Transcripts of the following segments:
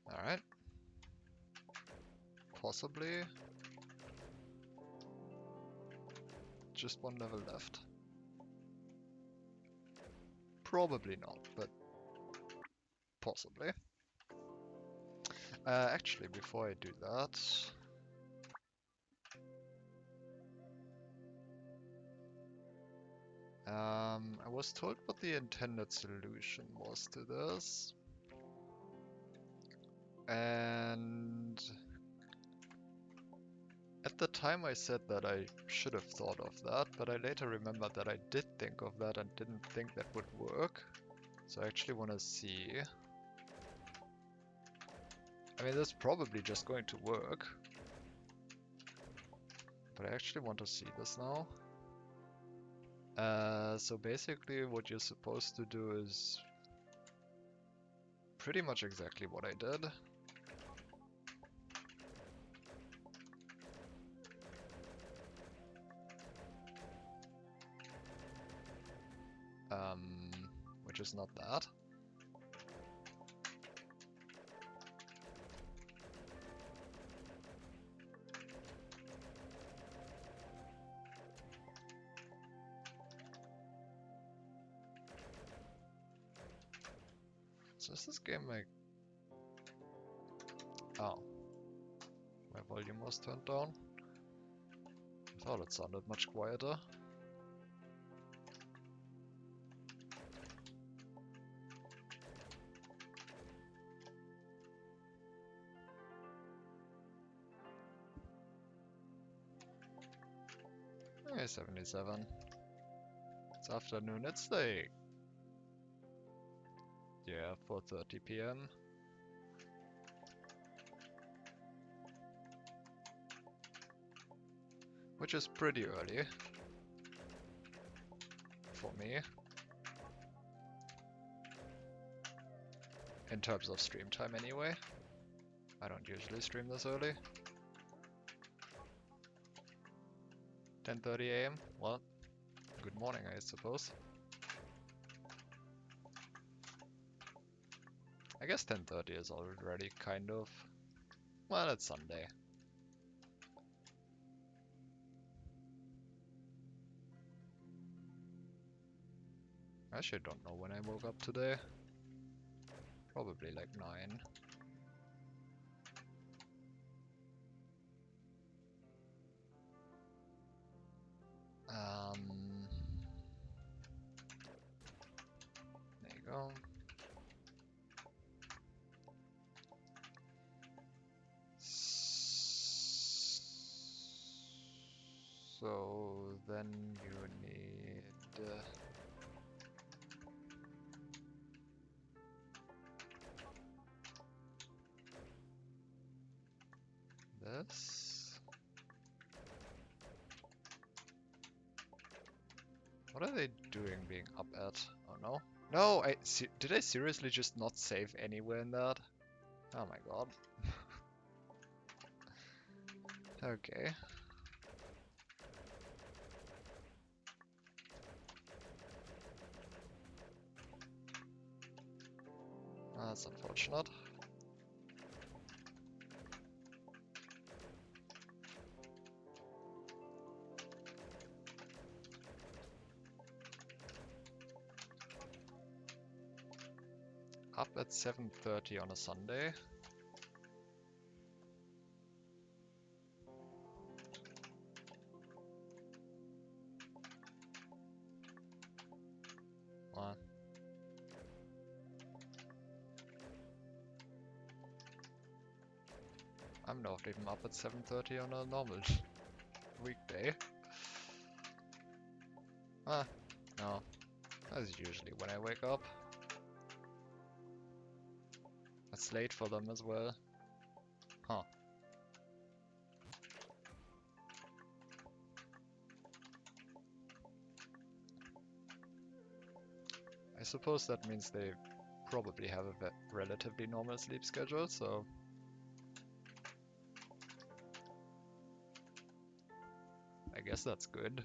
Alright. Possibly. Just one level left. Probably not, but possibly. Actually, before I do that, I was told what the intended solution was to this. And at the time I said that I should have thought of that, but I later remembered that I did think of that and didn't think that would work. So I actually want to see. I mean, that's probably just going to work. But I actually want to see this now. So basically what you're supposed to do is pretty much exactly what I did. Which is not that. So is this game like... Oh. My volume was turned down. I thought it sounded much quieter. Okay, 77. It's afternoon, it's like... Yeah, 4:30 p.m. Which is pretty early. For me. In terms of stream time anyway. I don't usually stream this early. 10:30 a.m. Well, good morning, I suppose. I guess 10:30 is already kind of... Well, it's Sunday. I actually don't know when I woke up today. Probably like 9. There you go. So then you need this. What are they doing being up at? Oh no. No, did I seriously just not save anywhere in that? Oh my god. Okay. That's unfortunate. Up at 7:30 on a Sunday. What? I'm not even up at 7:30 on a normal weekday. Ah, no. That's usually when I wake up. It's late for them as well. Huh. I suppose that means they probably have a relatively normal sleep schedule, so I guess that's good.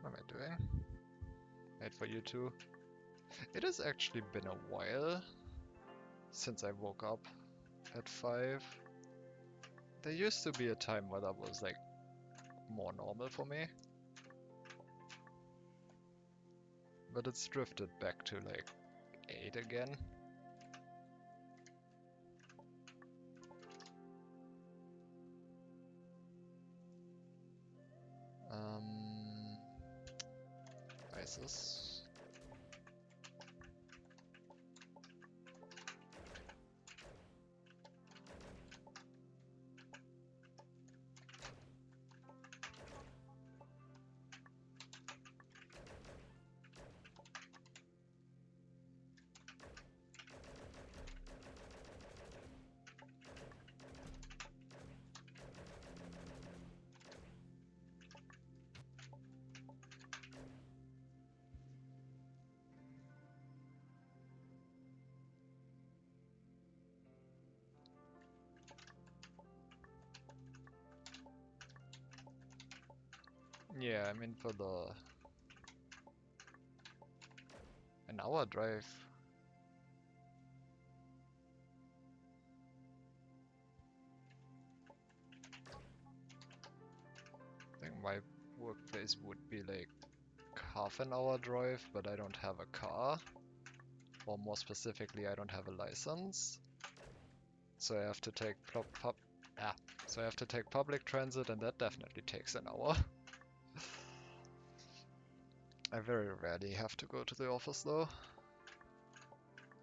What am I doing? Wait for you two. It has actually been a while since I woke up at 5. There used to be a time where that was like more normal for me. But it's drifted back to like 8 again. ISIS. Yeah, I mean for an hour drive. I think my workplace would be like half an hour drive, but I don't have a car. Or more specifically, I don't have a license. So I have to take so I have to take public transit, and that definitely takes an hour. I very rarely have to go to the office though.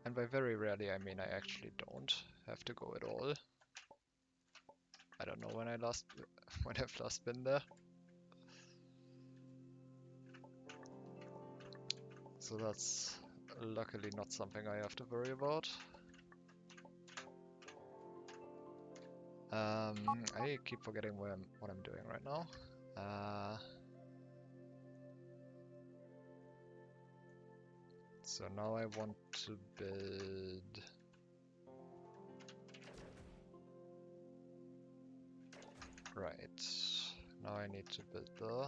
And by very rarely I mean I actually don't have to go at all. I don't know when I've last been there. So that's luckily not something I have to worry about. I keep forgetting what I'm doing right now. So now I want to build. Right. Now I need to build the.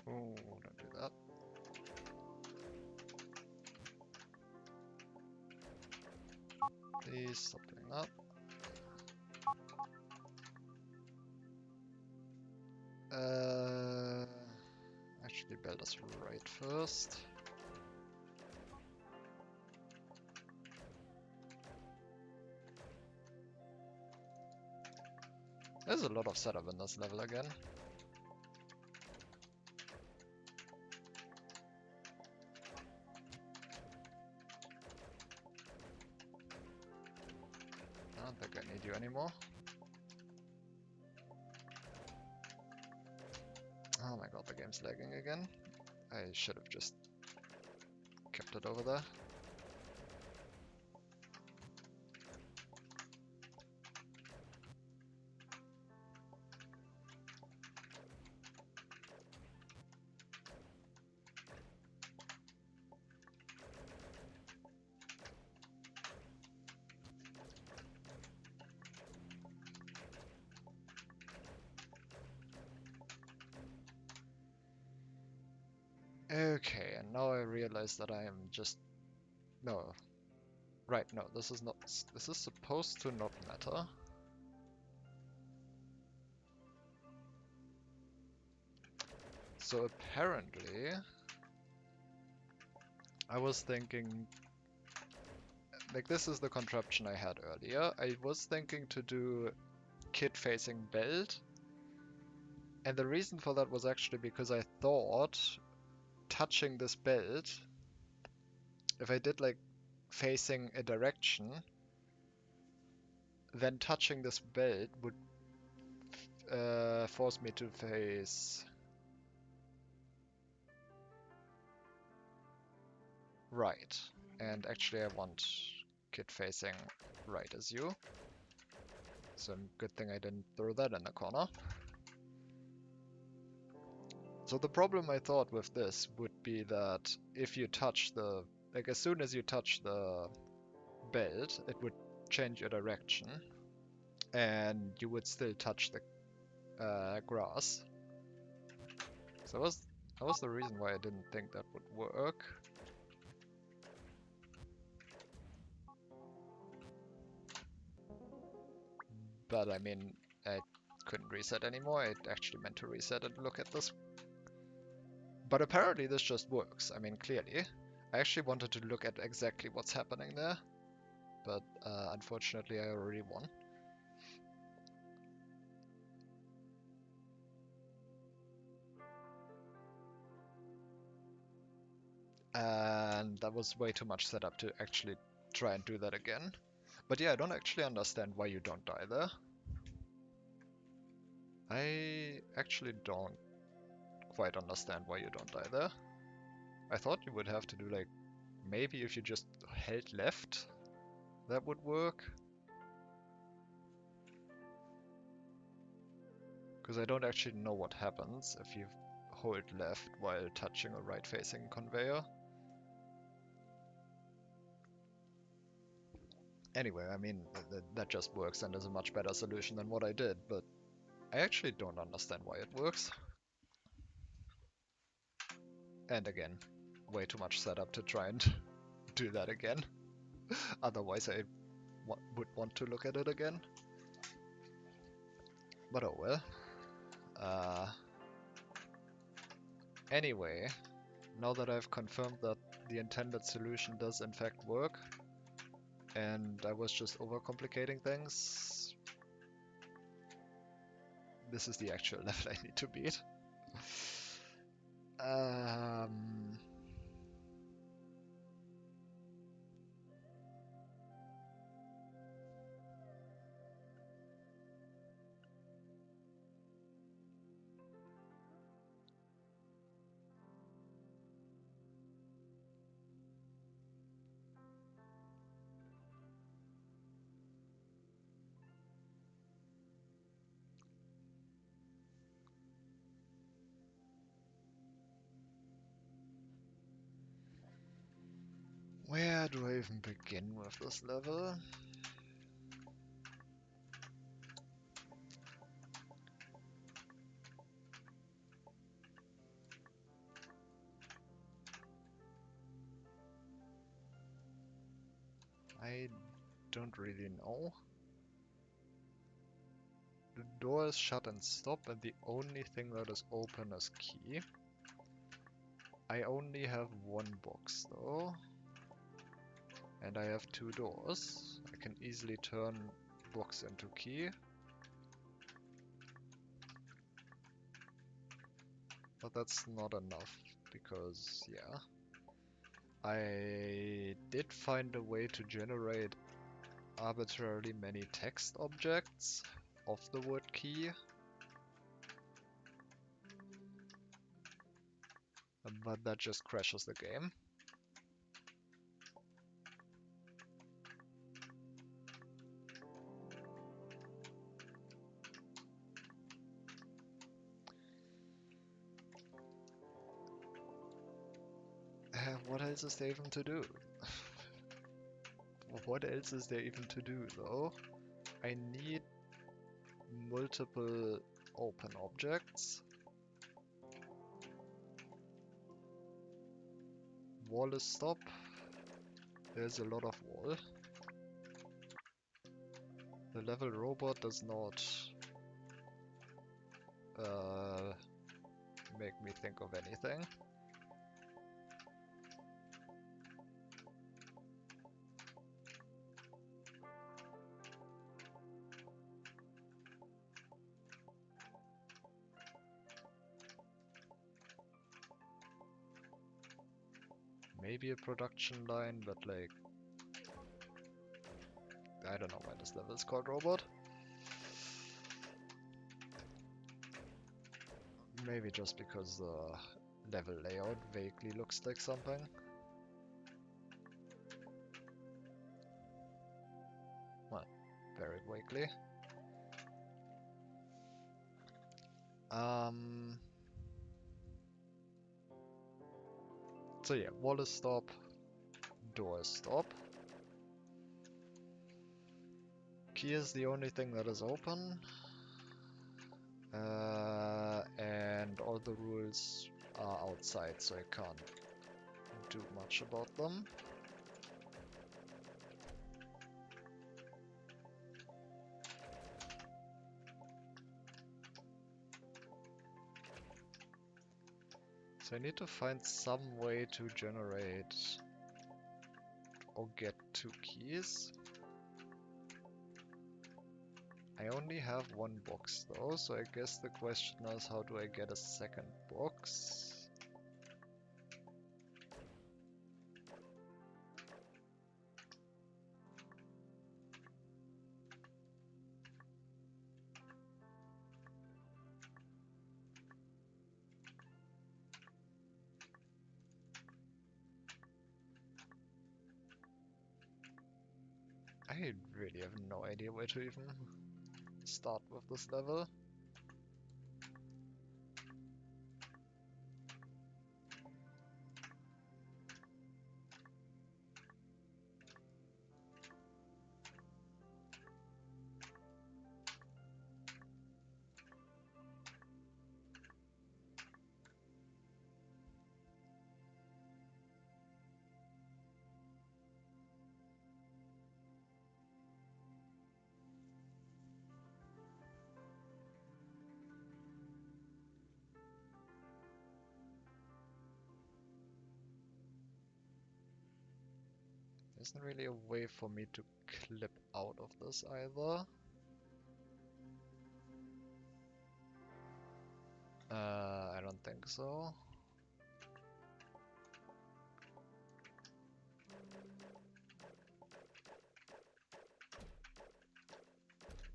Oh, don't do that. Please stop doing that. Actually build us right first. There's a lot of setup in this level again. I don't think I need you anymore. Oh my god, the game's lagging again. I should have just kept it over there. Okay, and now I realize that I am just... No. Right, no, this is not... This is supposed to not matter. So apparently... I was thinking... Like, this is the contraption I had earlier. I was thinking to do kit facing belt. And the reason for that was actually because I thought touching this belt, if I did like facing a direction, then touching this belt would force me to face right. And actually I want kit facing right as you. So good thing I didn't throw that in the corner. So the problem I thought with this would be that if you touch the, like as soon as you touch the belt, it would change your direction and you would still touch the grass. So that was the reason why I didn't think that would work. But I mean, I couldn't reset anymore. I actually meant to reset and look at this. But apparently this just works. I mean, clearly. I actually wanted to look at exactly what's happening there. But unfortunately I already won. And that was way too much setup to actually try and do that again. But yeah, I don't actually understand why you don't die there. I actually don't quite understand why you don't die there. I thought you would have to do like, maybe if you just held left, that would work. Because I don't actually know what happens if you hold left while touching a right-facing conveyor. Anyway, I mean, that just works and is a much better solution than what I did, but I actually don't understand why it works. And again, way too much setup to try and do that again. Otherwise I would want to look at it again. But oh well. Anyway, now that I've confirmed that the intended solution does in fact work, and I was just overcomplicating things, this is the actual level I need to beat. Where do I even begin with this level? I don't really know. The door is shut and stop, and the only thing that is open is key. I only have one box though, and I have two doors. I can easily turn box into key. But that's not enough, because yeah. I did find a way to generate arbitrarily many text objects of the word key. But that just crashes the game. What else is there even to do? What else is there even to do though? I need multiple open objects. Wall is stop. There's a lot of wall. The level robot does not make me think of anything. Maybe a production line, but like, I don't know why this level is called robot. Maybe just because the level layout vaguely looks like something. Well, very vaguely. So yeah, wall is stop, door is stop. Key is the only thing that is open. And all the rules are outside, so I can't do much about them. So I need to find some way to generate or get 2 keys. I only have 1 box though, so I guess the question is, how do I get a second box? I really have no idea where to even start with this level. There isn't really a way for me to clip out of this either. I don't think so.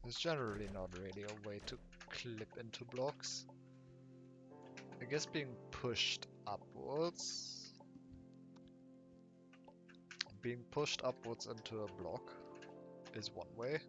There's generally not really a way to clip into blocks. I guess being pushed upwards. Being pushed upwards into a block is one way.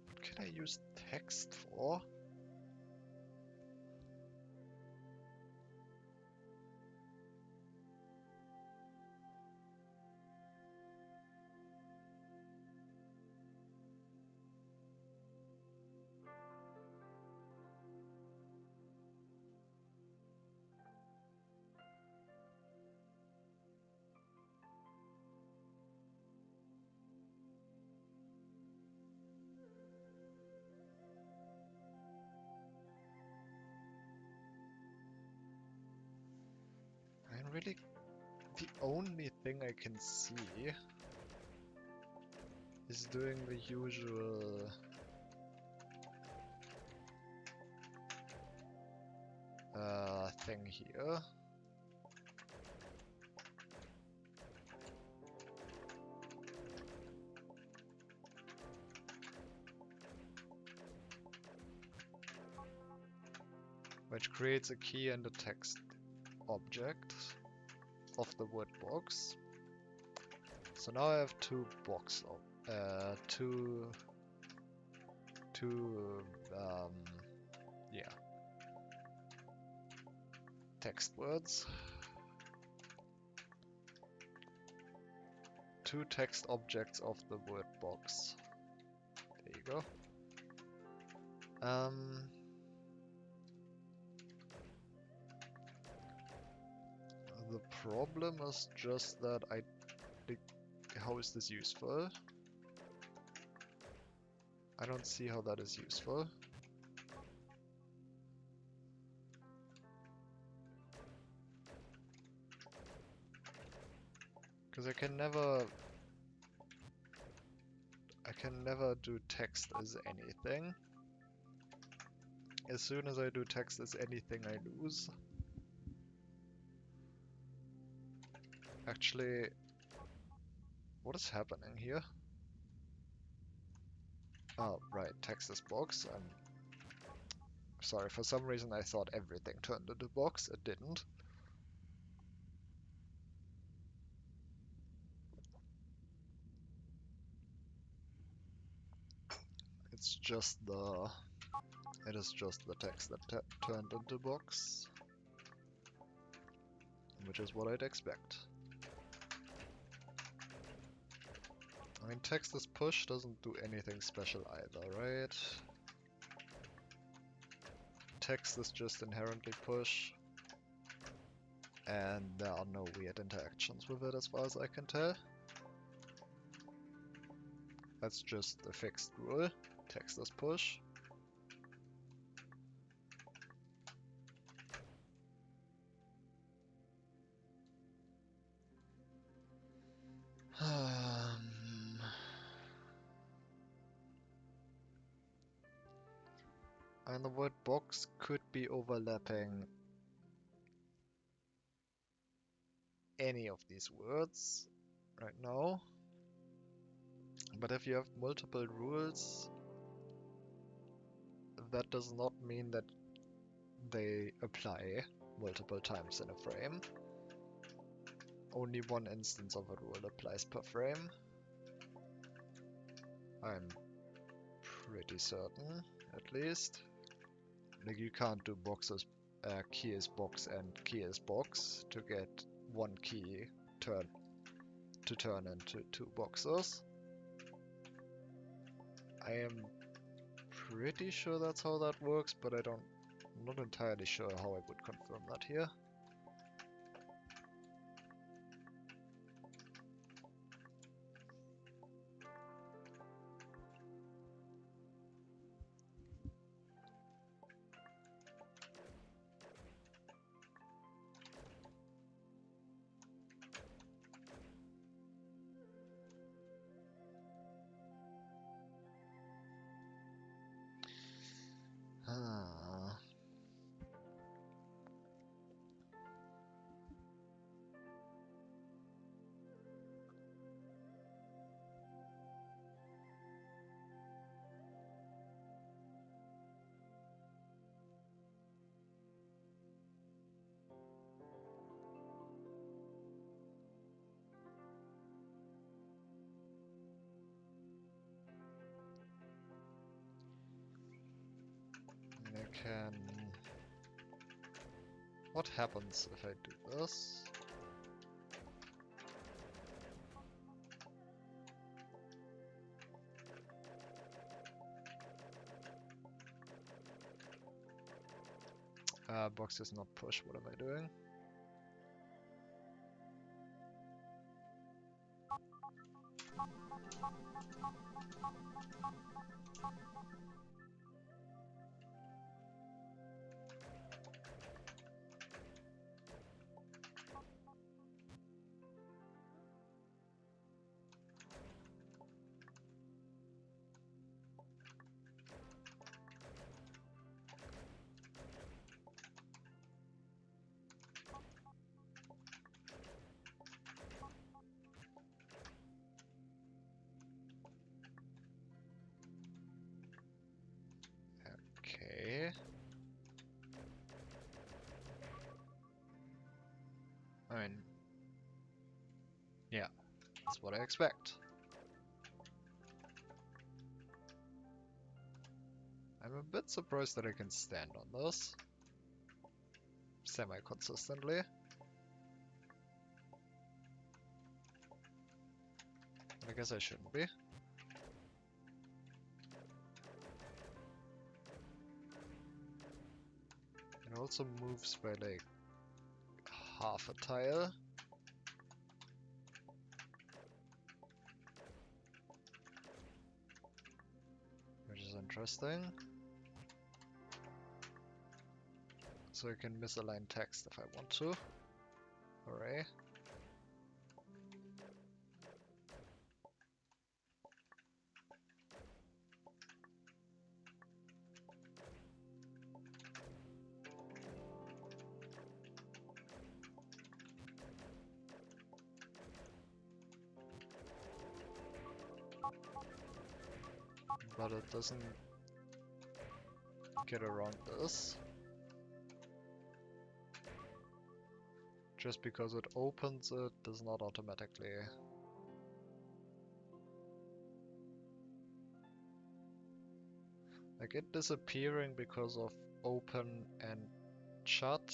What can I use text for? And really, the only thing I can see is doing the usual thing here. Which creates a key and a text object of the wood box. So now I have 2 box, yeah. text words. 2 text objects of the word box. There you go. The problem is just that I think, how is this useful? I don't see how that is useful. Because I can never do text as anything. As soon as I do text as anything, I lose. Actually, what is happening here? Oh, right, text is box. I'm sorry, for some reason I thought everything turned into box. It didn't. It is just the text that turned into box, which is what I'd expect. I mean, text is push doesn't do anything special either, right? Text is just inherently push, and there are no weird interactions with it as far as I can tell. That's just a fixed rule. Text is push. And the word box could be overlapping any of these words right now. But if you have multiple rules, that does not mean that they apply multiple times in a frame. Only one instance of a rule applies per frame. I'm pretty certain, at least. Like, you can't do boxes, key is box and key is box to get one key to turn into 2 boxes. I am pretty sure that's how that works, but I'm not entirely sure how I would confirm that here. What happens if I do this? Box is not push, what am I doing? Okay. I mean, yeah, that's what I expect. I'm a bit surprised that I can stand on this. semi-consistently. I guess I shouldn't be. It also moves by like half a tile. Which is interesting. So I can misalign text if I want to. Hooray. But it doesn't get around this. Just because it opens it does not automatically. Like it disappearing because of open and shut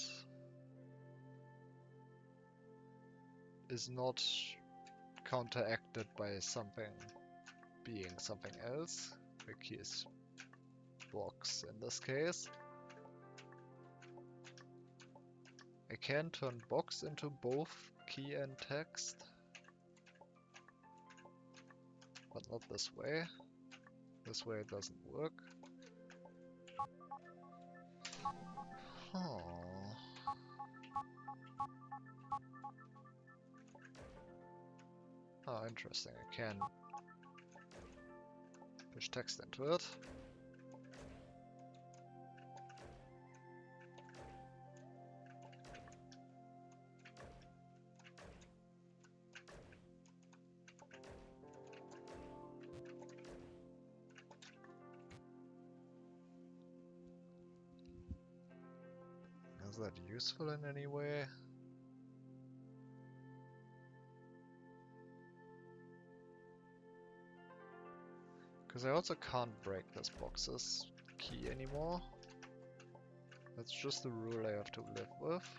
is not counteracted by something being something else. The key is box in this case. I can turn box into both key and text, but not this way. This way it doesn't work. Huh. Oh, interesting. I can push text into it. Is that useful in any way? Because I also can't break this box's key anymore. That's just the rule I have to live with.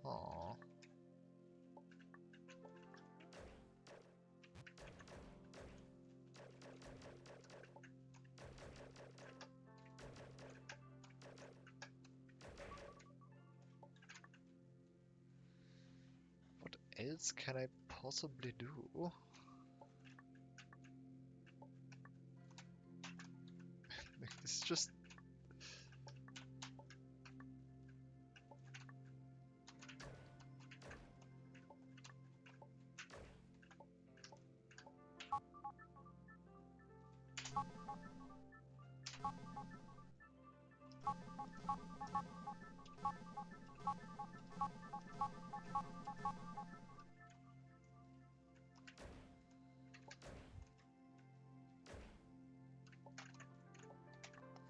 Aww. What else can I possibly do? It's just...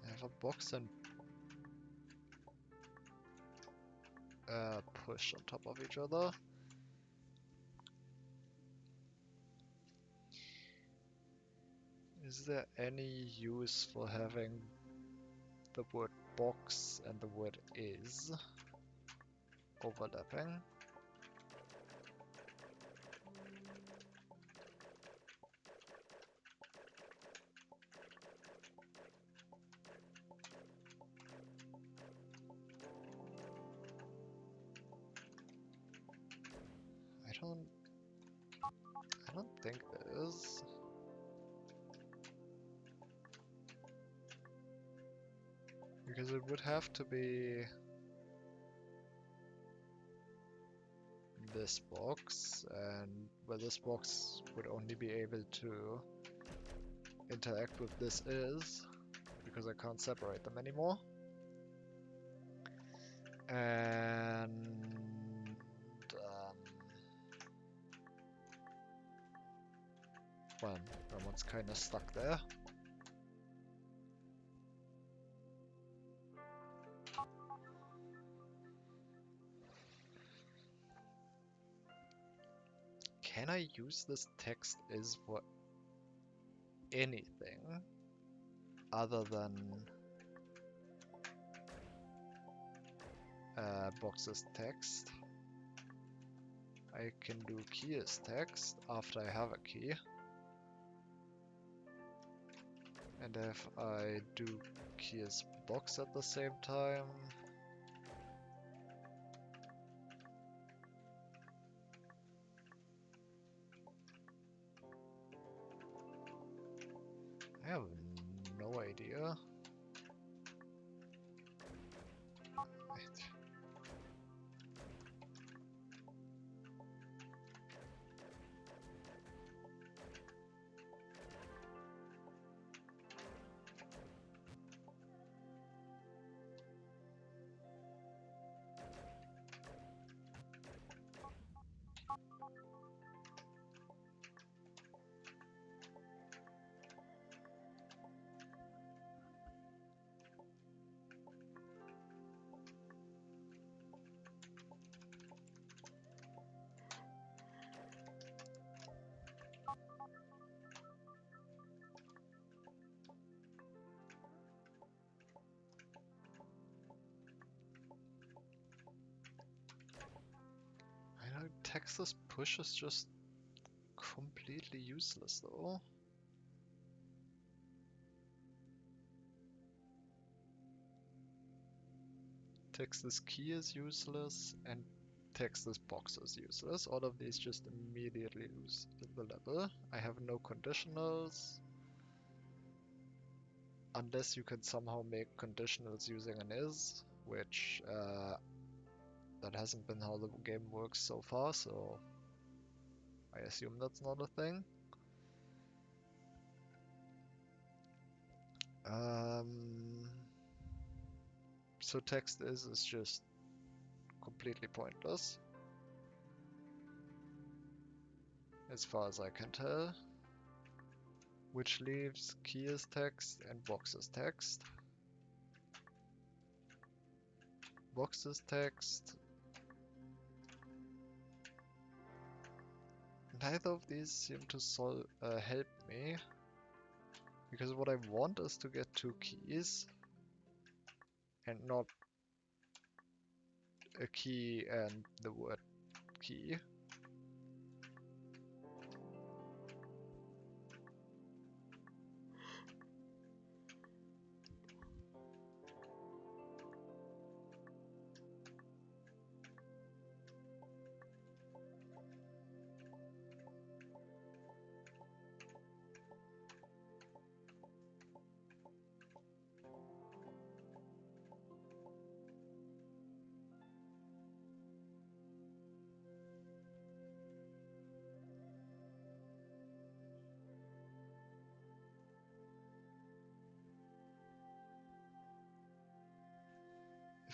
I have a box and push on top of each other. Is there any use for having the word box and the word is overlapping? I don't think there is. Because it would have to be this box, and where this box would only be able to interact with this is, because I can't separate them anymore. And well, that one's kind of stuck there. can I use this text is for anything other than boxes text? I can do key as text after I have a key. And if I do key as box at the same time, I have no idea. I know text as push is just completely useless though. Text as key is useless and text as box is useless. All of these just immediately lose the level. I have no conditionals. Unless you can somehow make conditionals using an is, which that hasn't been how the game works so far, so I assume that's not a thing. So text is just completely pointless, as far as I can tell. Which leaves key as text and box as text. Box as text. Neither of these seem to help me, because what I want is to get 2 keys and not a key and the word key.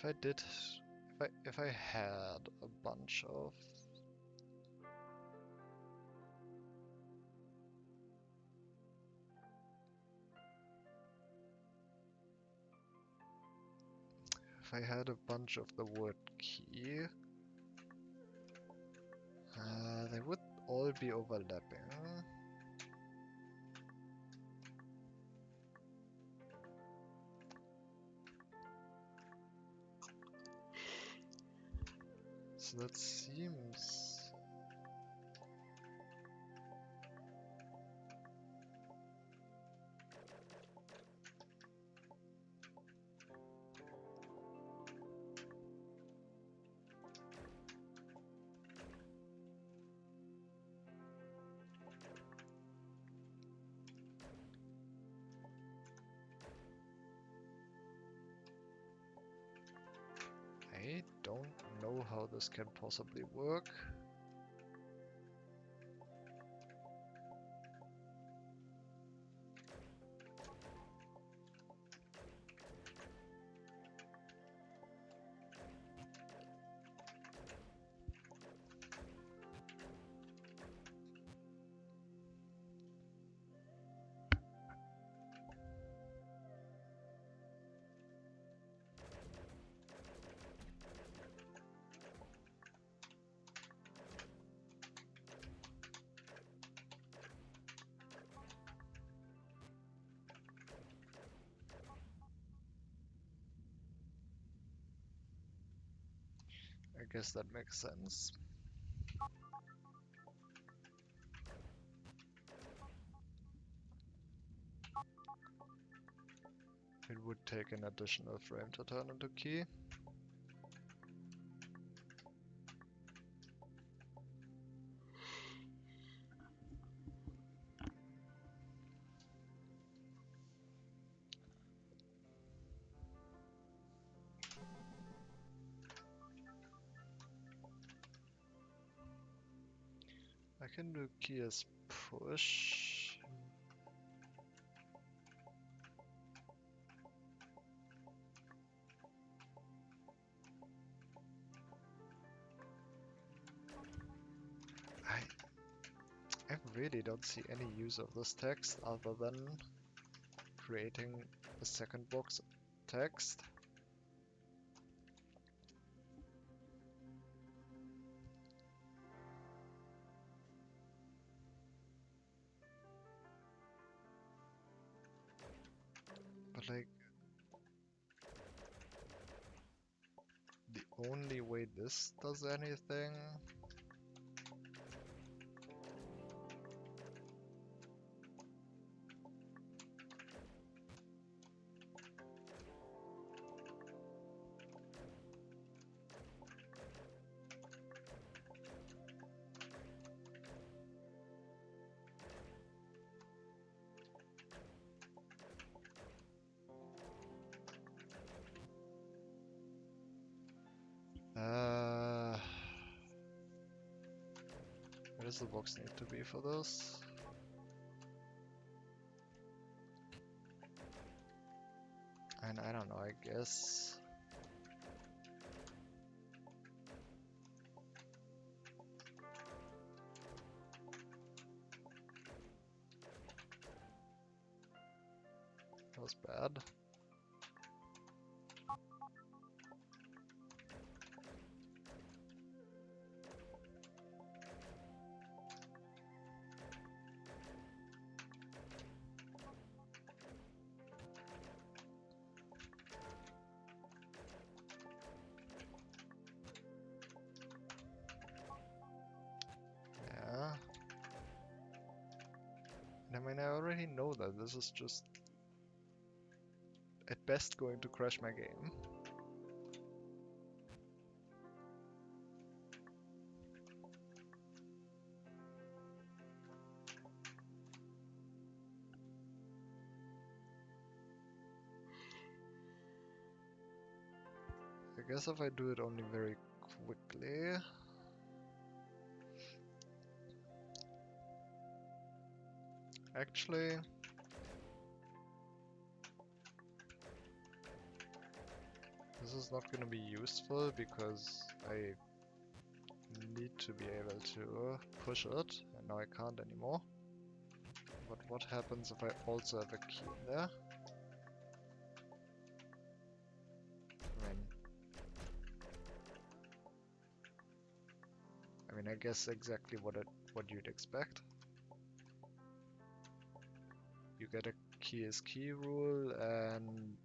If I had a bunch of the word key, they would all be overlapping. So that seems... I don't know how this can possibly work. guess that makes sense. It would take an additional frame to turn into key. I can do key as push. I really don't see any use of this text other than creating a second box text. But like, the only way this does anything. Where does the box need to be for this? And I don't know, I guess. That was bad. Yeah. And I mean, I already know that this is just at best going to crash my game. I guess if I do it only very quickly. Actually, this is not going to be useful because I need to be able to push it, and now I can't anymore. But what happens if I also have a key in there? I mean, I guess exactly what you'd expect. You get a key is key rule, and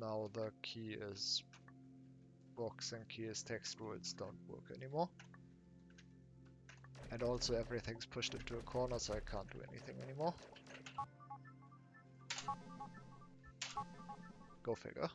now the key is box and key is text rules don't work anymore. And also everything's pushed into a corner, so I can't do anything anymore. Go figure.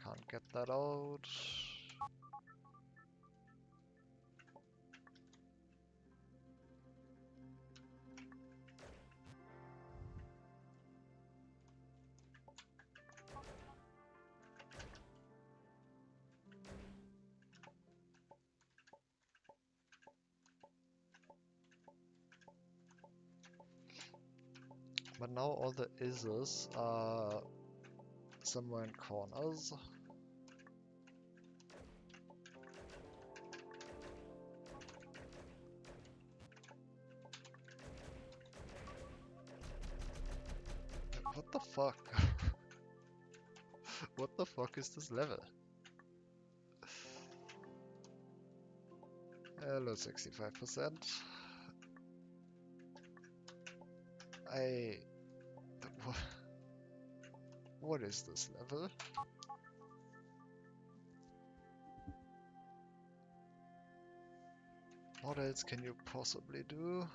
Can't get that out. But now all the is's are somewhere in corners. fuck? What the fuck is this level? Hello, 65%. Wha- What is this level? What else can you possibly do?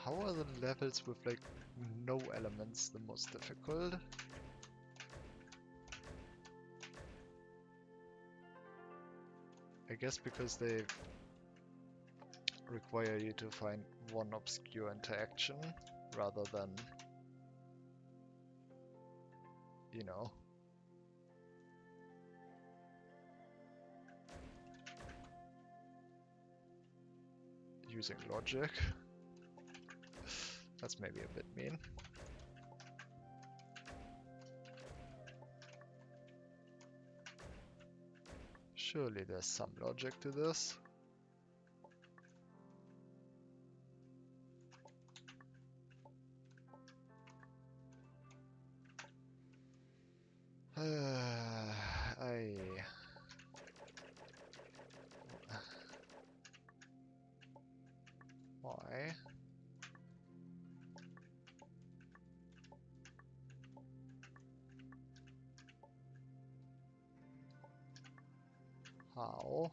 How are the levels with like no elements the most difficult? I guess because they require you to find one obscure interaction rather than, you know, using logic. That's maybe a bit mean. Surely there's some logic to this. I... Why? How?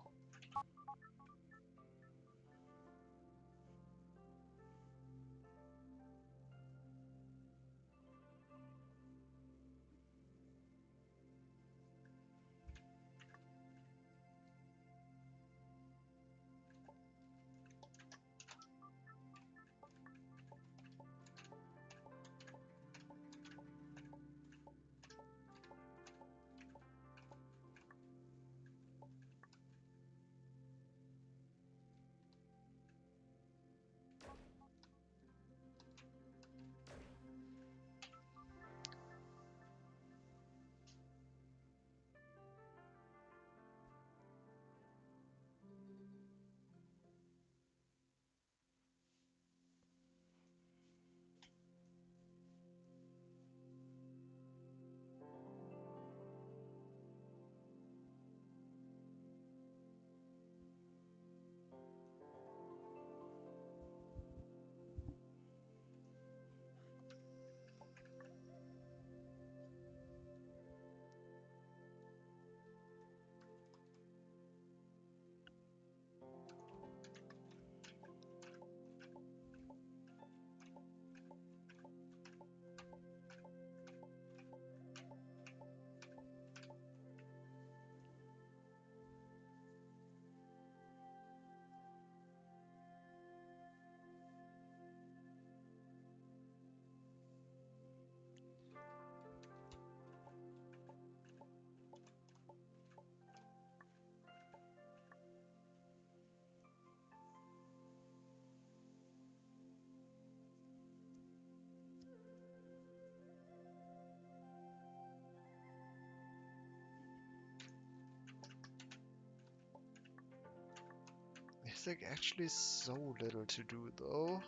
There's like actually so little to do though.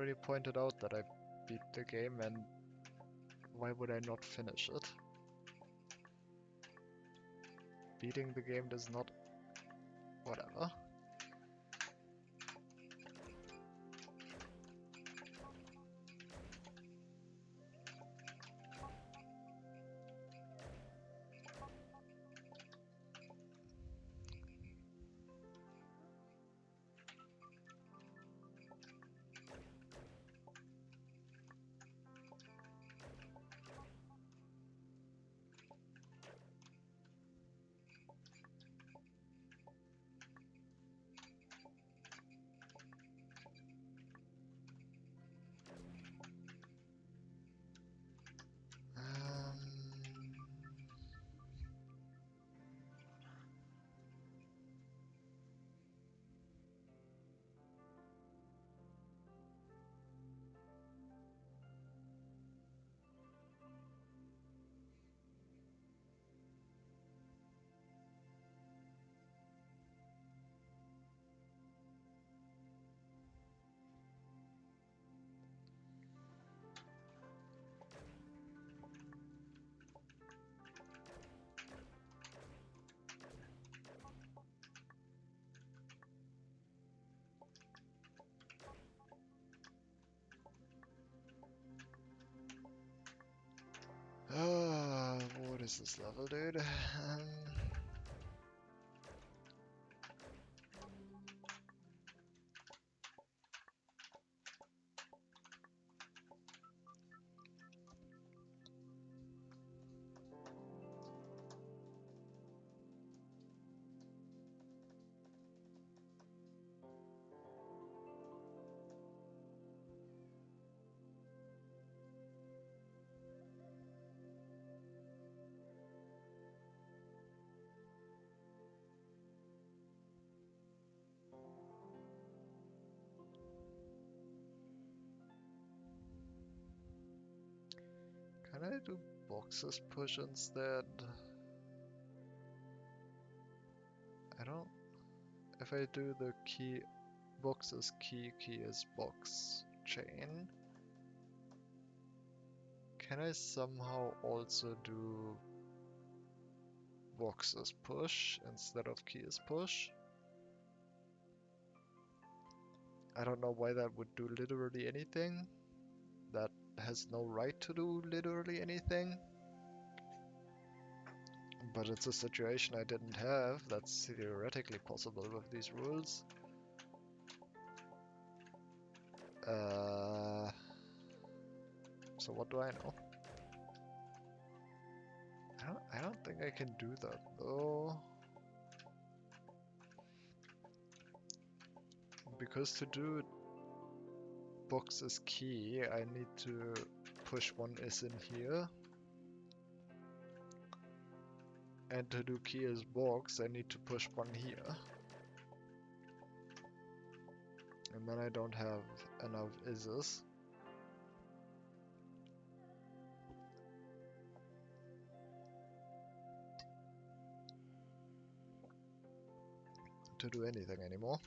already pointed out that I beat the game, and why would I not finish it? Beating the game does not... whatever. What is this level, dude? Can I do boxes push instead? I don't... If I do the key... boxes key is box chain, can I somehow also do boxes push instead of key is push? I don't know why that would do literally anything. That has no right to do literally anything. But it's a situation I didn't have. That's theoretically possible with these rules. So what do I know? I don't think I can do that though. Because to do box is key, I need to push one S in here. And to do key is box, I need to push one here. And then I don't have enough is's. To do anything anymore.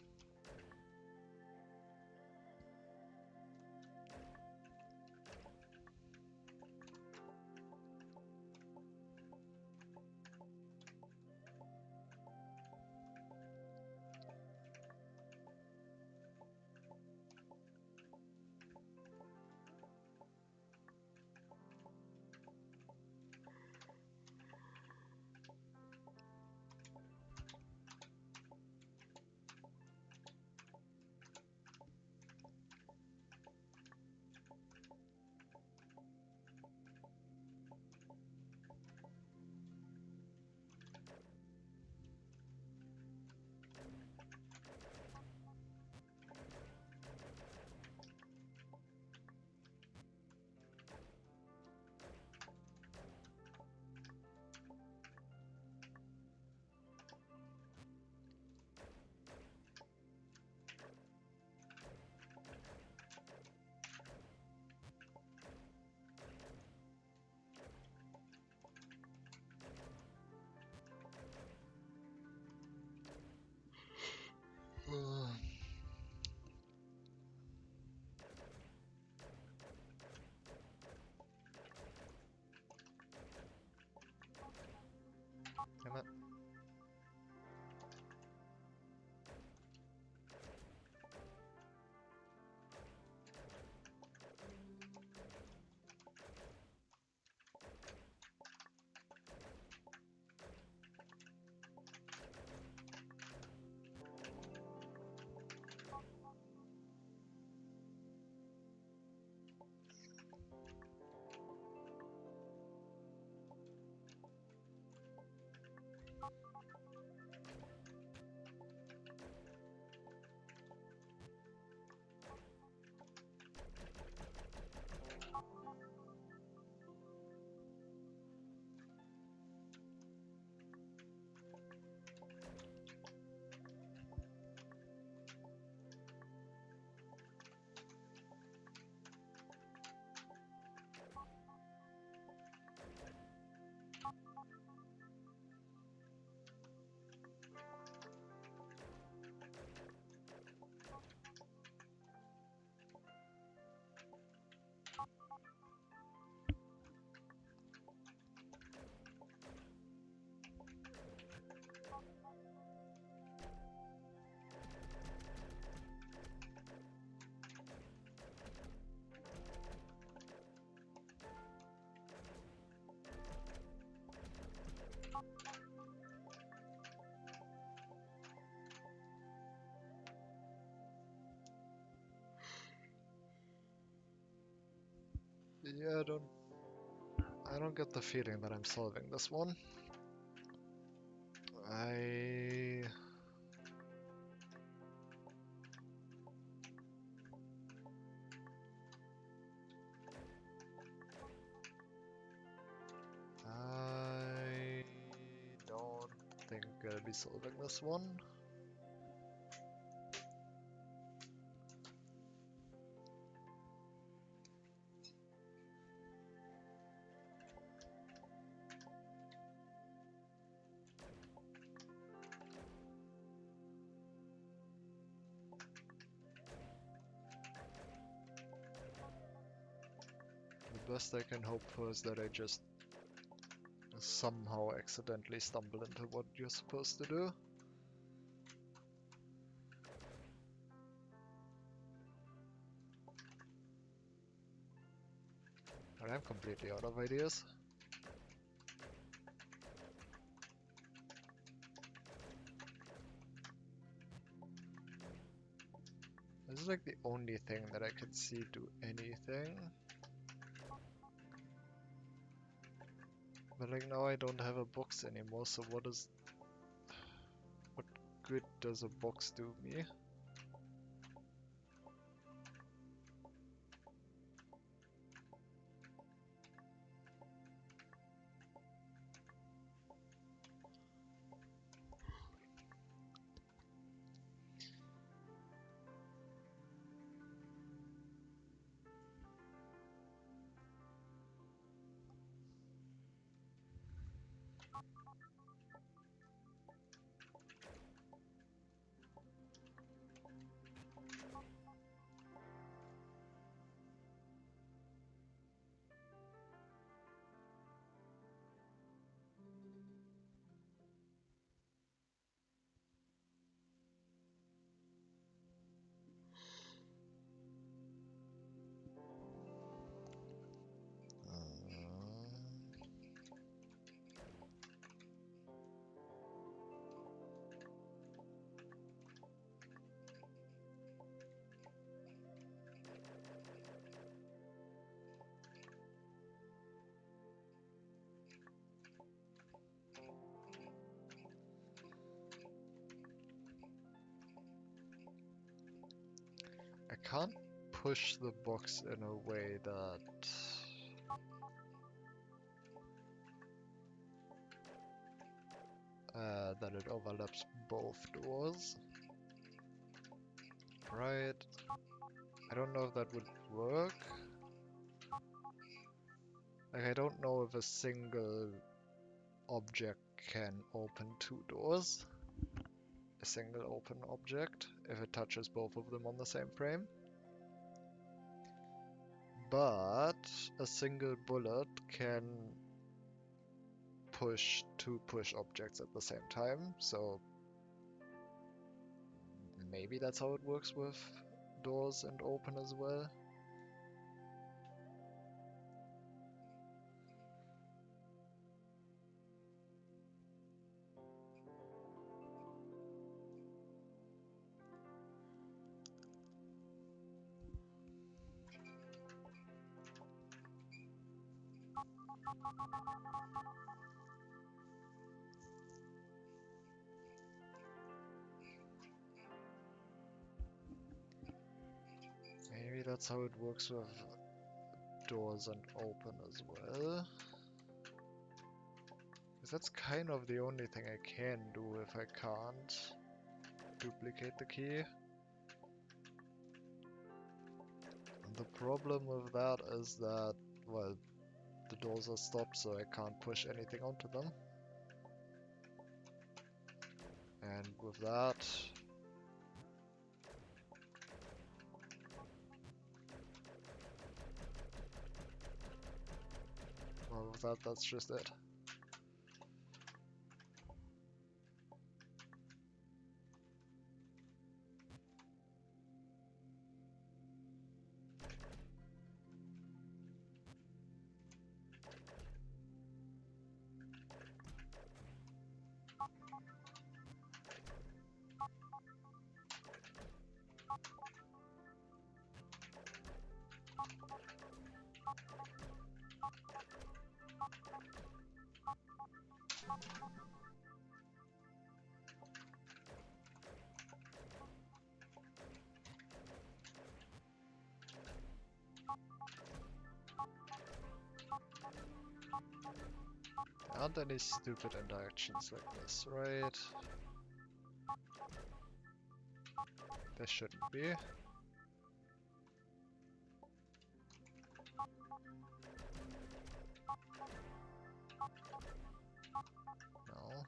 Yeah, I don't get the feeling that I'm solving this one. I don't think I'll be solving this one. The best I can hope for is that I just somehow accidentally stumble into what you're supposed to do. But I'm completely out of ideas. This is like the only thing that I can see do anything. But like now I don't have a box anymore, so what good does a box do me? I can't push the box in a way that it overlaps both doors. Right. I don't know if that would work. Like, I don't know if a single object can open two doors. A single open object, if it touches both of them on the same frame. But a single bullet can push two push objects at the same time, so maybe that's how it works with doors and open as well. Maybe that's how it works with doors and open as well. Because that's kind of the only thing I can do if I can't duplicate the key. And the problem with that is that, well, the doors are stopped, so I can't push anything onto them. And with that, well, with that, that's just it. There aren't any stupid interactions like this, right? There shouldn't be. No.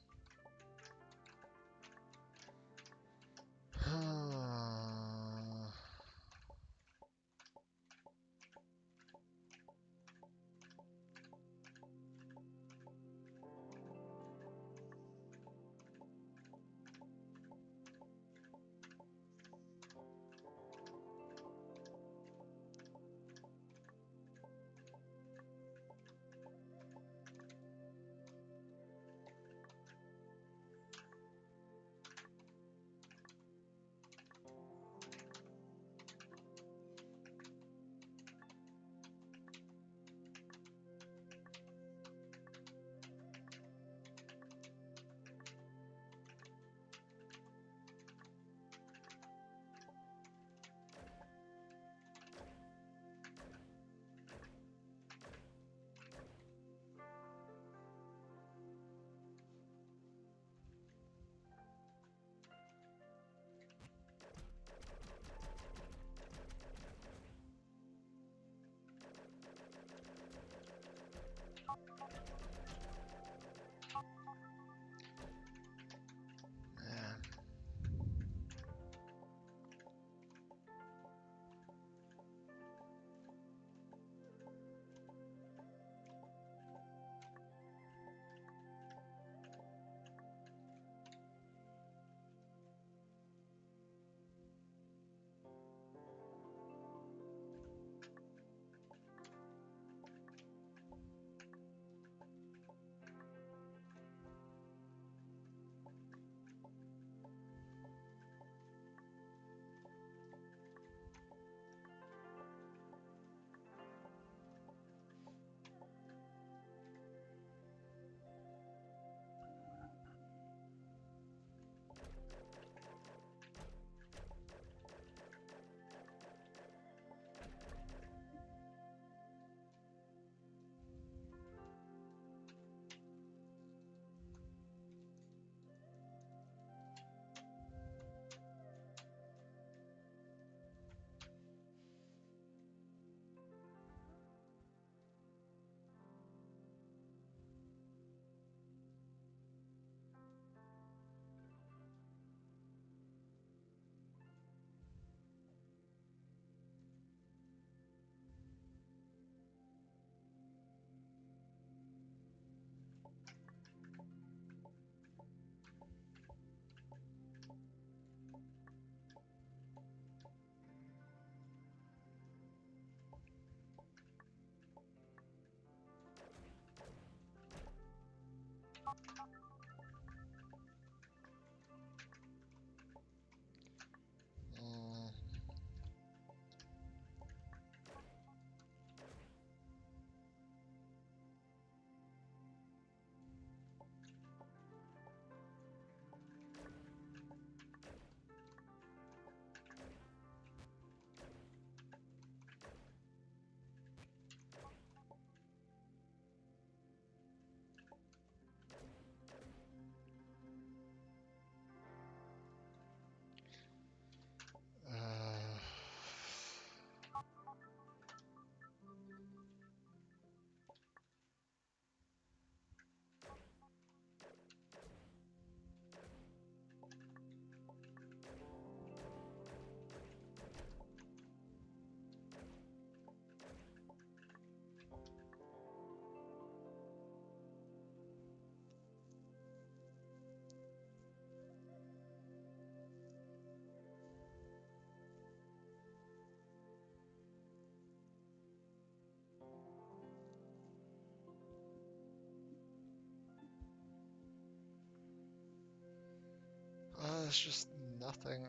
Yeah. Mm. Uh, it's just nothing.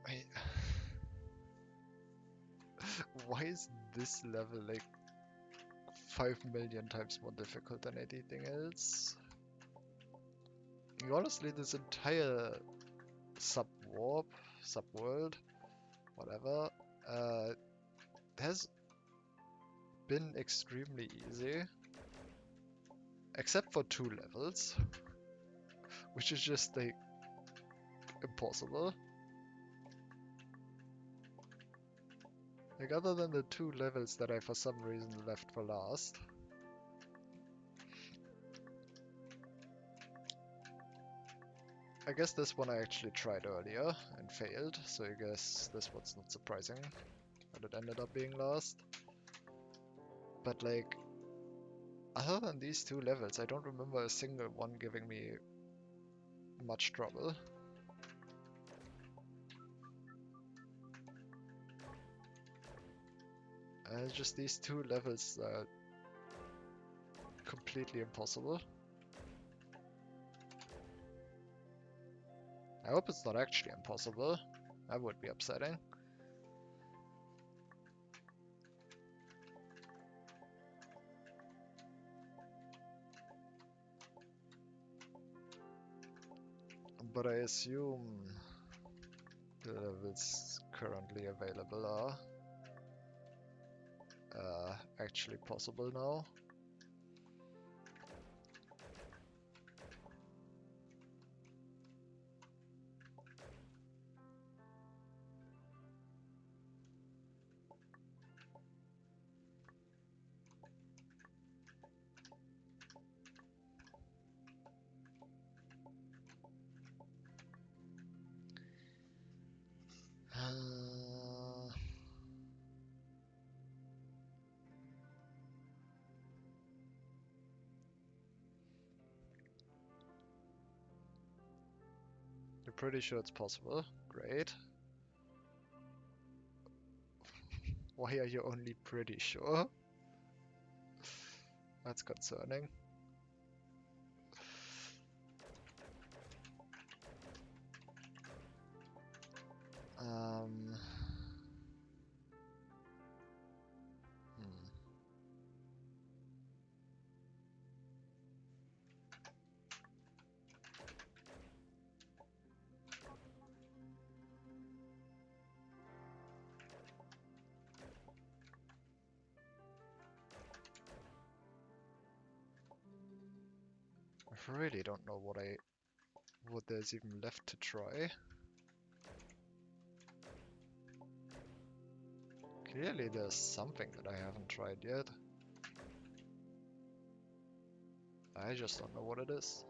Wait. Why is this level like 5 million times more difficult than anything else? Honestly, this entire sub-warp, sub-world, whatever, has been extremely easy. Except for 2 levels, which is just like impossible. Like other than the 2 levels that I for some reason left for last. I guess this one I actually tried earlier and failed, so I guess this one's not surprising that it ended up being last. But like, other than these 2 levels, I don't remember a single one giving me much trouble. It's just these 2 levels are completely impossible. I hope it's not actually impossible. That would be upsetting. But I assume the levels currently available are actually possible now. You're pretty sure it's possible? Great. Why are you only pretty sure? That's concerning. Hmm. I really don't know what there's even left to try. Clearly there's something that I haven't tried yet. I just don't know what it is.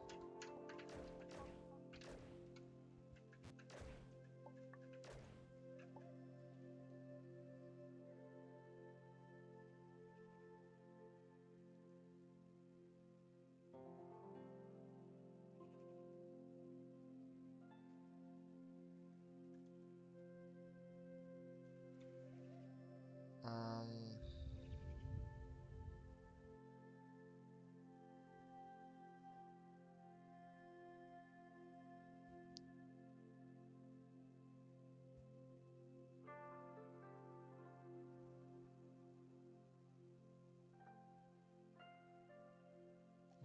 Um,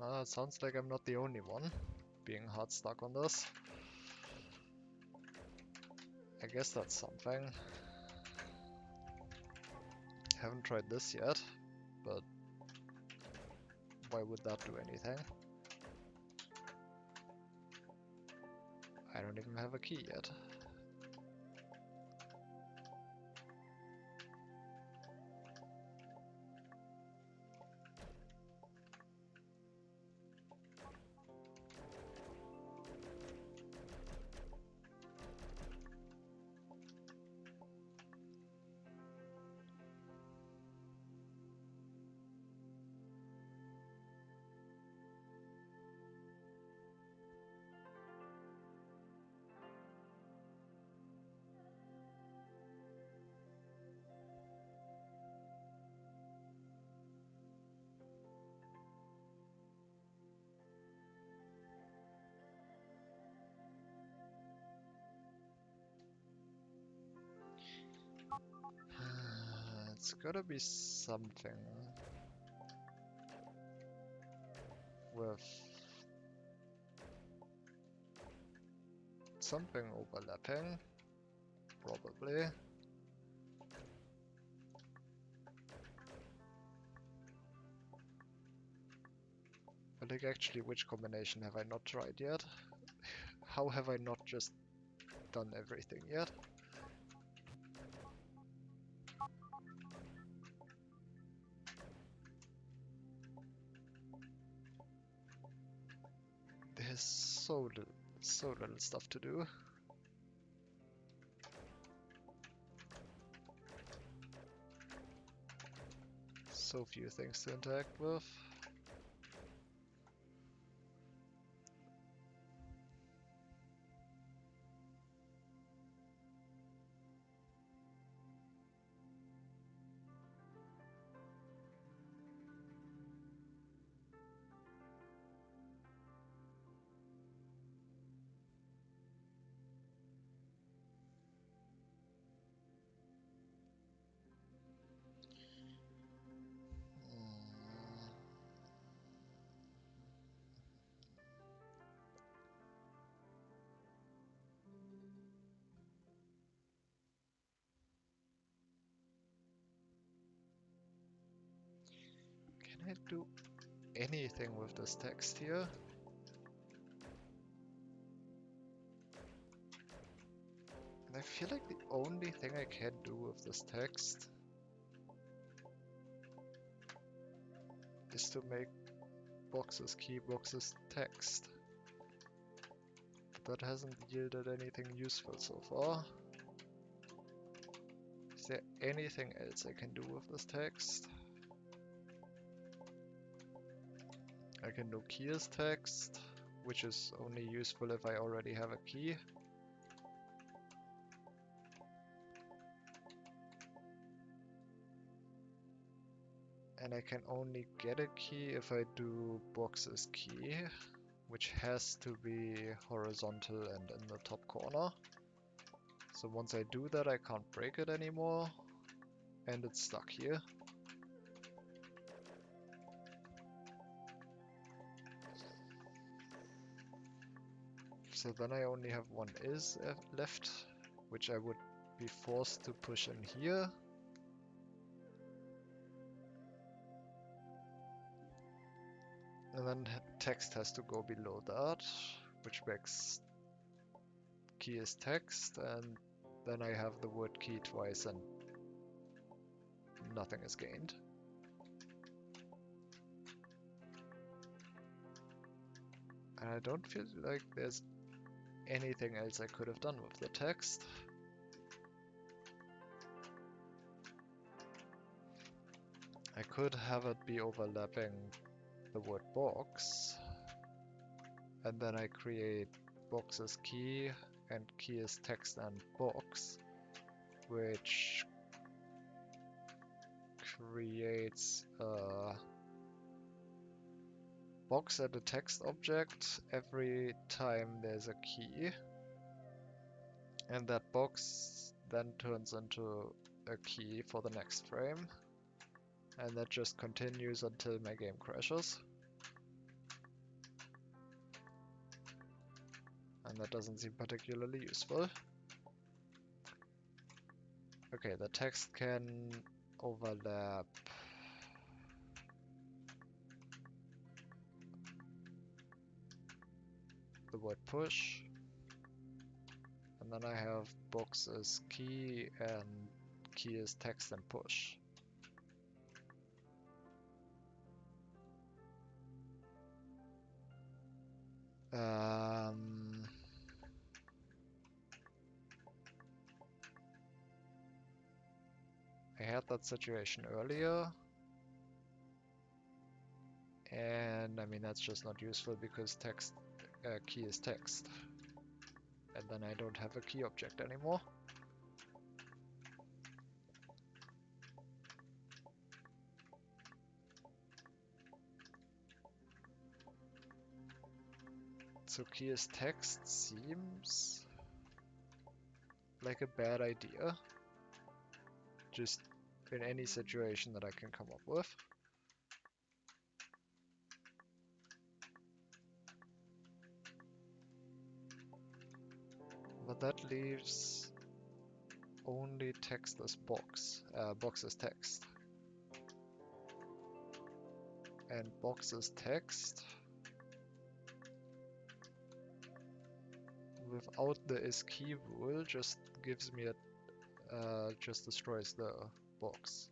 well, it sounds like I'm not the only one being hard stuck on this. I guess that's something. Haven't tried this yet, but why would that do anything? I don't even have a key yet. It's gotta be something with something overlapping, probably. But like, actually, which combination have I not tried yet? How have I not just done everything yet? There's so little stuff to do. So few things to interact with. Can I do anything with this text here? And I feel like the only thing I can do with this text is to make boxes key, boxes text. But that hasn't yielded anything useful so far. Is there anything else I can do with this text? I can do key as text, which is only useful if I already have a key. And I can only get a key if I do boxes key, which has to be horizontal and in the top corner. So once I do that, I can't break it anymore, and it's stuck here. So then I only have one is left, which I would be forced to push in here. And then text has to go below that, which makes key is text, and then I have the word key twice and nothing is gained. And I don't feel like there's anything else I could have done with the text. I could have it be overlapping the word box, and then I create box as key and key as text and box, which creates a box and a text object every time there's a key, and that box then turns into a key for the next frame, and that just continues until my game crashes. And that doesn't seem particularly useful. Okay, the text can overlap the word push, and then I have box as key and key as text and push. I had that situation earlier, and I mean that's just not useful because text key is text, and then I don't have a key object anymore. So key as text seems like a bad idea. Just in any situation that I can come up with. But that leaves only text as box as text. And box as text without the is key rule just gives me just destroys the box.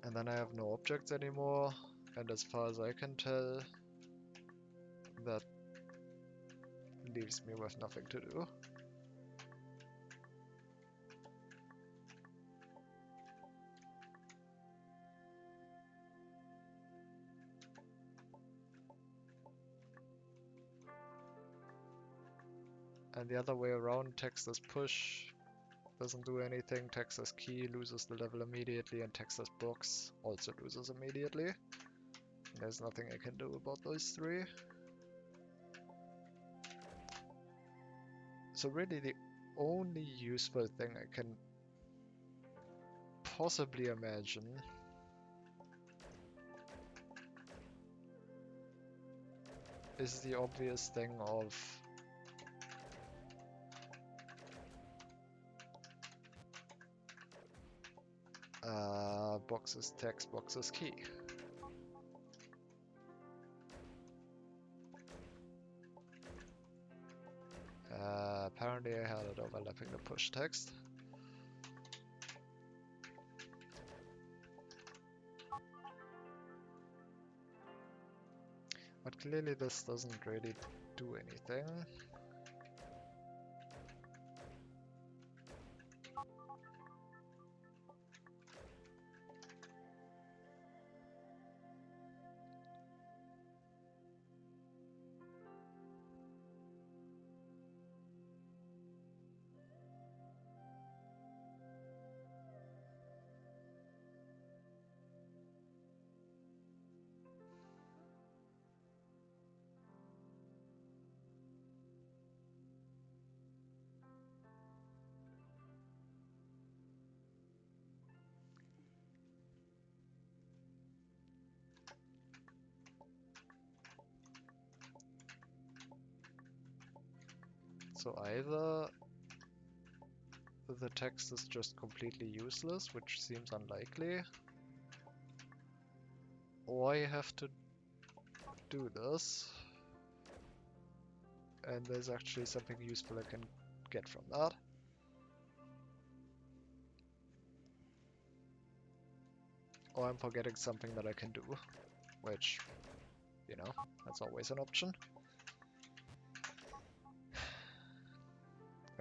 And then I have no objects anymore, and as far as I can tell, that leaves me with nothing to do. And the other way around, text as push doesn't do anything, text as key loses the level immediately, and text as box also loses immediately. And there's nothing I can do about those three. So really the only useful thing I can possibly imagine is the obvious thing of box as text, box as key. Apparently I had it overlapping the push text. But clearly this doesn't really do anything. So either the text is just completely useless, which seems unlikely, or I have to do this, and there's actually something useful I can get from that. Or I'm forgetting something that I can do, which, you know, that's always an option.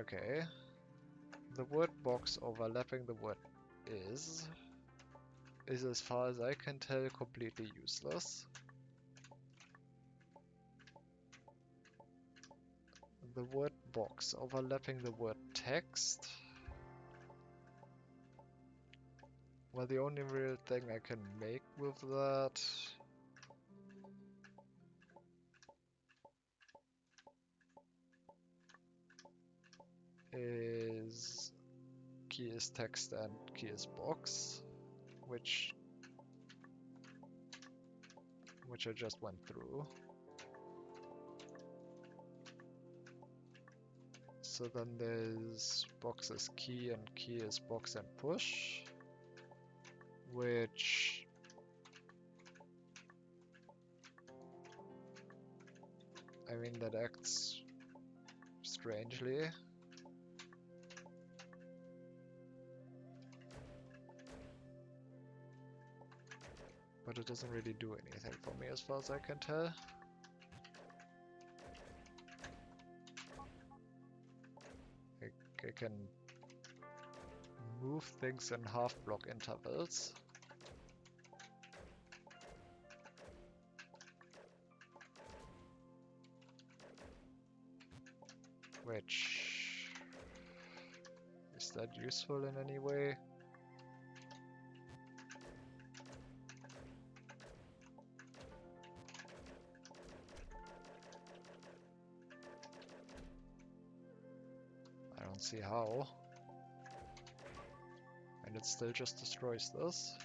Okay. The word box overlapping the word is as far as I can tell completely useless. The word box overlapping the word text. Well, the only real thing I can make with that is key is text and key is box, which I just went through. So then there's box as key and key as box and push, which I mean that acts strangely. But it doesn't really do anything for me as far as I can tell. I can move things in half block intervals. Which, is that useful in any way? I don't see how. And it still just destroys this.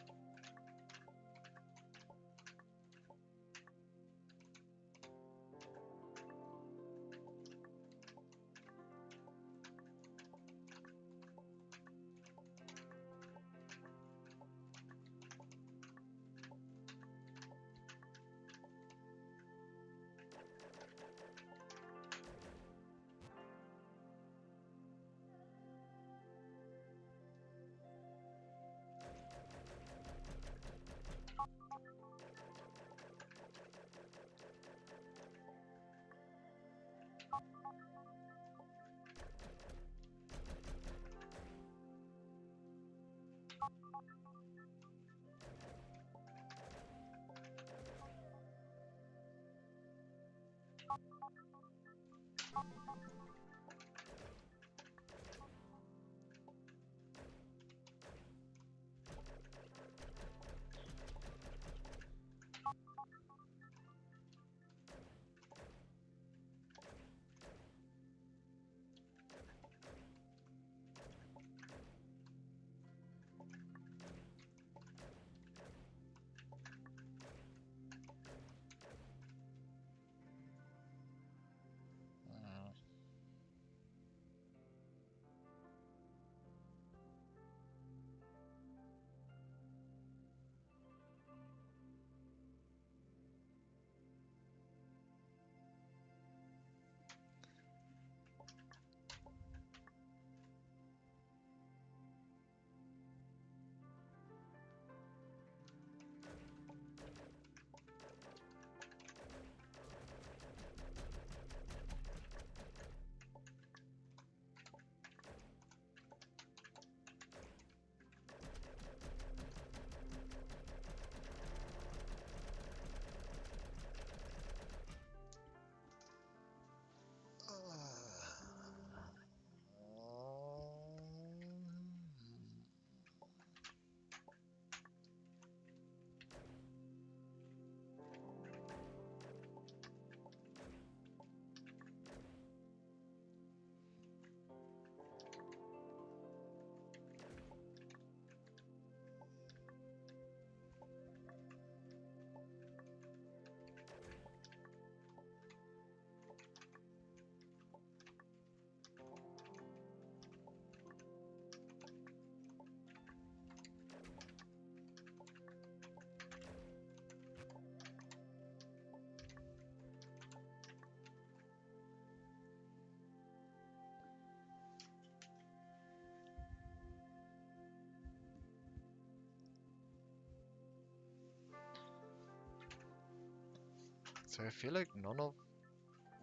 So I feel like none of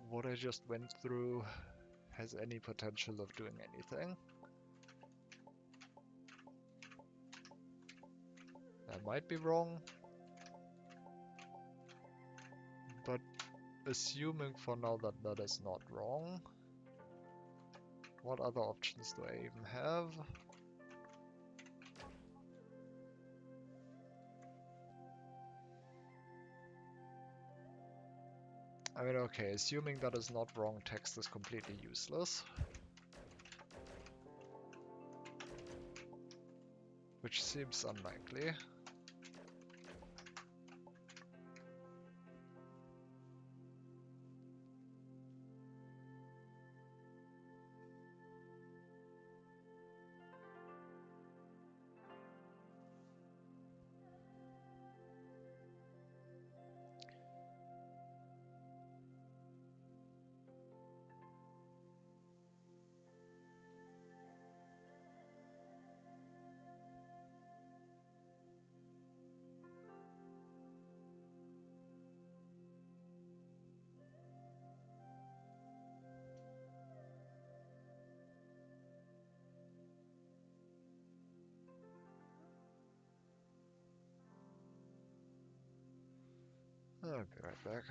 what I just went through has any potential of doing anything. I might be wrong, but assuming for now that that is not wrong, what other options do I even have? I mean, okay, assuming that is not wrong, text is completely useless. Which seems unlikely. I'll be right back.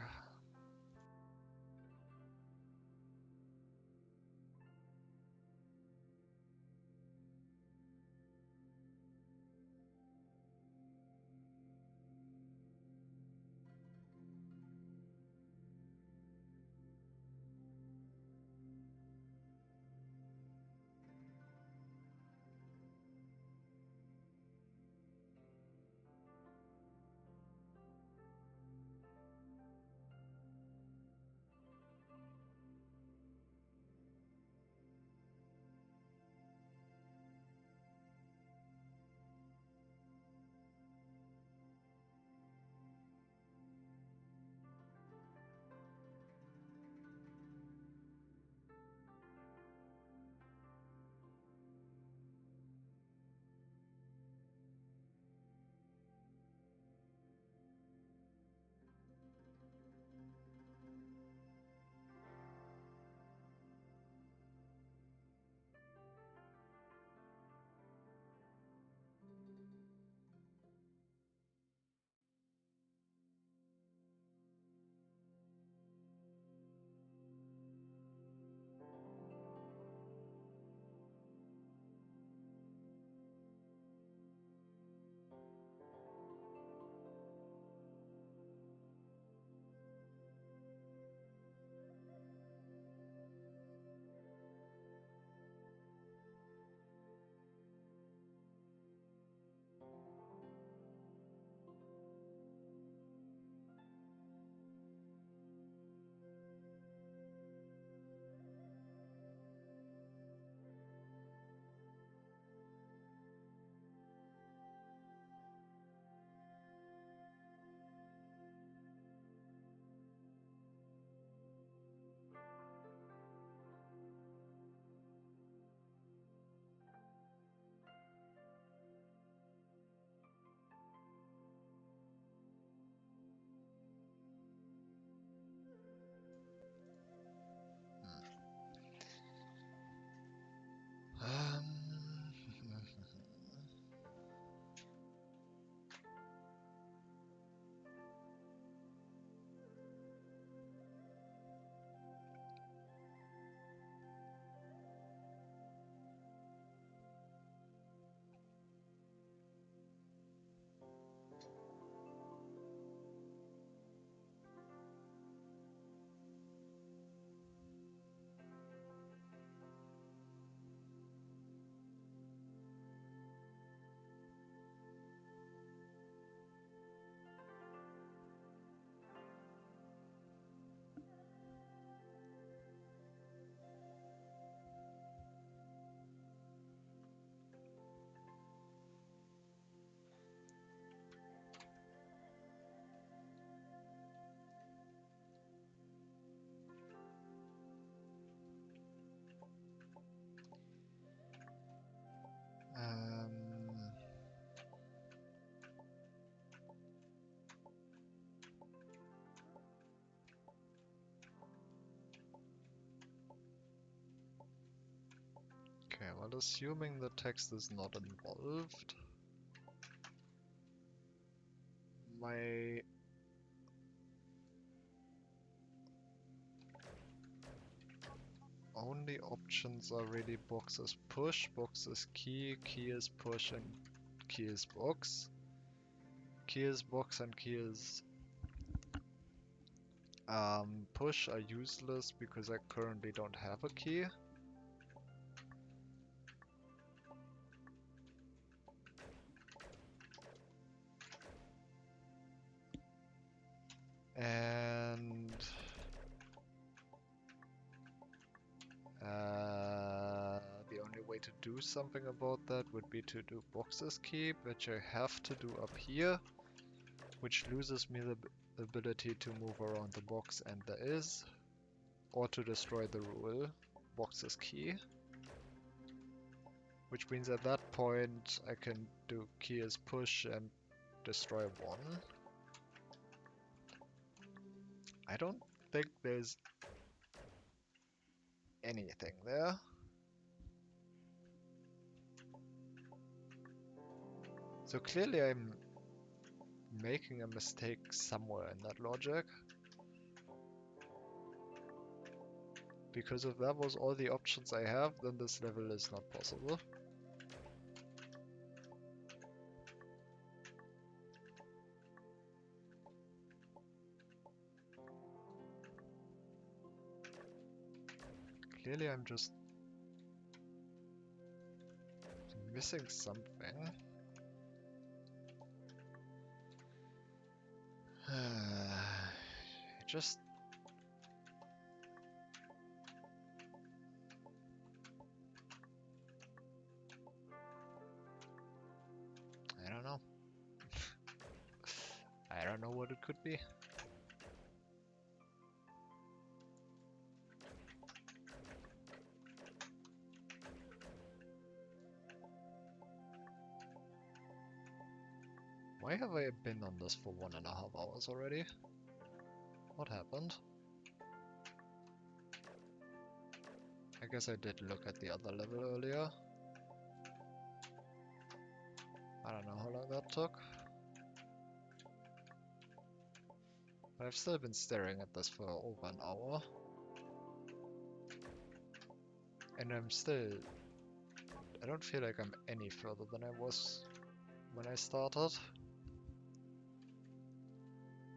assuming the text is not involved, my only options are really box is push, box is key, key is push, and key is box. Key is box and key is push are useless because I currently don't have a key. And the only way to do something about that would be to do boxes key, which I have to do up here, which loses me the ability to move around the box, and there is, or to destroy the rule, boxes key. Which means at that point I can do key as push and destroy one. I don't think there's anything there. So clearly I'm making a mistake somewhere in that logic. Because if that was all the options I have, then this level is not possible. Clearly I'm just missing something. Just... I don't know. I don't know what it could be. Why have I been on this for 1.5 hours already? What happened? I guess I did look at the other level earlier. I don't know how long that took. But I've still been staring at this for over an hour. And I'm still... I don't feel like I'm any further than I was when I started.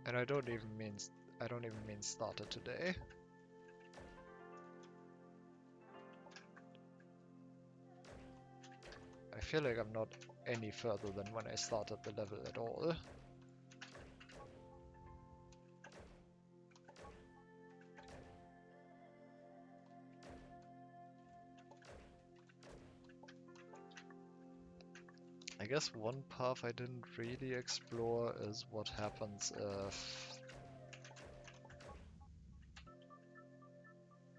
And I don't even mean started today. I feel like I'm not any further than when I started the level at all. I guess one path I didn't really explore is what happens if...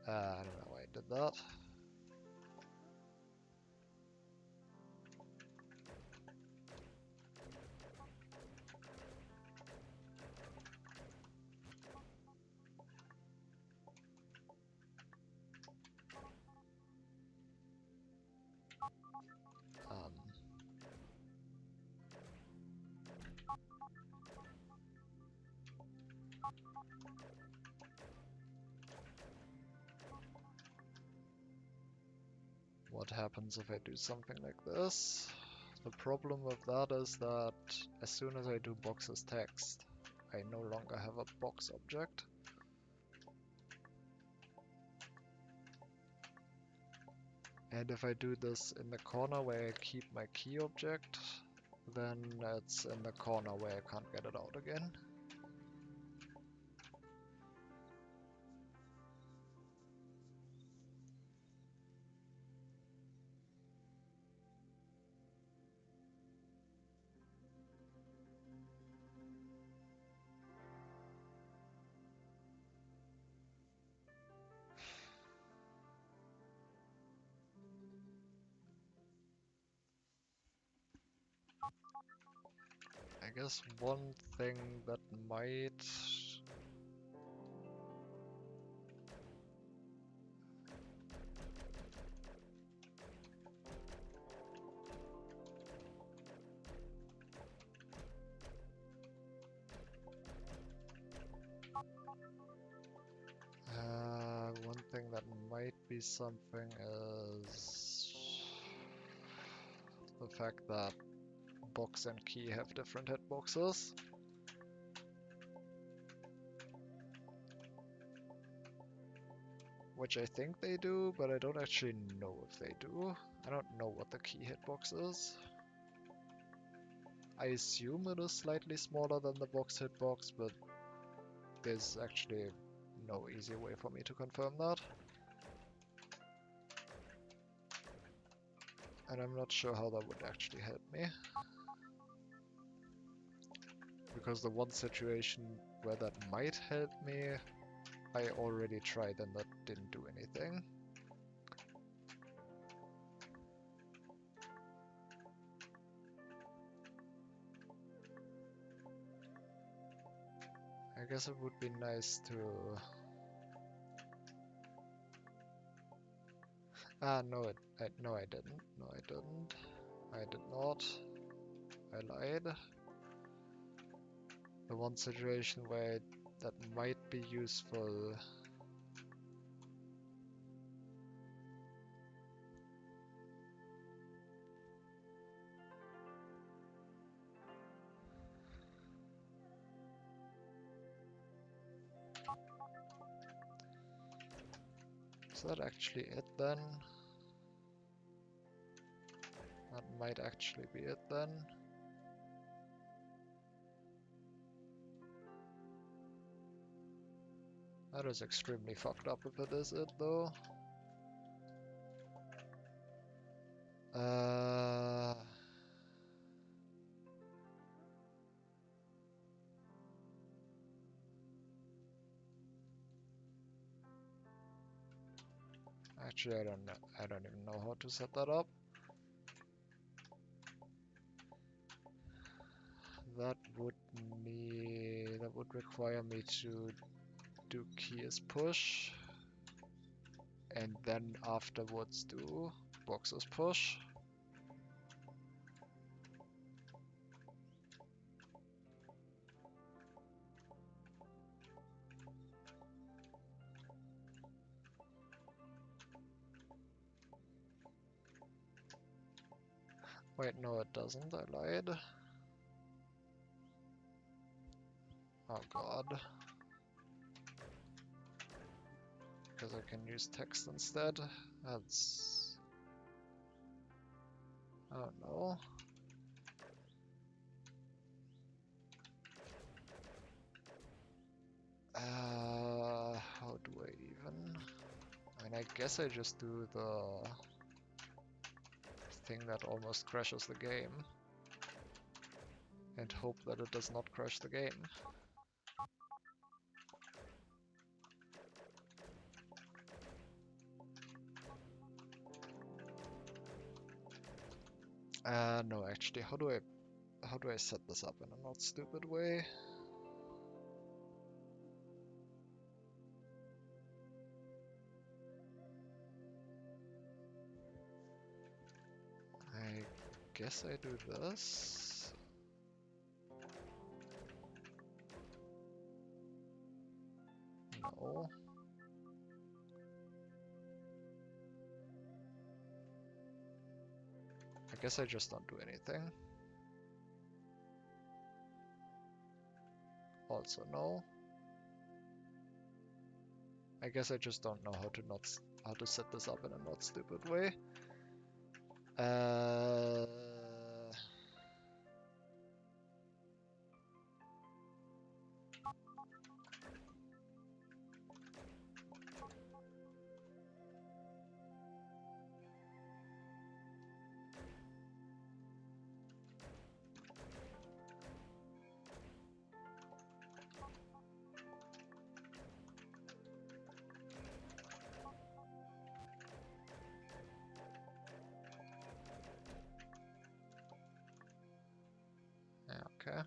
I don't know why I did that. What happens if I do something like this? The problem with that is that as soon as I do box as text, I no longer have a box object. And if I do this in the corner where I keep my key object, then it's in the corner where I can't get it out again. I guess one thing that might... see something is the fact that box and key have different hitboxes. Which I think they do, but I don't actually know if they do. I don't know what the key hitbox is. I assume it is slightly smaller than the box hitbox, but there's actually no easy way for me to confirm that. And I'm not sure how that would actually help me. Because the one situation where that might help me, I already tried and that didn't do anything. I guess it would be nice to... no, no, I didn't. No, I didn't. I did not. I lied. The one situation where that might be useful. Is that actually it then? That might actually be it then. That is extremely fucked up if it is it though. Actually, I don't know. I don't even know how to set that up. That would require me to do key as push, and then afterwards do box as push. Wait, no, it doesn't. I lied. Oh god. Because I can use text instead. That's... I don't know. How do I even... I mean, I guess I just do the thing that almost crashes the game. And hope that it does not crash the game. No, actually, how do I set this up in a not stupid way? I guess I do this. No. I guess I just don't do anything. Also no. I guess I just don't know how to set this up in a not stupid way. Okay.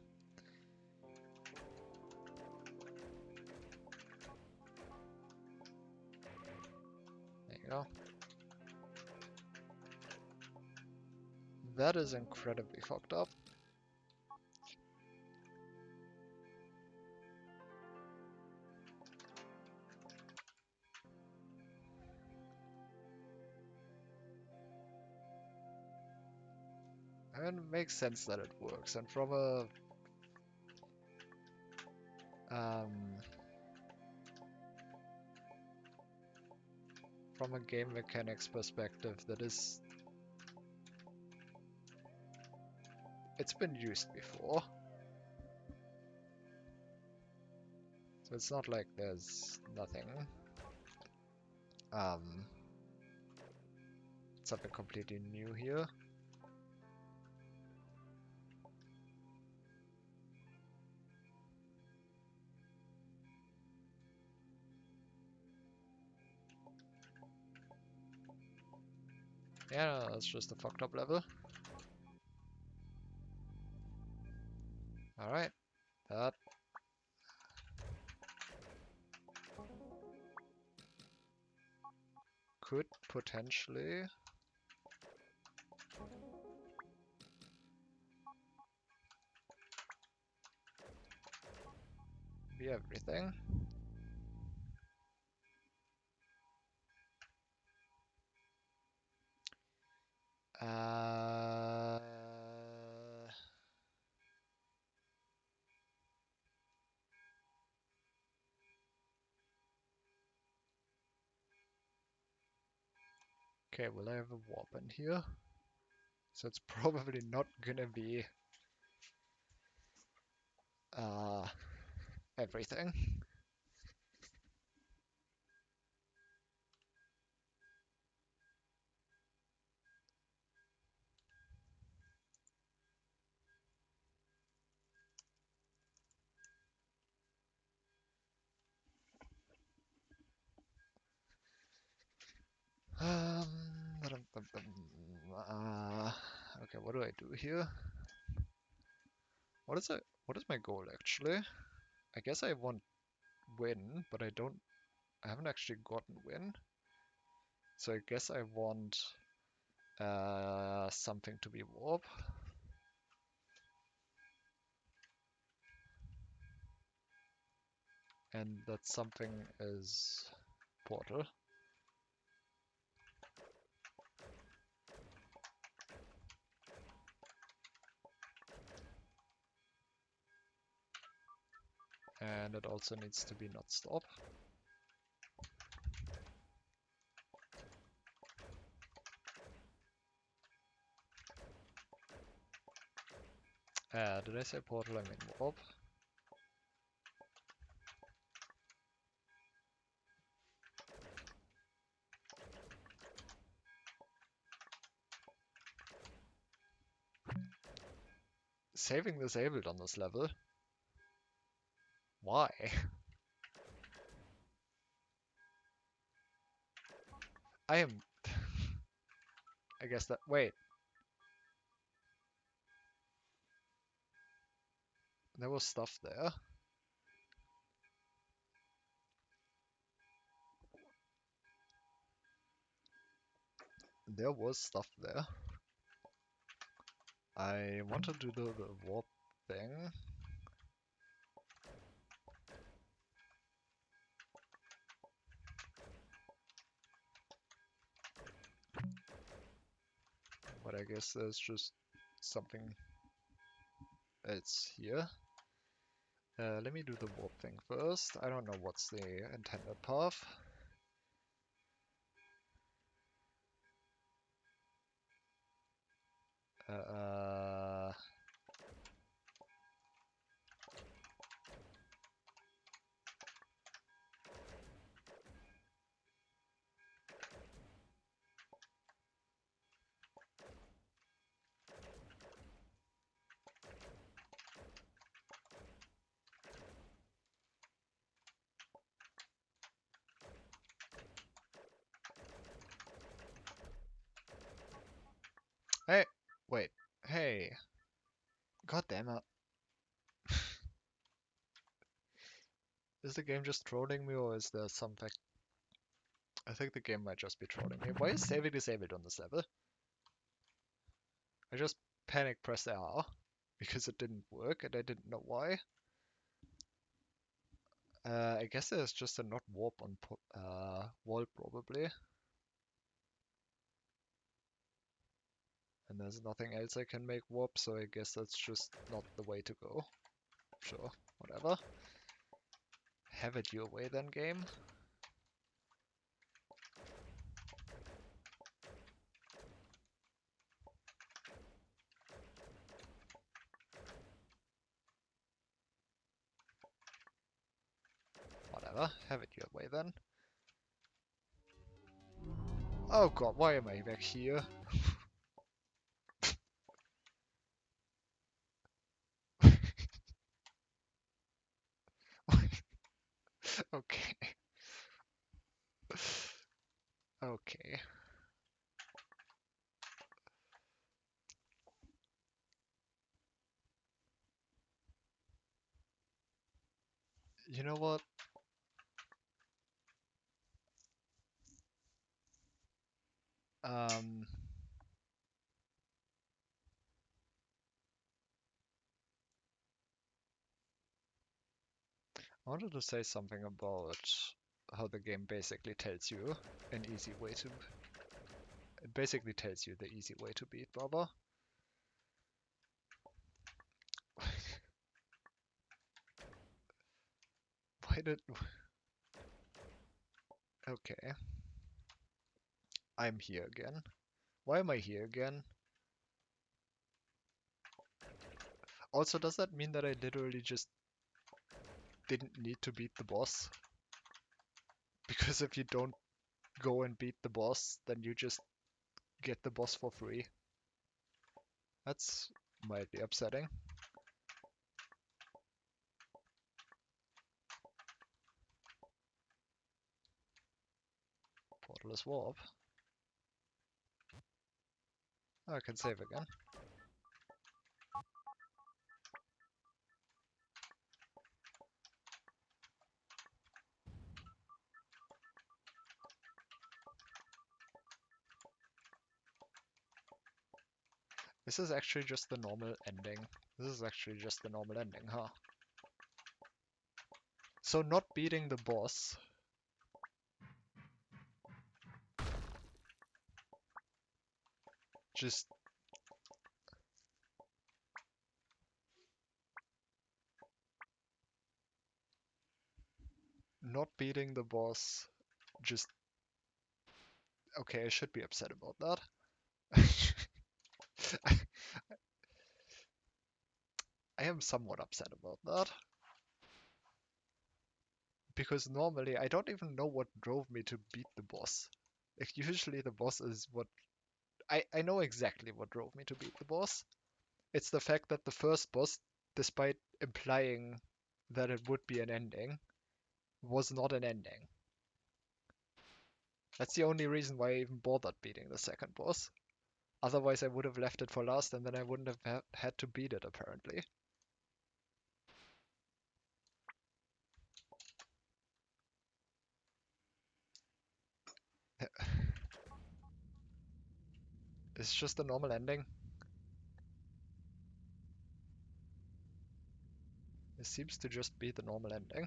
There you go. That is incredibly fucked up. And it makes sense that it works. And um, from a game mechanics perspective, it's been used before. So it's not like there's nothing. Um, something completely new here. Yeah, no, it's just a fucked up level. Alright, that could potentially be everything. Uh, okay, will I have a warp in here? So it's probably not gonna be uh, everything. Um, okay, what do I do here? What is my goal actually? I guess I want win, but I haven't actually gotten win. So I guess I want something to be warp. And that something is portal. And it also needs to be not stop. Did I say portal? I mean warp. Saving disabled on this level? Why? I am... I guess that... Wait. There was stuff there. There was stuff there. I want to do the warp thing. But I guess there's just something else here. Let me do the warp thing first. I don't know what's the intended path. Uh, hey! Wait. Hey! God damn it. Is the game just trolling me or is there something? I think the game might just be trolling me. Why is saving disabled on this level? I just panic pressed R because it didn't work and I didn't know why. I guess there's just a not warp on wall probably. And there's nothing else I can make warp, so I guess that's just not the way to go. Sure, whatever. Have it your way then, game. Whatever, have it your way then. Oh god, why am I back here? Okay. Okay. You know what? Um, I wanted to say something about how the game basically tells you an easy way to... It basically tells you the easy way to beat Baba. Why did... Okay. I'm here again. Why am I here again? Also, does that mean that I literally just didn't need to beat the boss? Because if you don't go and beat the boss, then you just get the boss for free. That's mildly upsetting. Portaless warp. Oh, I can save again. This is actually just the normal ending. This is actually just the normal ending, huh? So not beating the boss. Just... Not beating the boss. Just... Okay, I should be upset about that. I am somewhat upset about that. Because normally I don't even know what drove me to beat the boss. Like, usually the boss is what... I know exactly what drove me to beat the boss. It's the fact that the first boss, despite implying that it would be an ending, was not an ending. That's the only reason why I even bothered beating the second boss. Otherwise I would have left it for last and then I wouldn't have had to beat it, apparently. It's just a normal ending. It seems to just be the normal ending.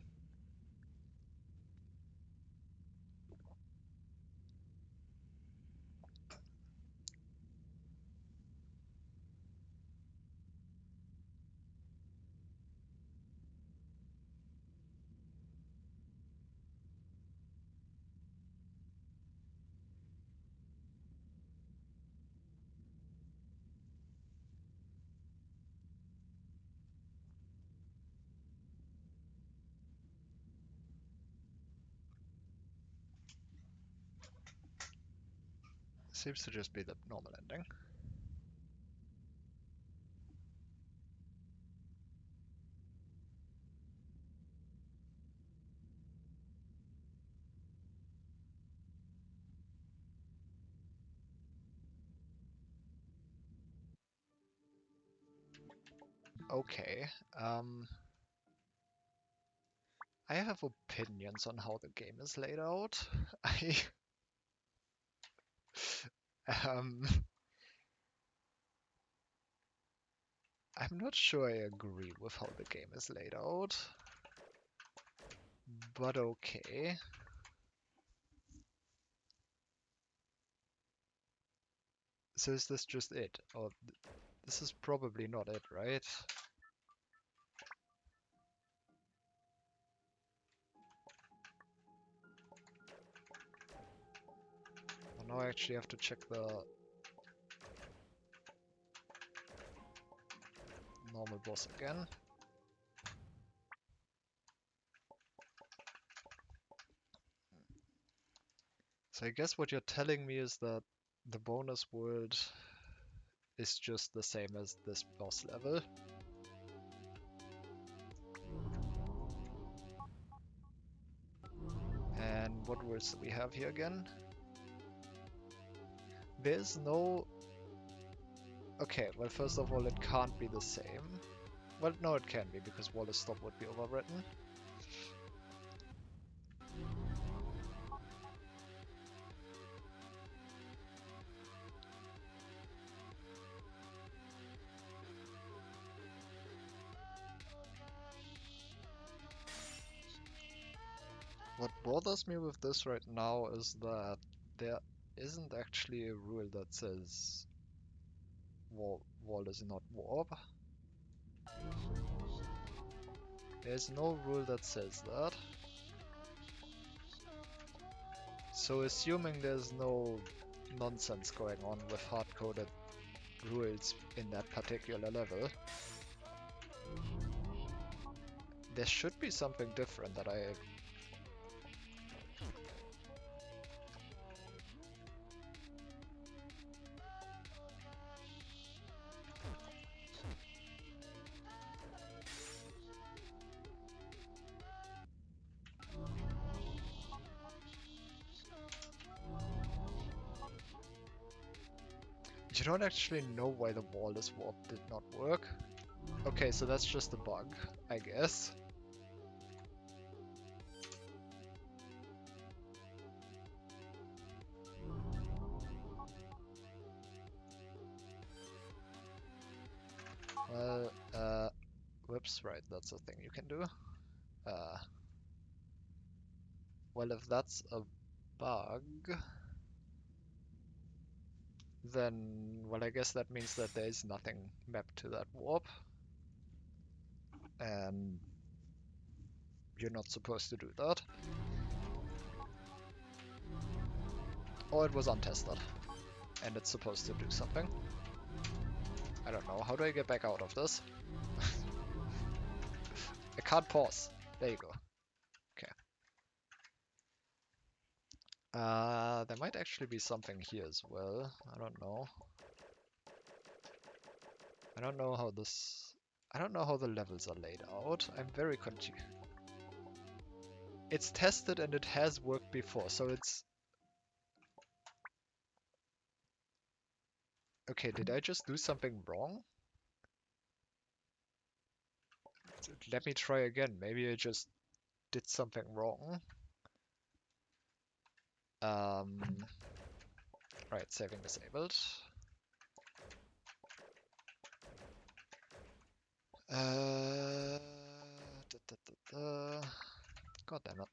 It seems to just be the normal ending. Okay, I have opinions on how the game is laid out. Um, I'm not sure I agree with how the game is laid out, but okay. So is this just it? Or this is probably not it, right? Well, now I actually have to check the normal boss again. So I guess what you're telling me is that the bonus world is just the same as this boss level. And what words do we have here again? There's no... Okay, well first of all it can't be the same. Well, no it can be, because Wallace Stop would be overwritten. What bothers me with this right now is that there isn't actually a rule that says wall is not warp. There's no rule that says that. So assuming there's no nonsense going on with hard-coded rules in that particular level, there should be something different that I... You don't actually know why the wall is warped did not work. Okay, so that's just a bug, I guess. Well, whoops, right, that's a thing you can do. Well, if that's a bug, then, well, I guess that means that there is nothing mapped to that warp. And you're not supposed to do that. Or it was untested, and it's supposed to do something. I don't know, how do I get back out of this? I can't pause. There you go. Okay. There might actually be something here as well. I don't know. I don't know how this... I don't know how the levels are laid out. I'm very confused. It's tested and it has worked before, so it's... Okay, did I just do something wrong? Let me try again. Maybe I just did something wrong. Right, saving disabled. God damn it.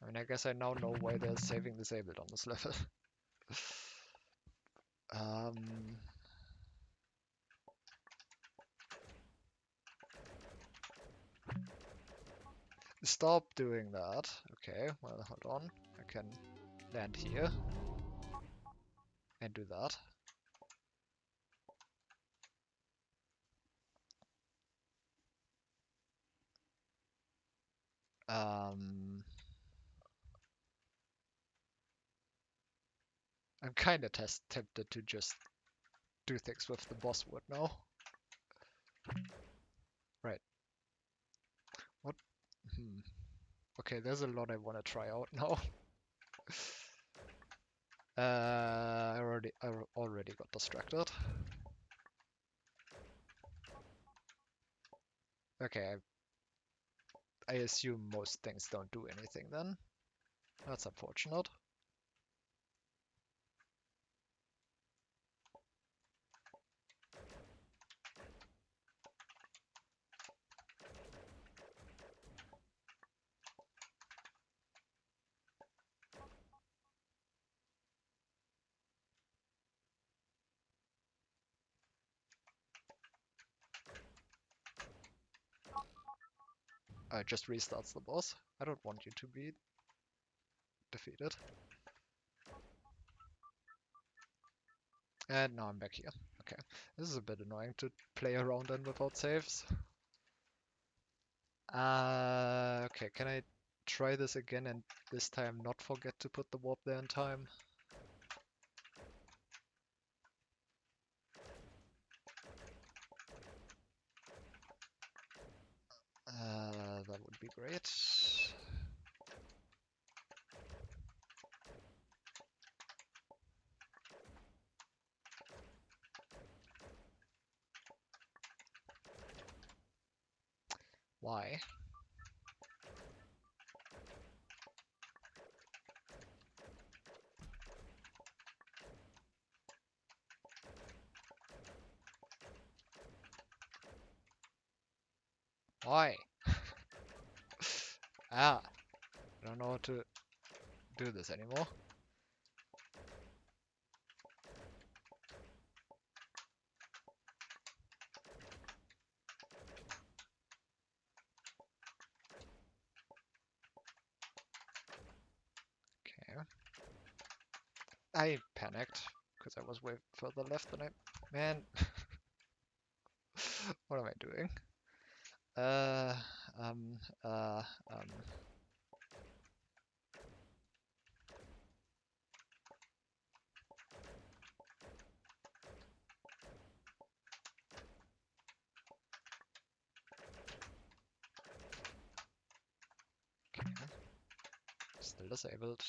I mean, I guess I now know why there's saving disabled on this level. Stop doing that. Okay, well, hold on. I can land here and do that. I'm kind of tempted to just do things with the boss wood now. Right. What? Okay, there's a lot I want to try out now. I already got distracted. Okay, I assume most things don't do anything then. That's unfortunate. It just restarts the boss. I don't want you to be defeated. And now I'm back here. Okay. This is a bit annoying to play around in without saves. Okay, can I try this again and this time not forget to put the warp there in time? That would be great. Why? Why? Ah, I don't know how to do this anymore. Okay. I panicked because I was way further left than I... Man, what am I doing? Uh, um, uh, um... Okay. Still disabled.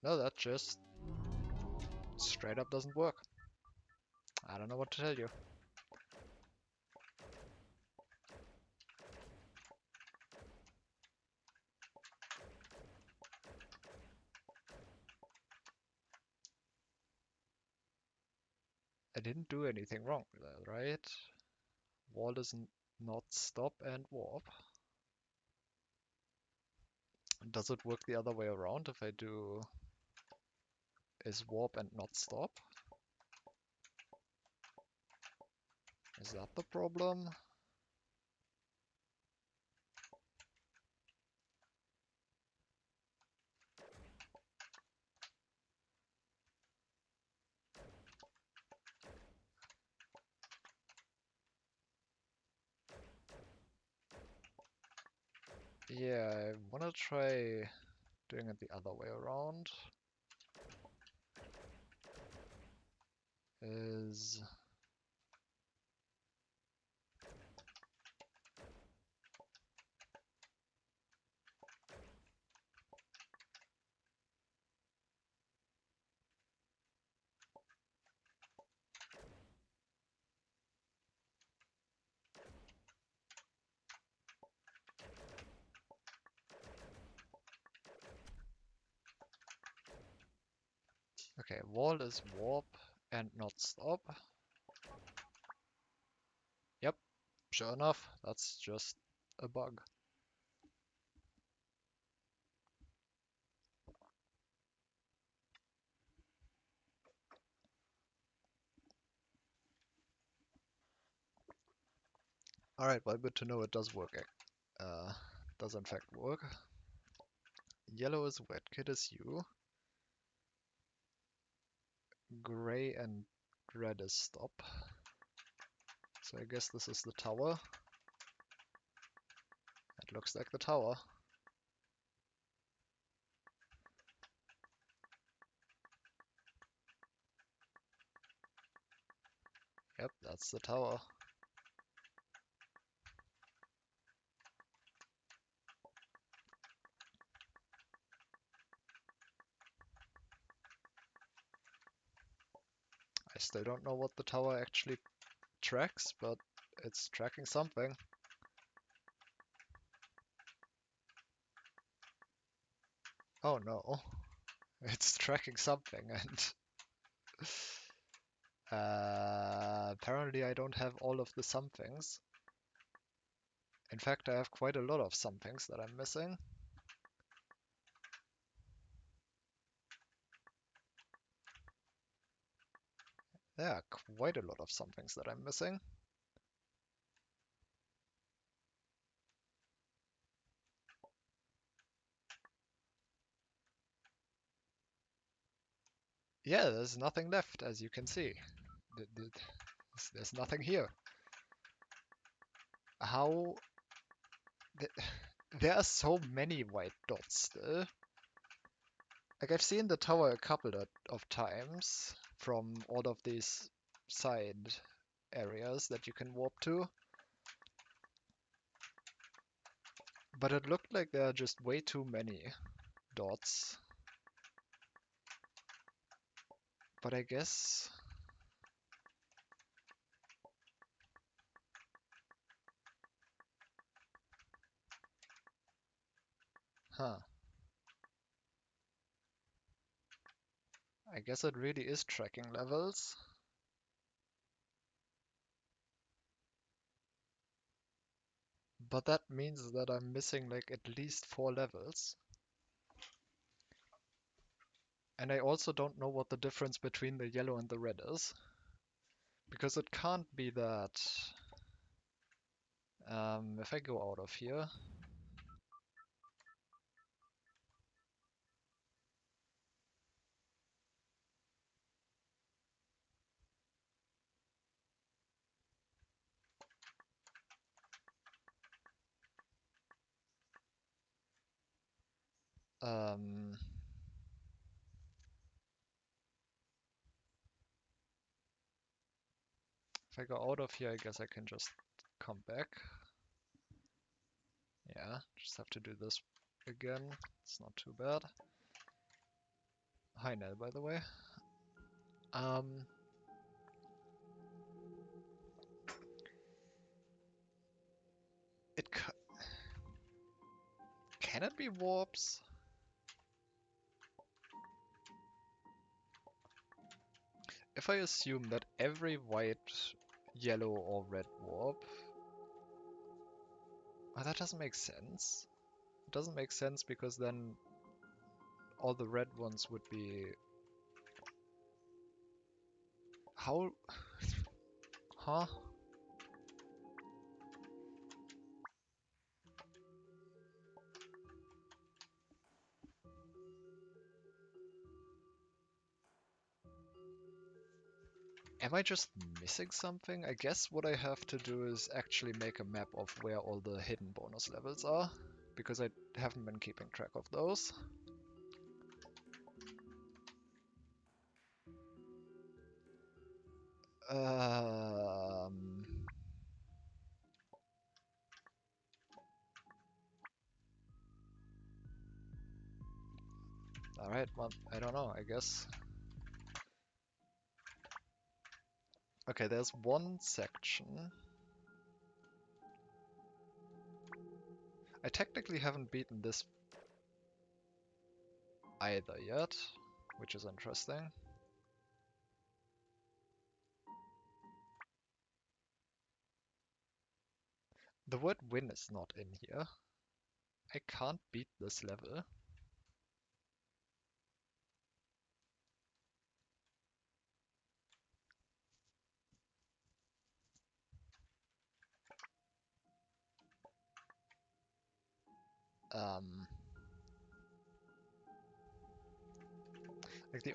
No, that just straight up doesn't work. I don't know what to tell you. I didn't do anything wrong with that, right? Wall is not stop and warp. Does it work the other way around if I do is warp and not stop? Is that the problem? Yeah, I wanna try doing it the other way around. Is... Okay, wall is warp and not stop. Yep, sure enough, that's just a bug. Alright, well, good to know it does work. Does in fact work. Yellow is wet, kit is you. Gray and red is stop. So I guess this is the tower. It looks like the tower. Yep, that's the tower. I still don't know what the tower actually tracks, but it's tracking something. Oh no, it's tracking something, and apparently I don't have all of the somethings. In fact, I have quite a lot of somethings that I'm missing. There are quite a lot of somethings that I'm missing. Yeah, there's nothing left, as you can see. There's nothing here. How... There are so many white dots still. Like, I've seen the tower a couple of times from all of these side areas that you can warp to. But it looked like there are just way too many dots. But I guess... Huh. I guess it really is tracking levels. But that means that I'm missing like at least 4 levels. And I also don't know what the difference between the yellow and the red is. Because it can't be that... if I go out of here... Um, if I go out of here, I guess I can just come back. Yeah, just have to do this again. It's not too bad. Hi, Nell, by the way. Um, it can it be warps? If I assume that every white, yellow, or red warp... Oh, that doesn't make sense. It doesn't make sense because then all the red ones would be... How... Huh? Am I just missing something? I guess what I have to do is actually make a map of where all the hidden bonus levels are, because I haven't been keeping track of those. Um... Alright, well, I don't know, I guess. Okay, there's one section. I technically haven't beaten this either yet, which is interesting. The word win is not in here. I can't beat this level. Um, like the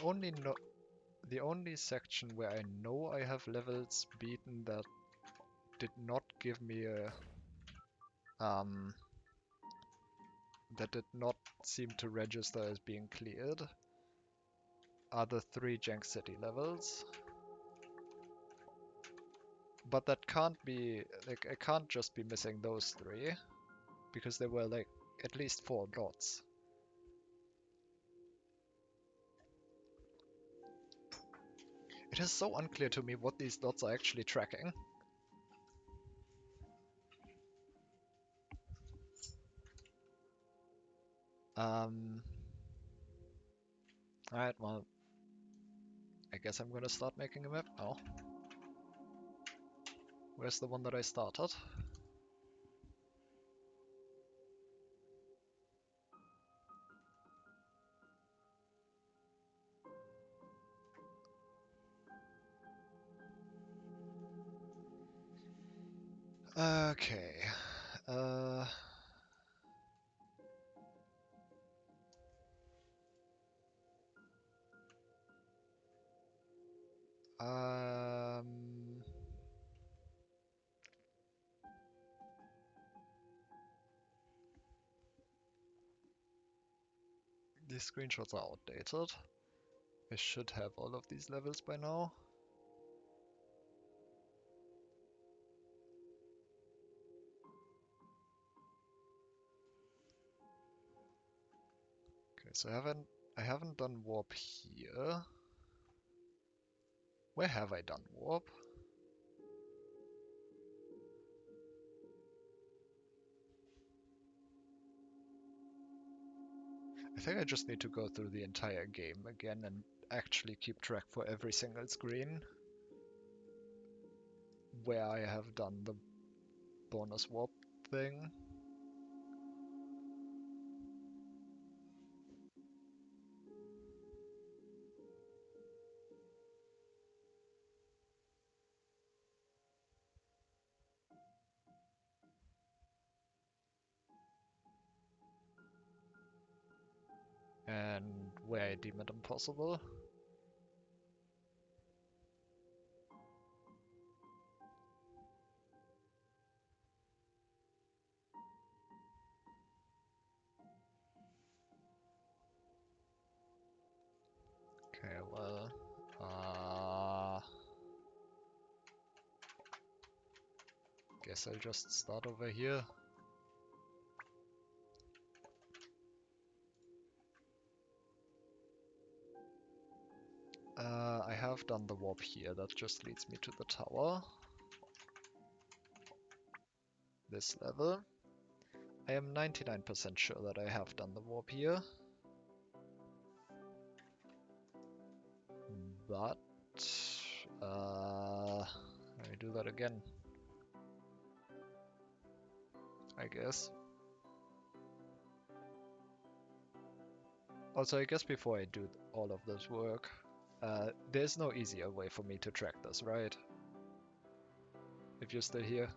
only section where I know I have levels beaten that did not give me a that did not seem to register as being cleared are the 3 Jank City levels. But that can't be, like, I can't just be missing those 3, because there were like at least 4 dots. It is so unclear to me what these dots are actually tracking. Alright, well, I guess I'm gonna start making a map now. Where's the one that I started? Okay. Uh... Um... These screenshots are outdated. I should have all of these levels by now. Okay, so I haven't done warp here. Where have I done warp? I think I just need to go through the entire game again and actually keep track for every single screen where I have done the bonus warp thing. And where I deem it impossible. Okay, well, guess I'll just start over here. I have done the warp here, that just leads me to the tower. This level. I am 99% sure that I have done the warp here. But, let me do that again. I guess. Also, I guess before I do all of this work, there's no easier way for me to track this, right? If you're still here.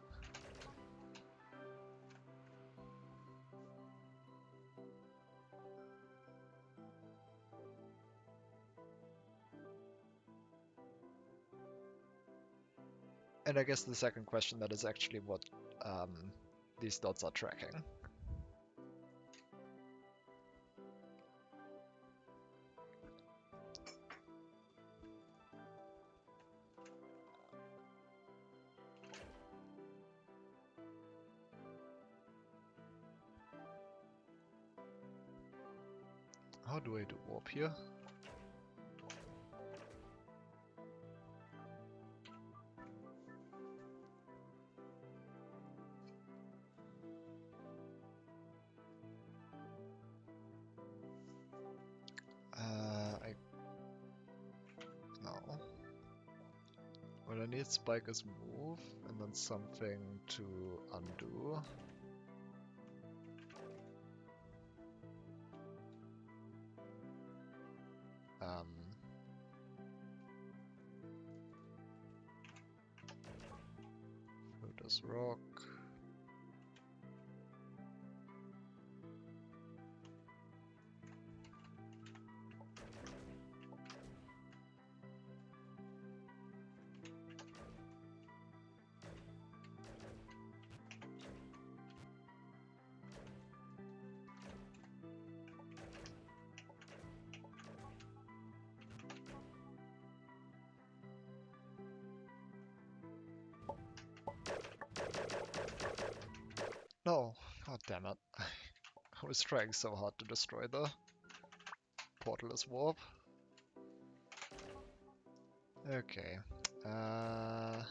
And I guess the second question, that is actually what these dots are tracking. How do I do warp here? No. What I need spike is move, and then something to undo. Lotus rock. No, god damn it. I was trying so hard to destroy the portalless warp. Okay. Uh,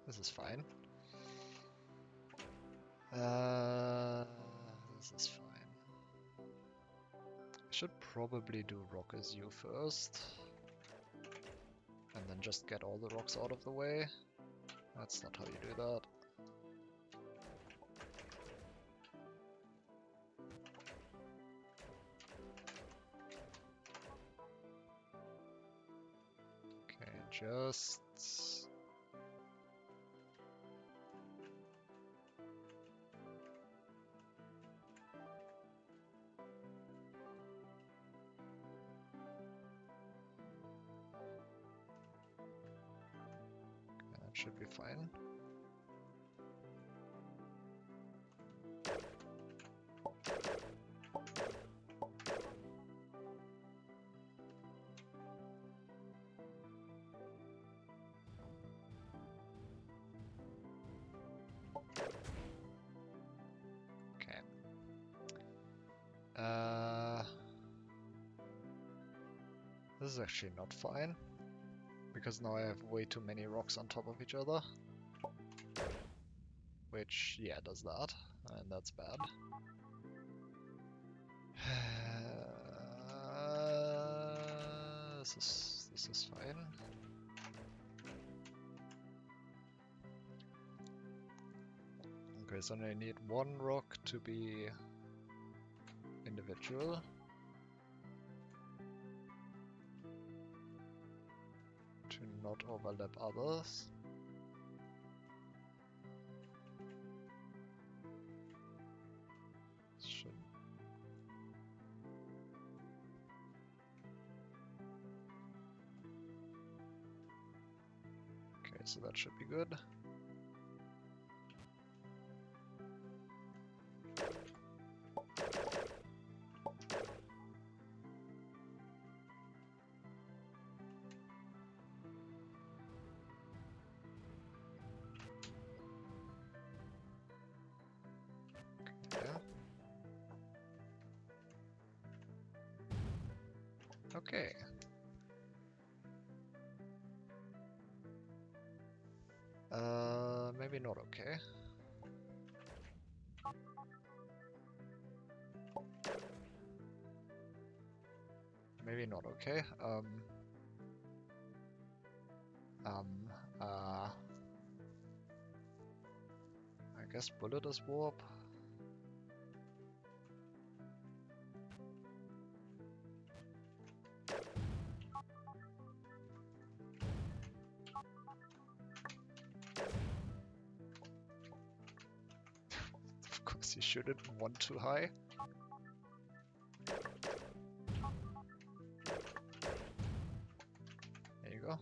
this is fine. This is fine. I should probably do rock as you first. And then just get all the rocks out of the way. That's not how you do that. Okay, just... That should be fine. Okay. This is actually not fine, because now I have way too many rocks on top of each other. Which, yeah, does that, and that's bad. This is fine. Okay, so I need one rock to be individual. To not overlap others. Should... Okay, so that should be good. Okay. Maybe not okay. Maybe not okay. I guess bullet is warp. Of course you shouldn't want too high. There you go.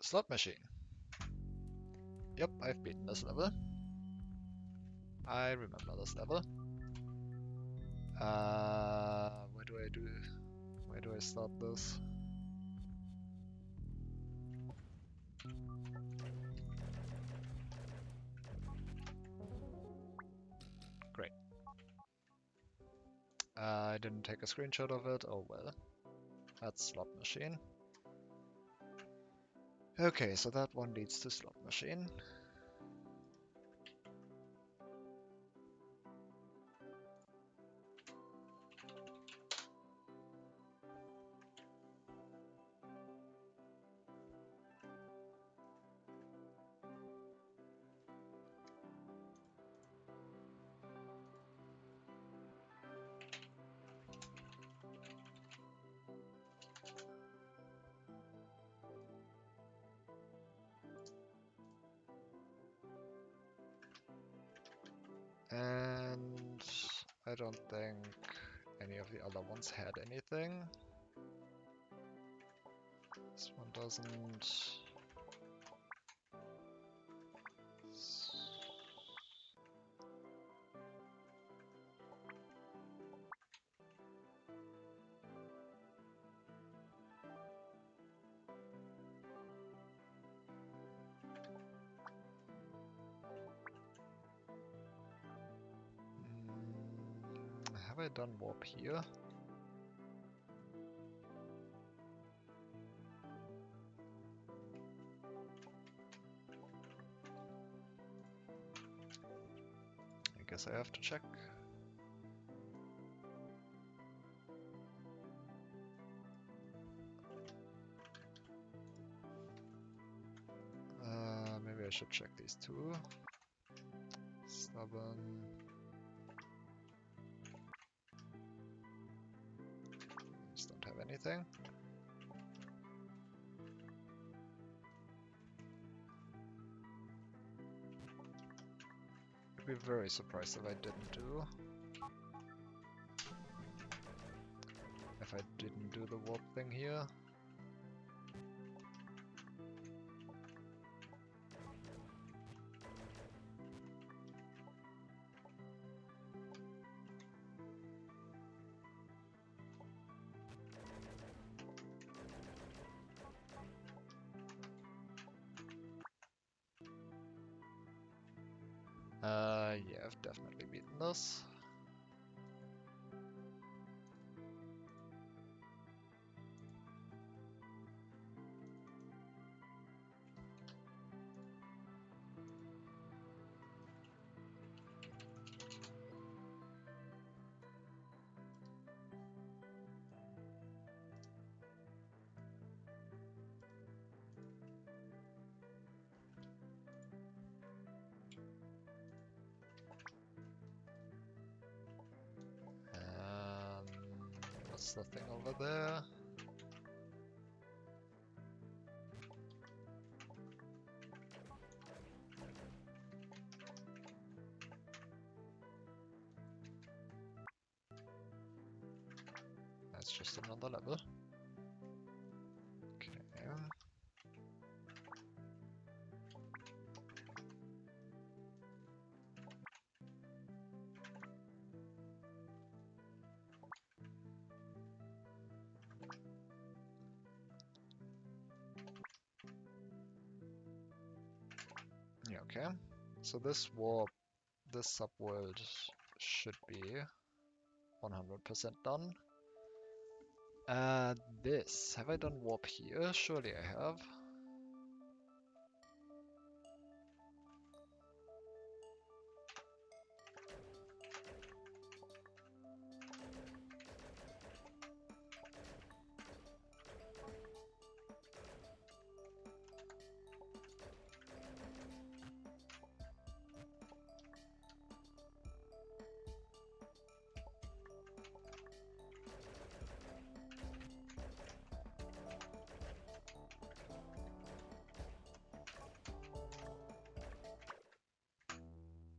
Slot machine. Yep, I've beaten this level. I remember this level. Where do I do? Where do I start this? Great. I didn't take a screenshot of it. Oh well. That's slot machine. Okay, so that one leads to slot machine. don't think any of the other ones had anything. This one doesn't. Have I done warp here? I guess I have to check. Maybe I should check these two. Stubborn. Just don't have anything. I'd be very surprised if I didn't do. If I didn't do the warp thing here. Yeah, I've definitely beaten this. What's the thing over there? That's just another level. Okay. Yeah, okay. So this warp, this subworld should be 100% done. This, have I done warp here? Surely I have.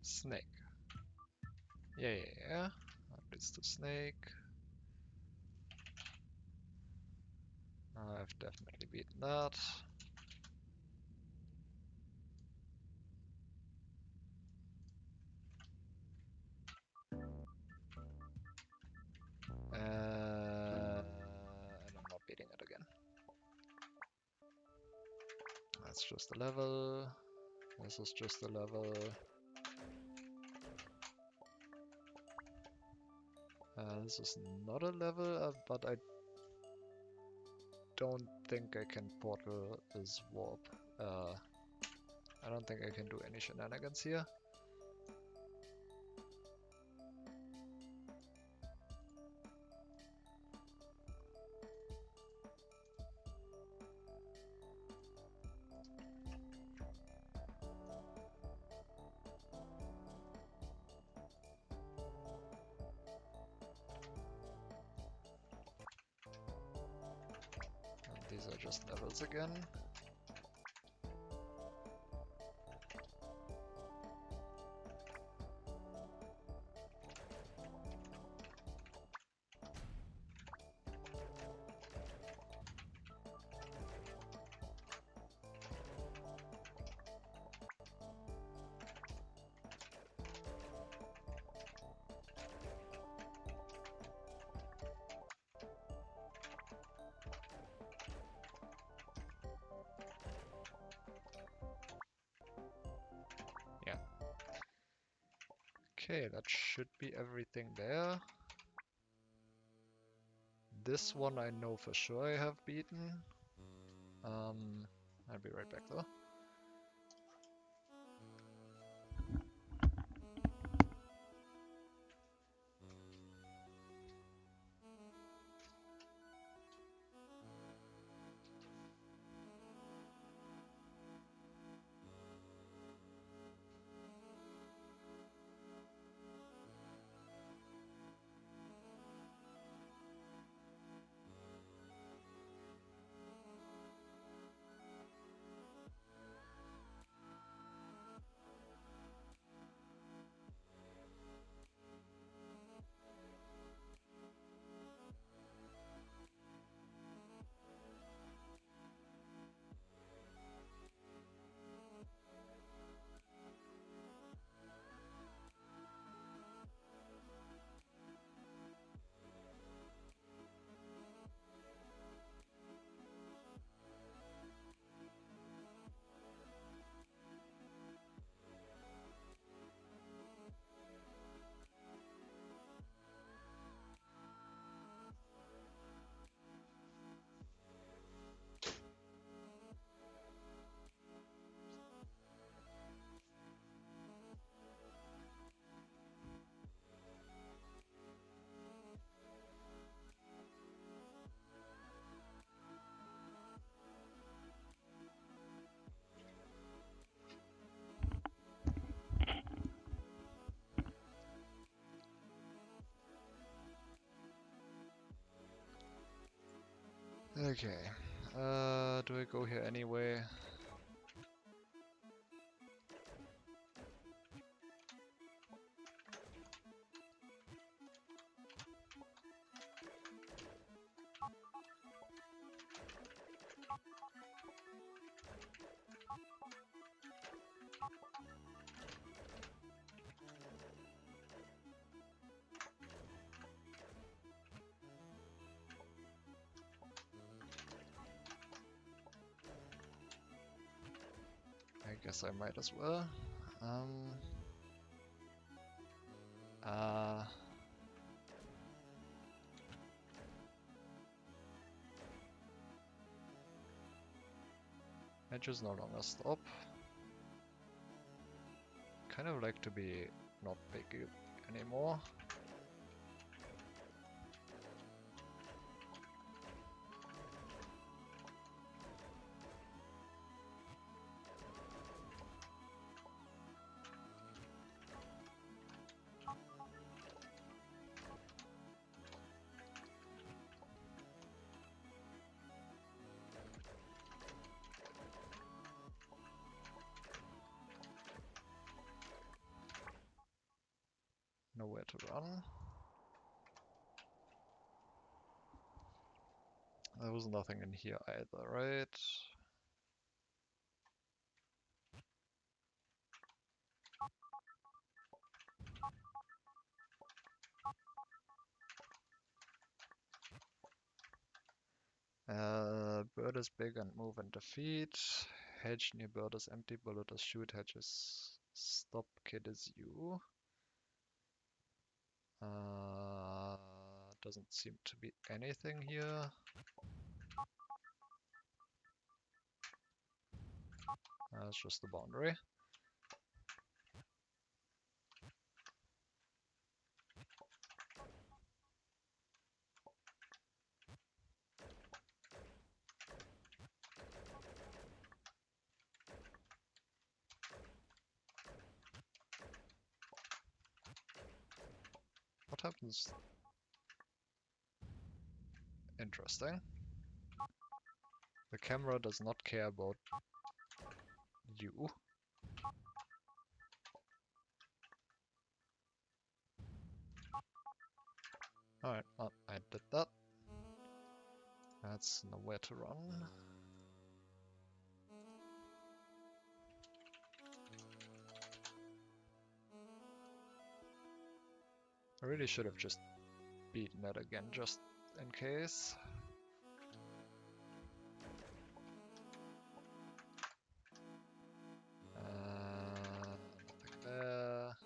Snake. Yeah. It's the snake. I've definitely beaten that. And I'm not beating it again. That's just a level. This is just a level. This is not a level, but I don't think I can portal this warp. I don't think I can do any shenanigans here. These are just levels again. Okay, that should be everything there. This one I know for sure I have beaten. I'll be right back though. Okay, do I go here anyway? I guess I might as well. Uh, Edges no longer stop. Kind of like to be not big anymore. Nowhere to run. There was nothing in here either, right? Bird is big and move and defeat. Hedge near bird is empty, bullet is shoot, hedge is stop, kid is you. Doesn't seem to be anything here. It's just the boundary. What happens? Interesting. The camera does not care about you. Alright, well, I did that. That's nowhere to run. I really should have just beaten it again, just in case. Nothing there.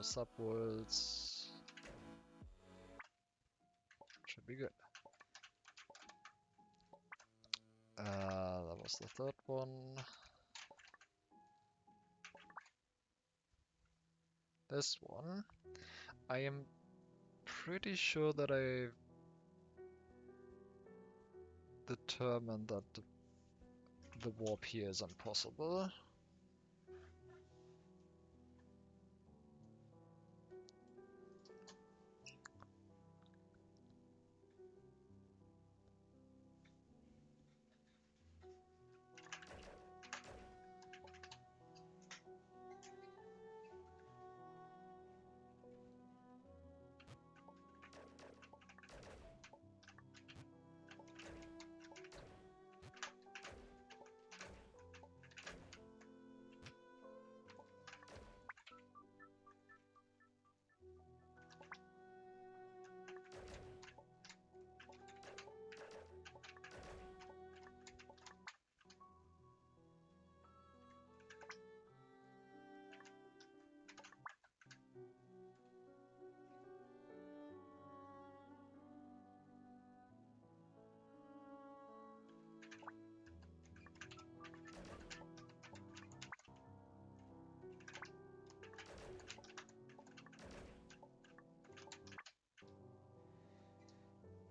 subworlds. Should be good. That was the third one. This one, I am pretty sure that I determined that the warp here is impossible.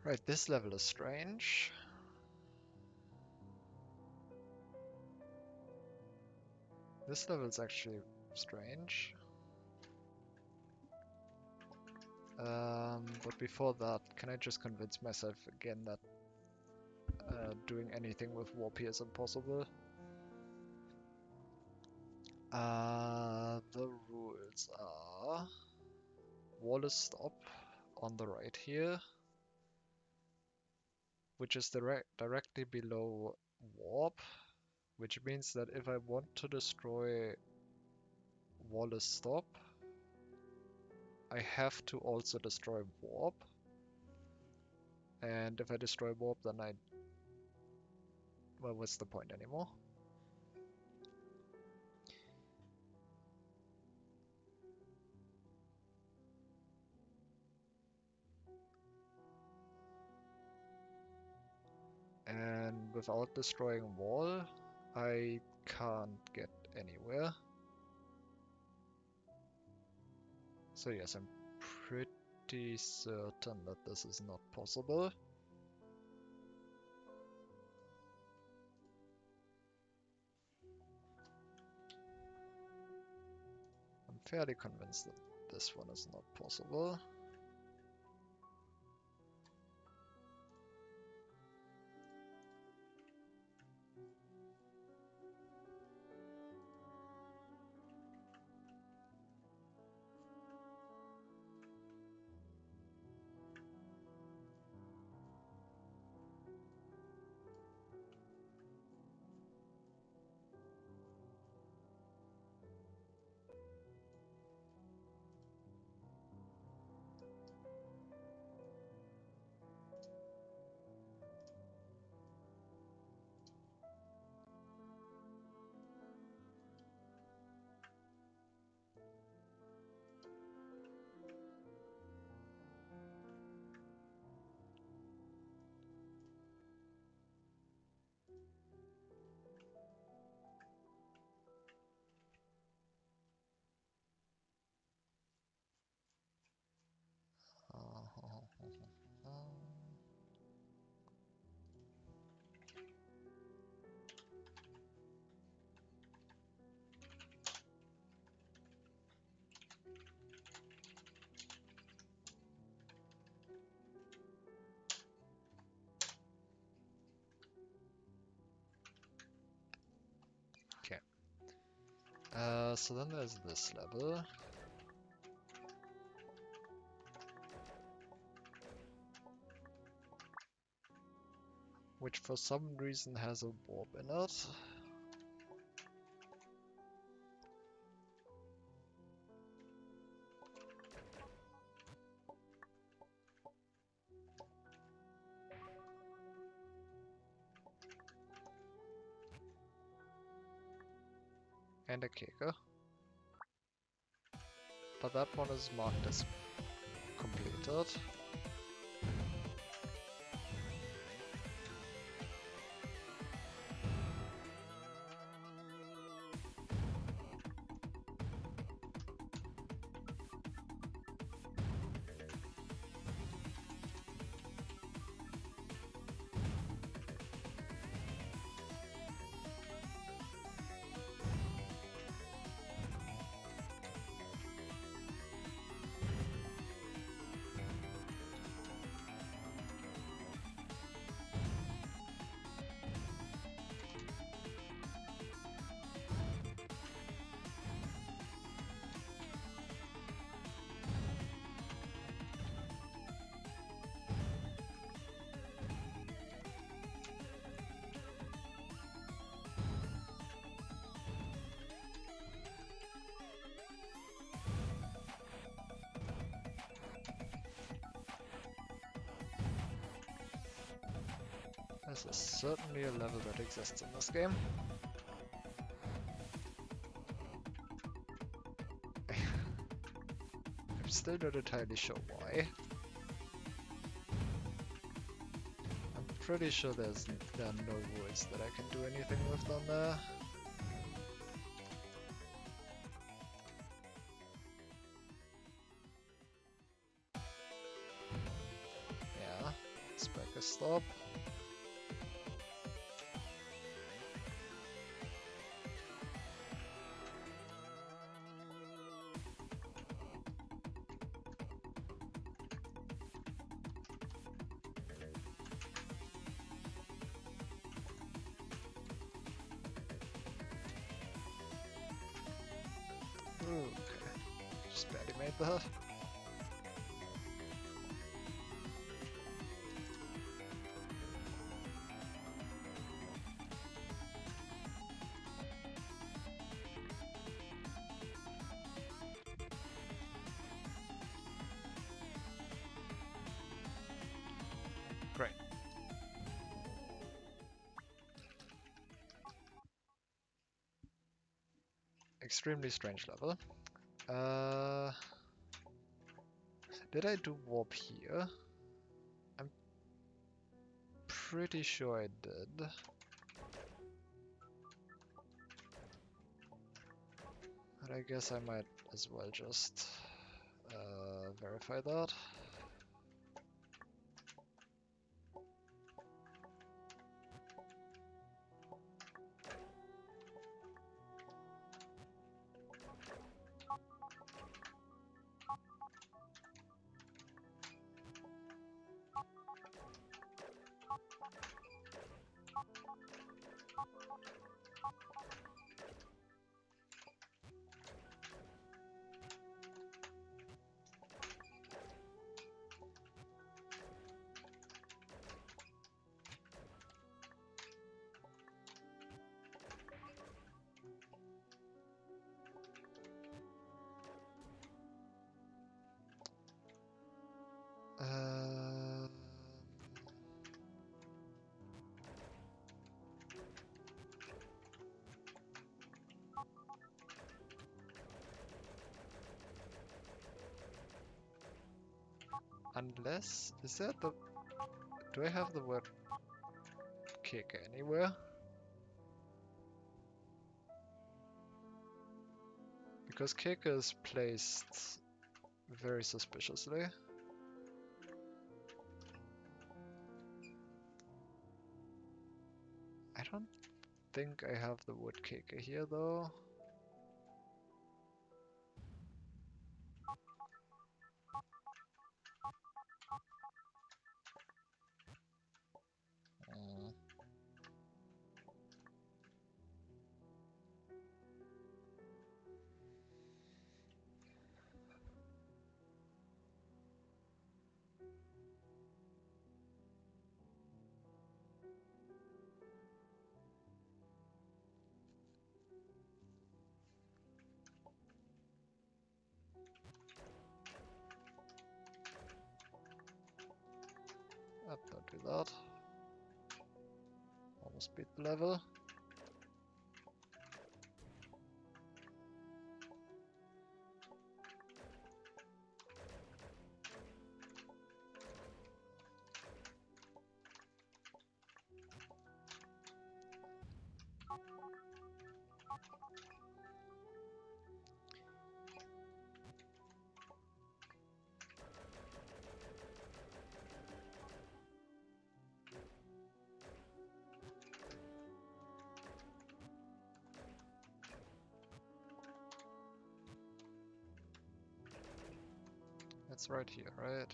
Right, this level is strange. This level is actually strange. But before that, can I just convince myself again that doing anything with warp here is impossible? The rules are wall is stop on the right here, which is directly below warp, which means that if I want to destroy wall is stop, I have to also destroy warp. And if I destroy warp, then well, what's the point anymore? And without destroying wall, I can't get anywhere. So yes, I'm pretty certain that this is not possible. I'm fairly convinced that this one is not possible. Okay. So then there's this level. Which for some reason has a warp in it. And a kicker. but that one is marked as completed. This is certainly a level that exists in this game. I'm still not entirely sure why. I'm pretty sure there are no woods that I can do anything with on there. Yeah, let's back a stop. Okay, just barely made that. Great. Extremely strange level. Did I do warp here? I'm pretty sure I did. But I guess I might as well just verify that. Uh, Unless, is that the, do I have the word kick anywhere? Because kick is placed very suspiciously. I don't think I have the word kicker here though. Mm. Don't do that. Almost beat the level. It's right here, right?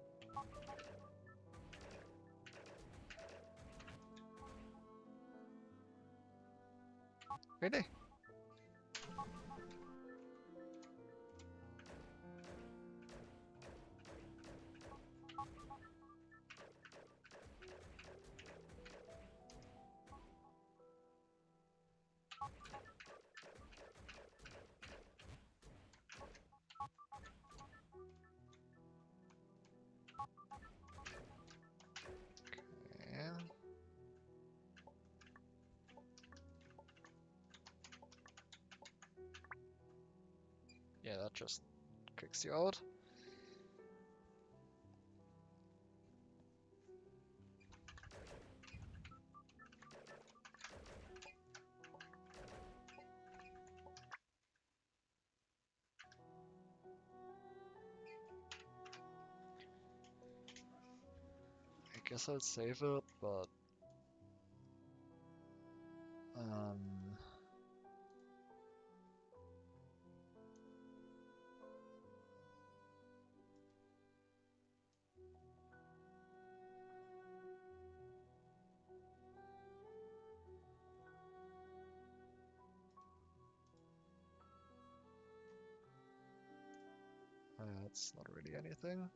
Yeah. Really? Okay. Yeah, that just kicks you out. I guess I'll save it, but um, it's not really anything.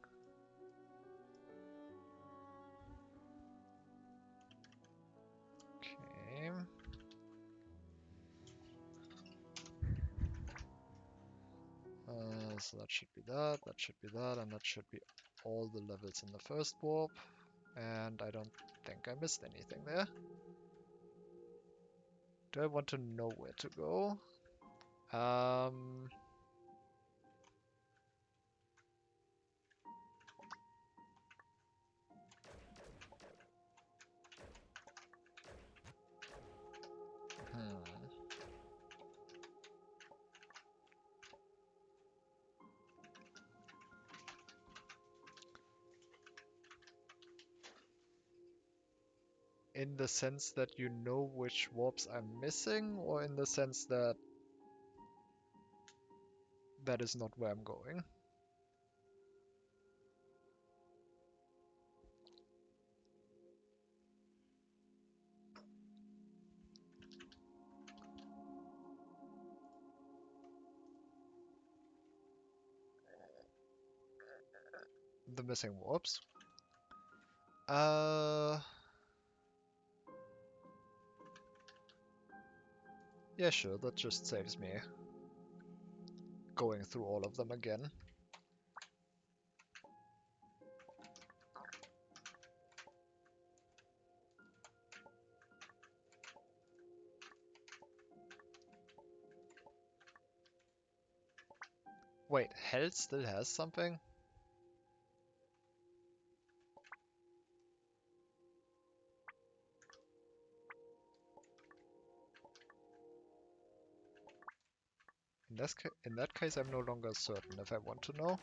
Okay. So that should be that, that should be that, and that should be all the levels in the first warp. And I don't think I missed anything there. Do I want to know where to go? Um, hmm. In the sense that you know which warps I'm missing, or in the sense that that is not where I'm going? The missing warps? Uh, yeah, sure, that just saves me going through all of them again. Wait, Hell still has something? In that case, I'm no longer certain if I want to know.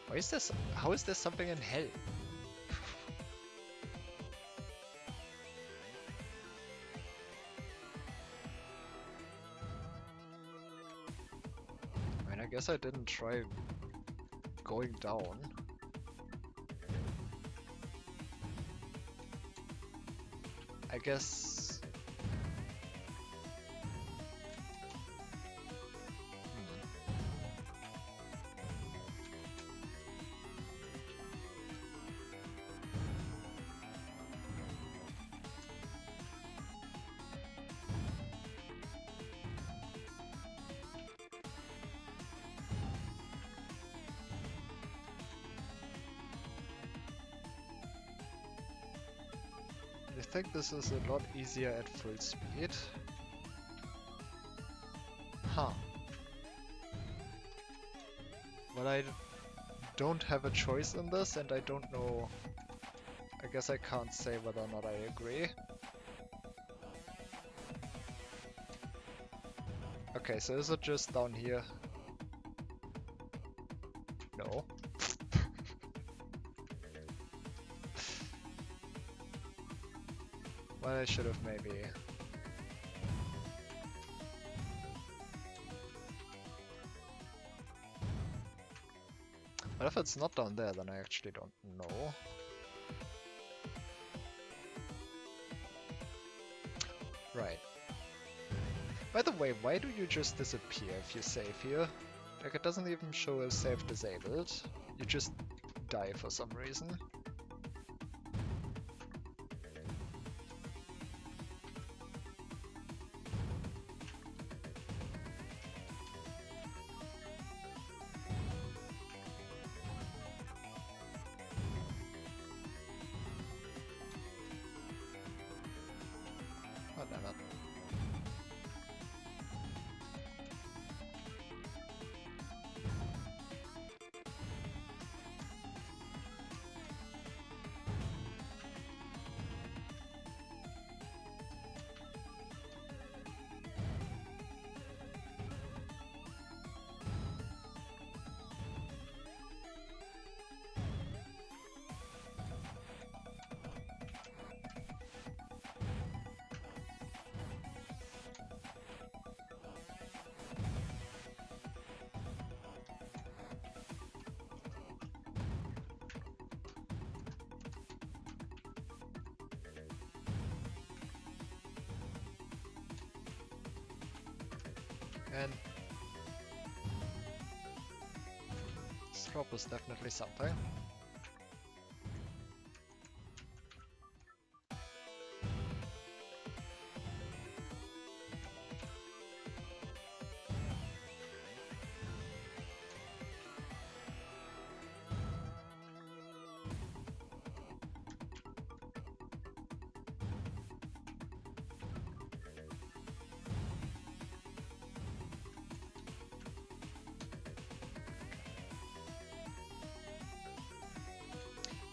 Why is this? How is there something in Hell? I mean, I guess I didn't try going down. I guess... Hmm. I think this is a lot easier at full speed. Huh. I don't have a choice in this, and I don't know. I guess I can't say whether or not I agree. Okay, so is it just down here? No. Well, I should have maybe... But if it's not down there, then I actually don't know. Right. By the way, why do you just disappear if you save here? Like, it doesn't even show as save disabled. You just die for some reason. Oh, damn it. And this drop was definitely something.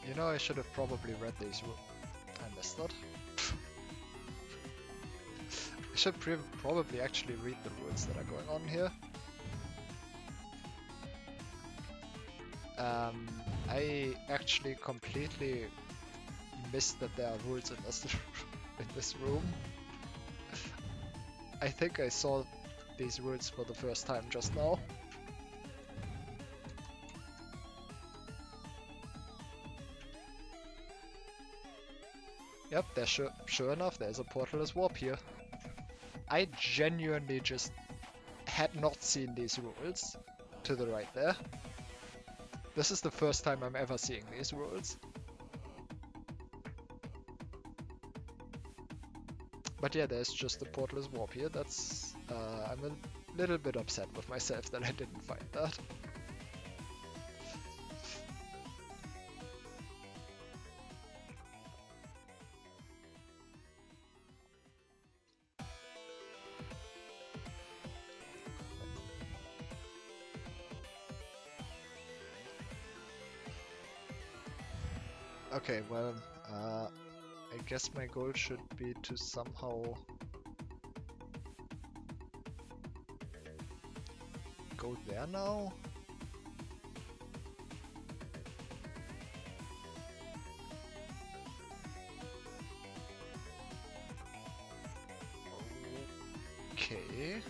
You know, I should have probably read these rules. I missed that. I should probably actually read the rules that are going on here. I actually completely missed that there are rules in this in this room. I think I saw these rules for the first time just now. Yep, there's sure enough, there's a portalless warp here. I genuinely just had not seen these rules to the right there. This is the first time I'm ever seeing these rules. But yeah, there's just a portalless warp here. That's... I'm a little bit upset with myself that I didn't find that. Okay, well, I guess my goal should be to somehow go there now. Okay.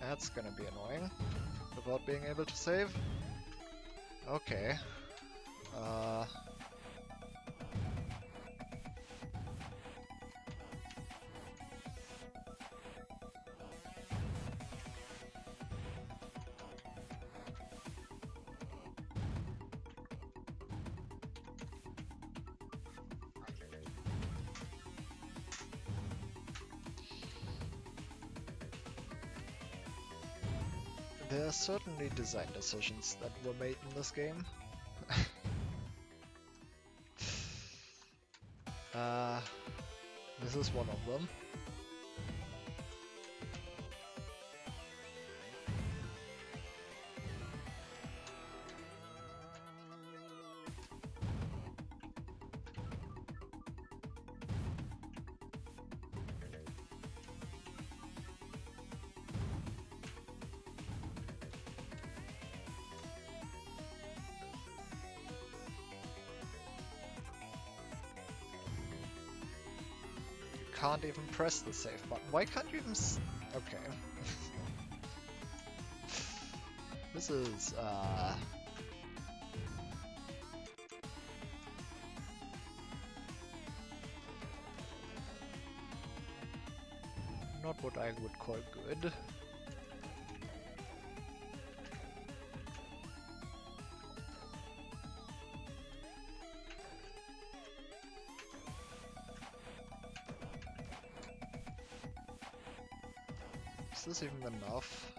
That's gonna be annoying, without being able to save. Okay. There are certainly design decisions that were made in this game. This is one of them. Can't even press the save button. Why can't you even okay. This is, not what I would call good. Is this even enough?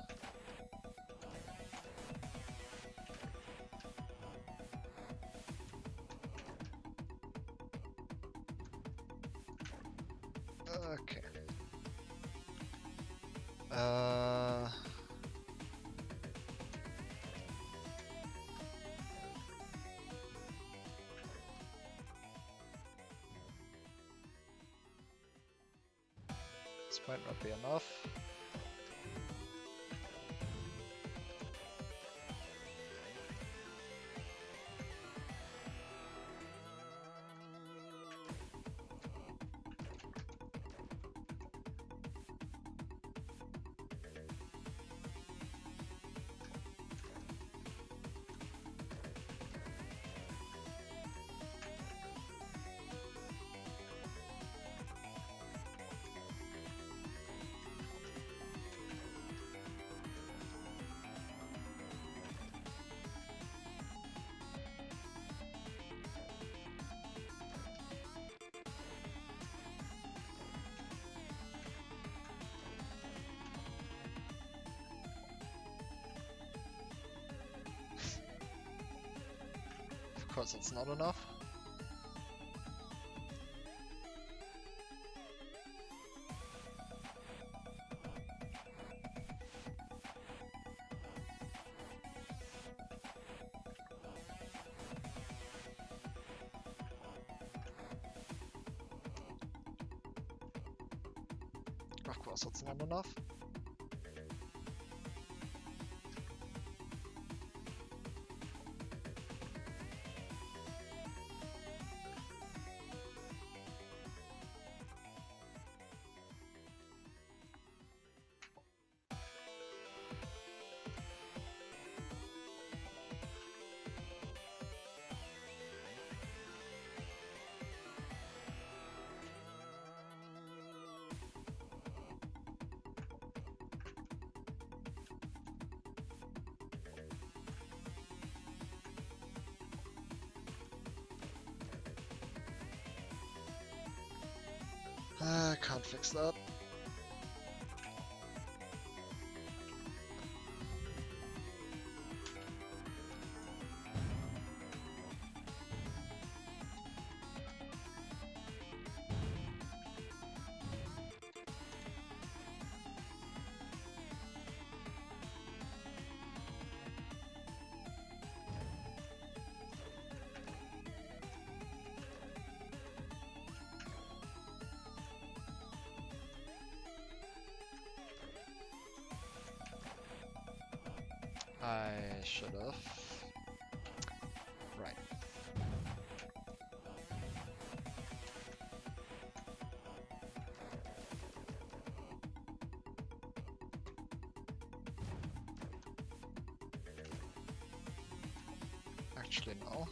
Okay. This might not be enough. Of course it's not enough. Of course it's not enough. I can't fix that. I should have. Right. Actually, no.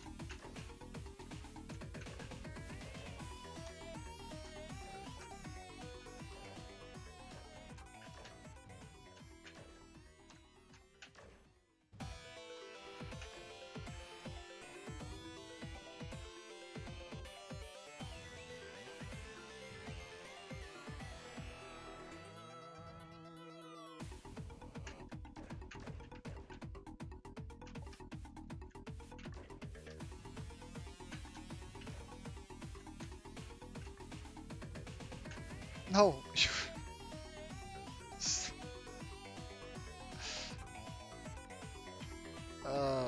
No!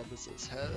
This is hell.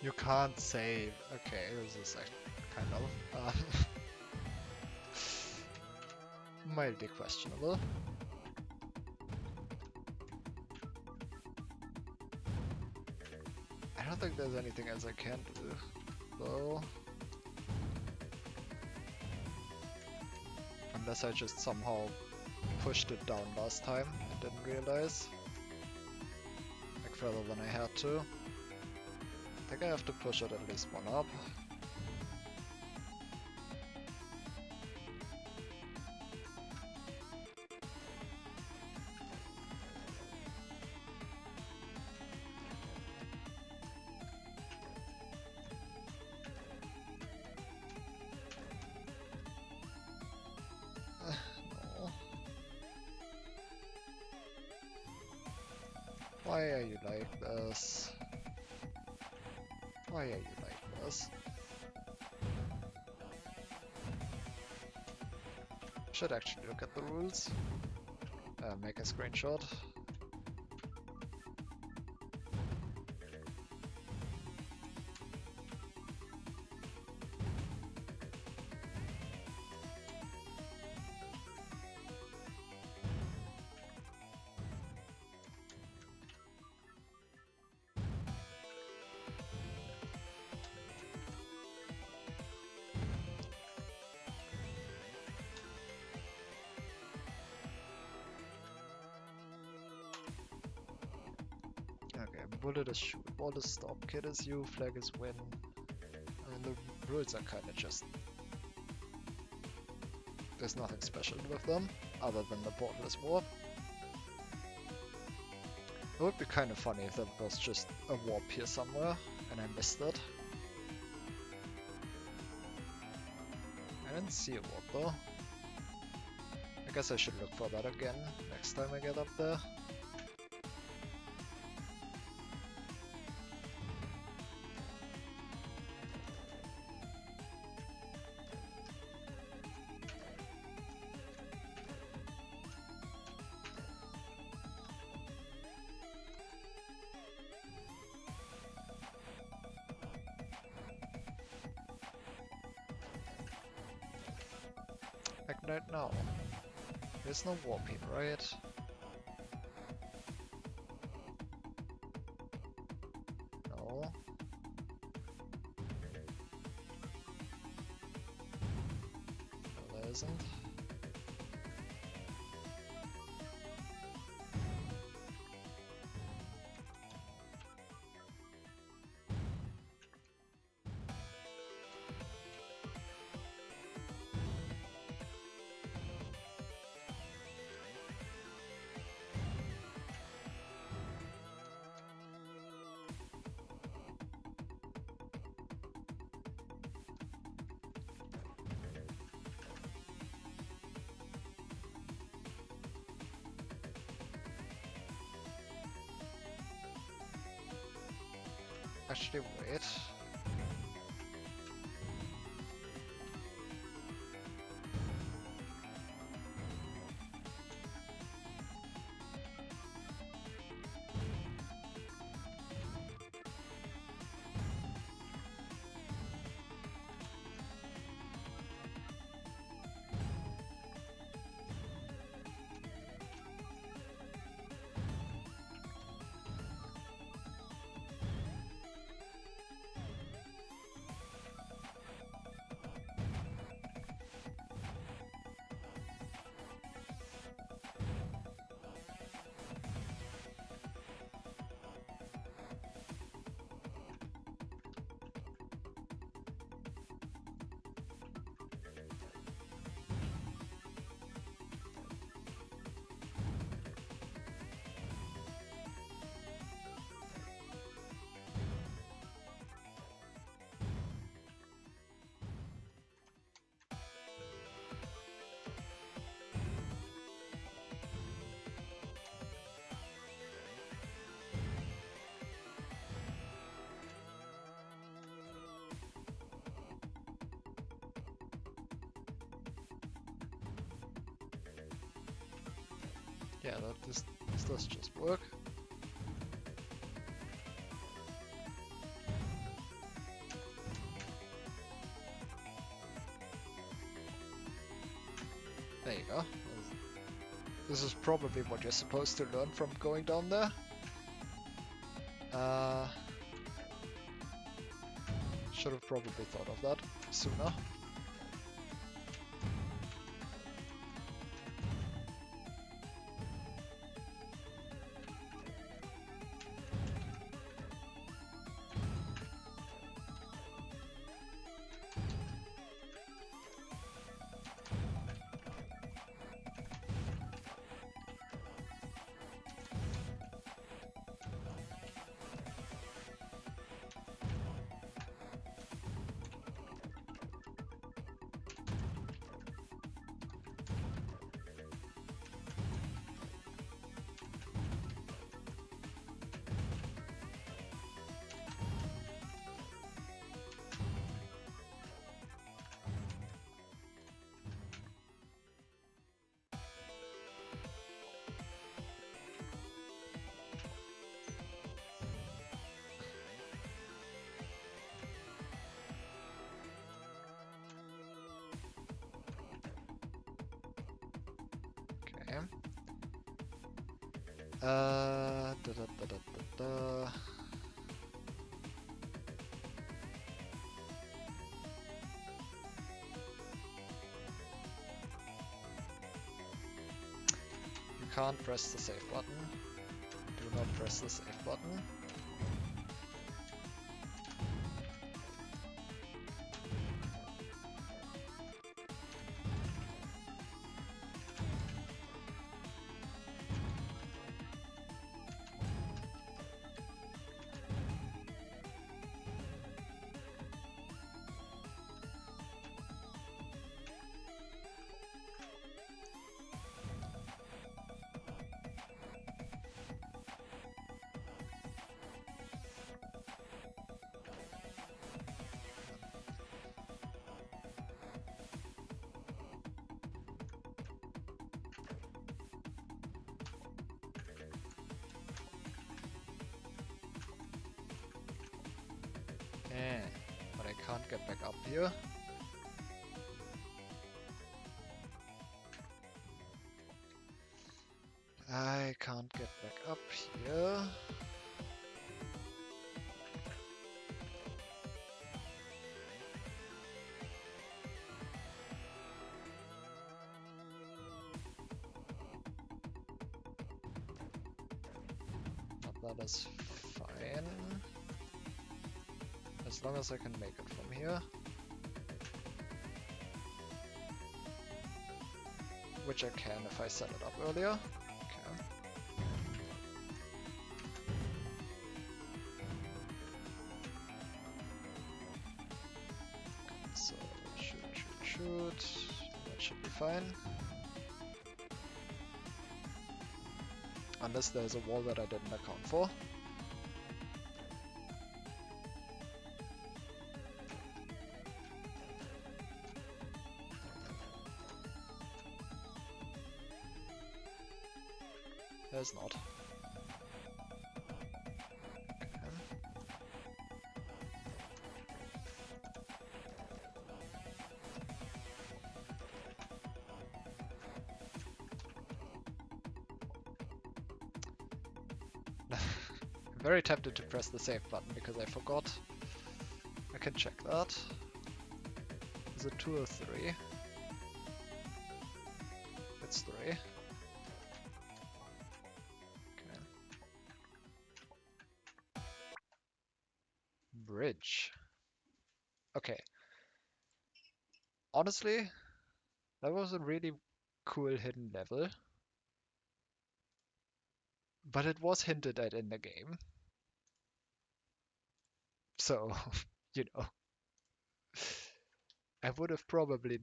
You can't save. Okay, this is like kind of mildly questionable. I don't think there's anything else I can do, though. Unless I just somehow pushed it down last time and didn't realize. Like further than I had to. I think I have to push it at least one up. No. Why are you like this? Why are you like this? Should actually look at the rules. Make a screenshot. Okay, bullet is shoot, ball is stop, kid is you, flag is win. I mean, the rules are kinda just... There's nothing special with them, other than the portal is warp. It would be kinda funny if there was just a warp here somewhere, and I missed it. I didn't see a warp though. I guess I should look for that again next time I get up there. Ignite now. There's no warp here, right? No. No, there isn't. Actually, wait. Yeah, this does just work. There you go. This is probably what you're supposed to learn from going down there. Should have probably thought of that sooner. Okay. Da, da, da, da, da, da. You can't press the save button. Do not press the save button. But I can't get back up here. I can't get back up here. But that is fine. As long as I can make it from here. Which I can if I set it up earlier. Okay. So, shoot. That should be fine. Unless there's a wall that I didn't account for. There's not. Okay. I'm very tempted to press the save button because I forgot. I can check that. Is it 2 or 3? It's 3. Bridge. Okay. Honestly, that was a really cool hidden level. But it was hinted at in the game. So, you know. I would have probably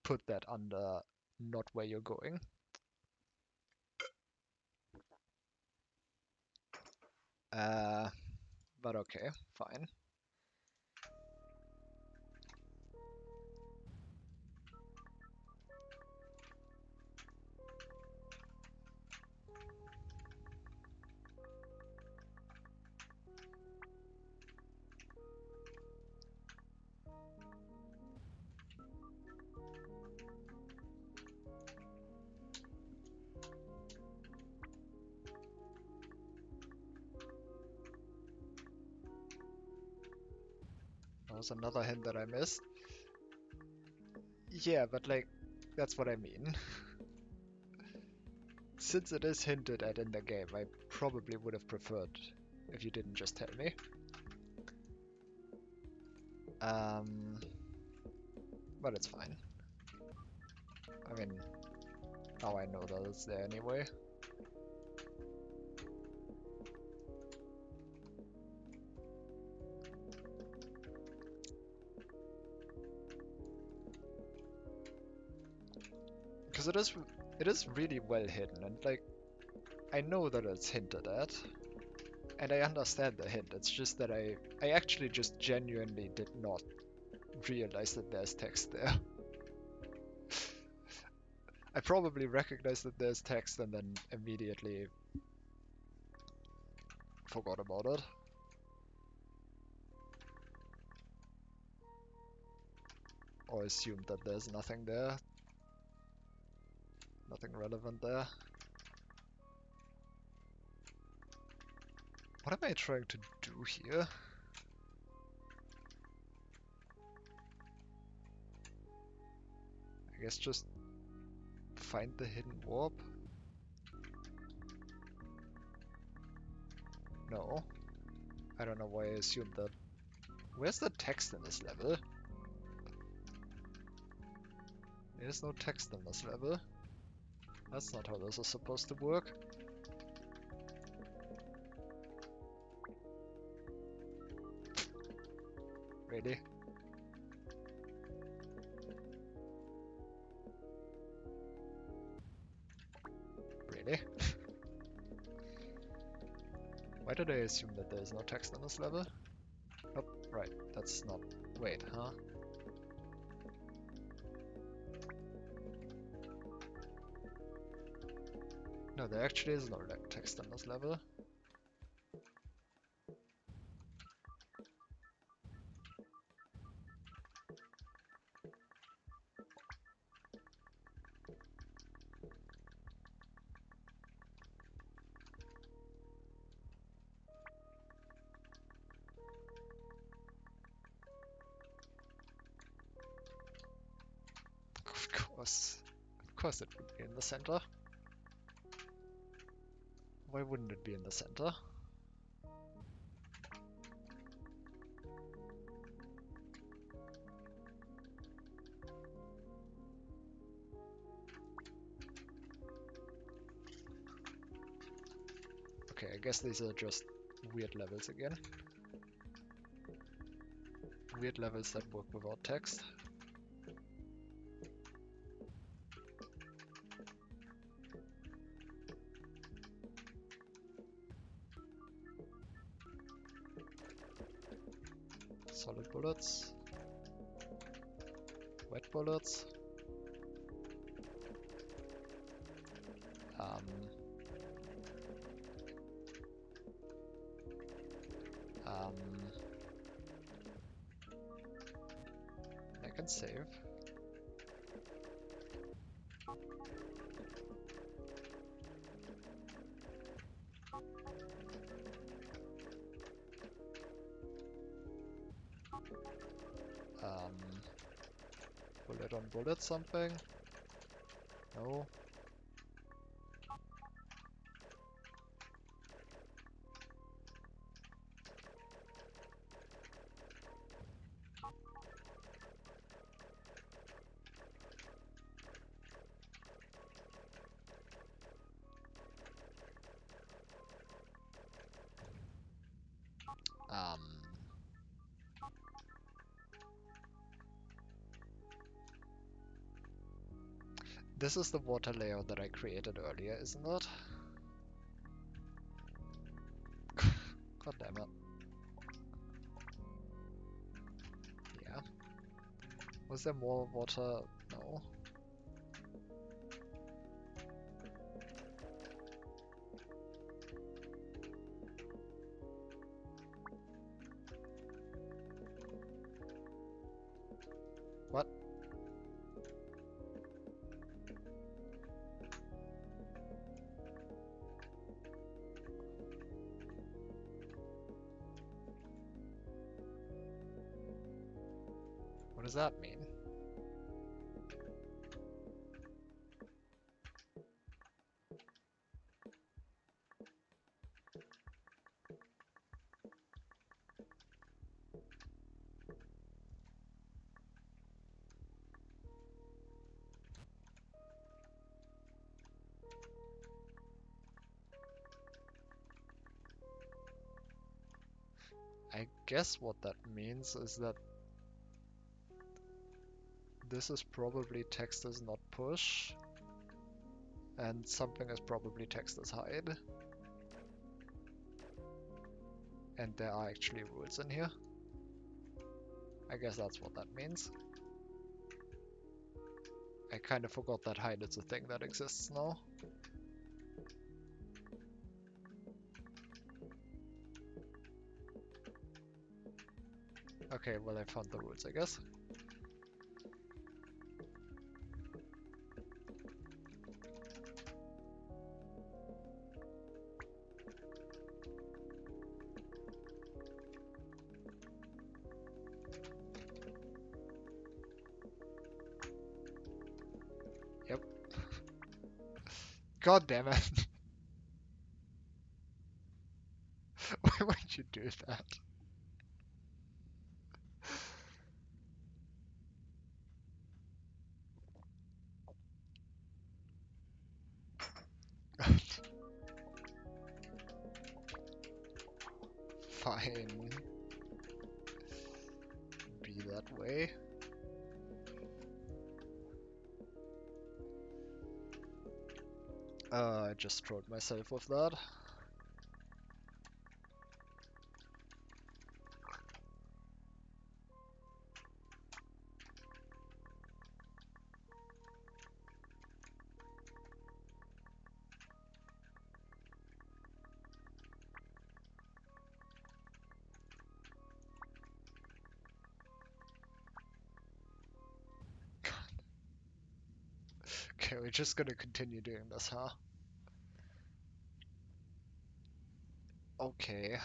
put that under not where you're going. But okay, fine. was another hint that I missed. Yeah, but like, that's what I mean. Since it is hinted at in the game, I probably would have preferred if you didn't just tell me. But it's fine. I mean, now I know that it's there anyway. Because it is really well hidden, and like, I know that it's hinted at, and I understand the hint. It's just that I actually just genuinely did not realize that there's text there. I probably recognized that there's text and then immediately forgot about it. Or assumed that there's nothing there. Nothing relevant there. What am I trying to do here? I guess just find the hidden warp? No. I don't know why I assumed that. Where's the text in this level? There's no text in this level. That's not how this is supposed to work. Really? Really? Why did I assume that there is no text in this level? Oh, right, that's not... Wait, huh? No, there actually is no text in this level. Of course it would be in the center. Why wouldn't it be in the center? Okay, I guess these are just weird levels again. Weird levels that work without text. Solid bullets. Wet bullets. Um, I can save. Bullet on bullet something? No. This is the water layout that I created earlier, isn't it? God damn it. Yeah. Was there more water? No. What? does that mean? I guess what that means is that this is probably text is not push, and something is probably text is hide. And there are actually rules in here. I guess that's what that means. I kind of forgot that hide is a thing that exists now. Okay, well I found the rules, I guess. Yep. God damn it. Why would you do that? Fine. Be that way. I just trolled myself with that. Okay, we're just gonna continue doing this, huh? Okay,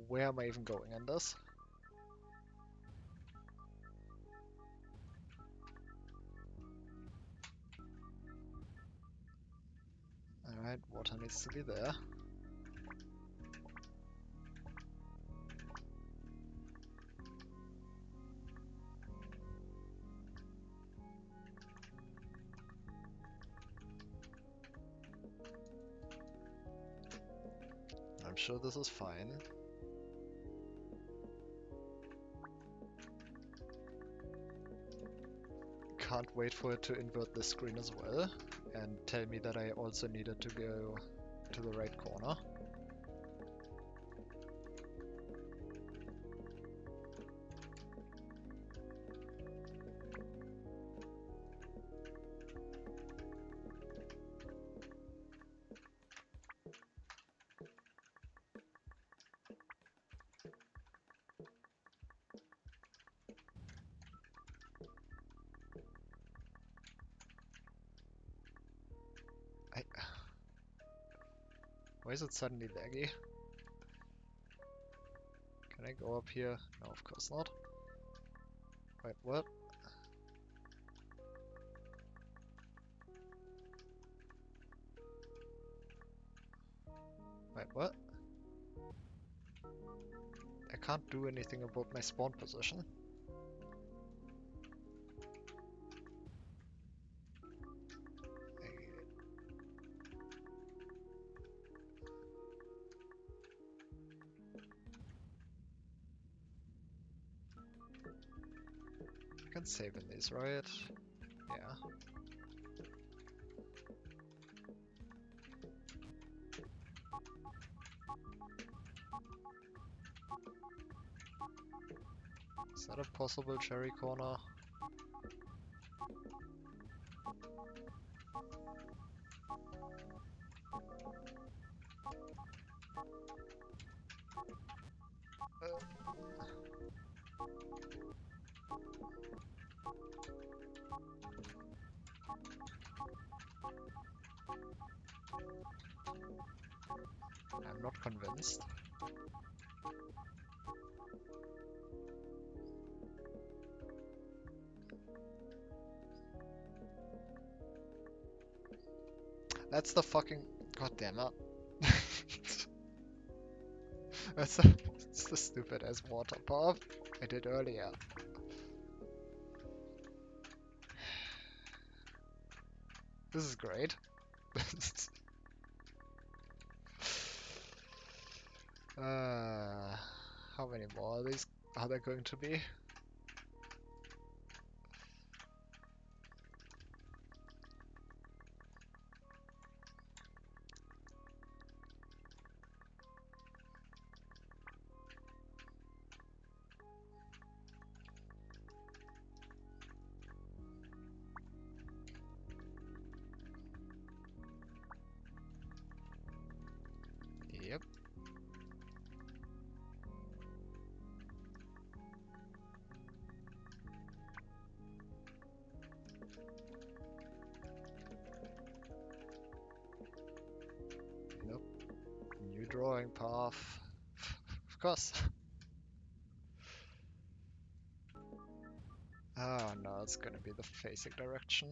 where am I even going in this? Alright, water needs to be there. I'm sure this is fine. Can't wait for it to invert the screen as well and tell me that I also needed to go to the right corner. Why is it suddenly laggy? Can I go up here? No, of course not. Wait, what? Wait, what? I can't do anything about my spawn position. I can save in these, right? Yeah. Is that a possible cherry corner? I'm not convinced. That's the fucking... God damn it. That's the stupid ass water path I did earlier. This is great. uh, how many more of these are there going to be? Yep. Nope. New drawing path. Of course. Oh no, it's gonna be the facing direction.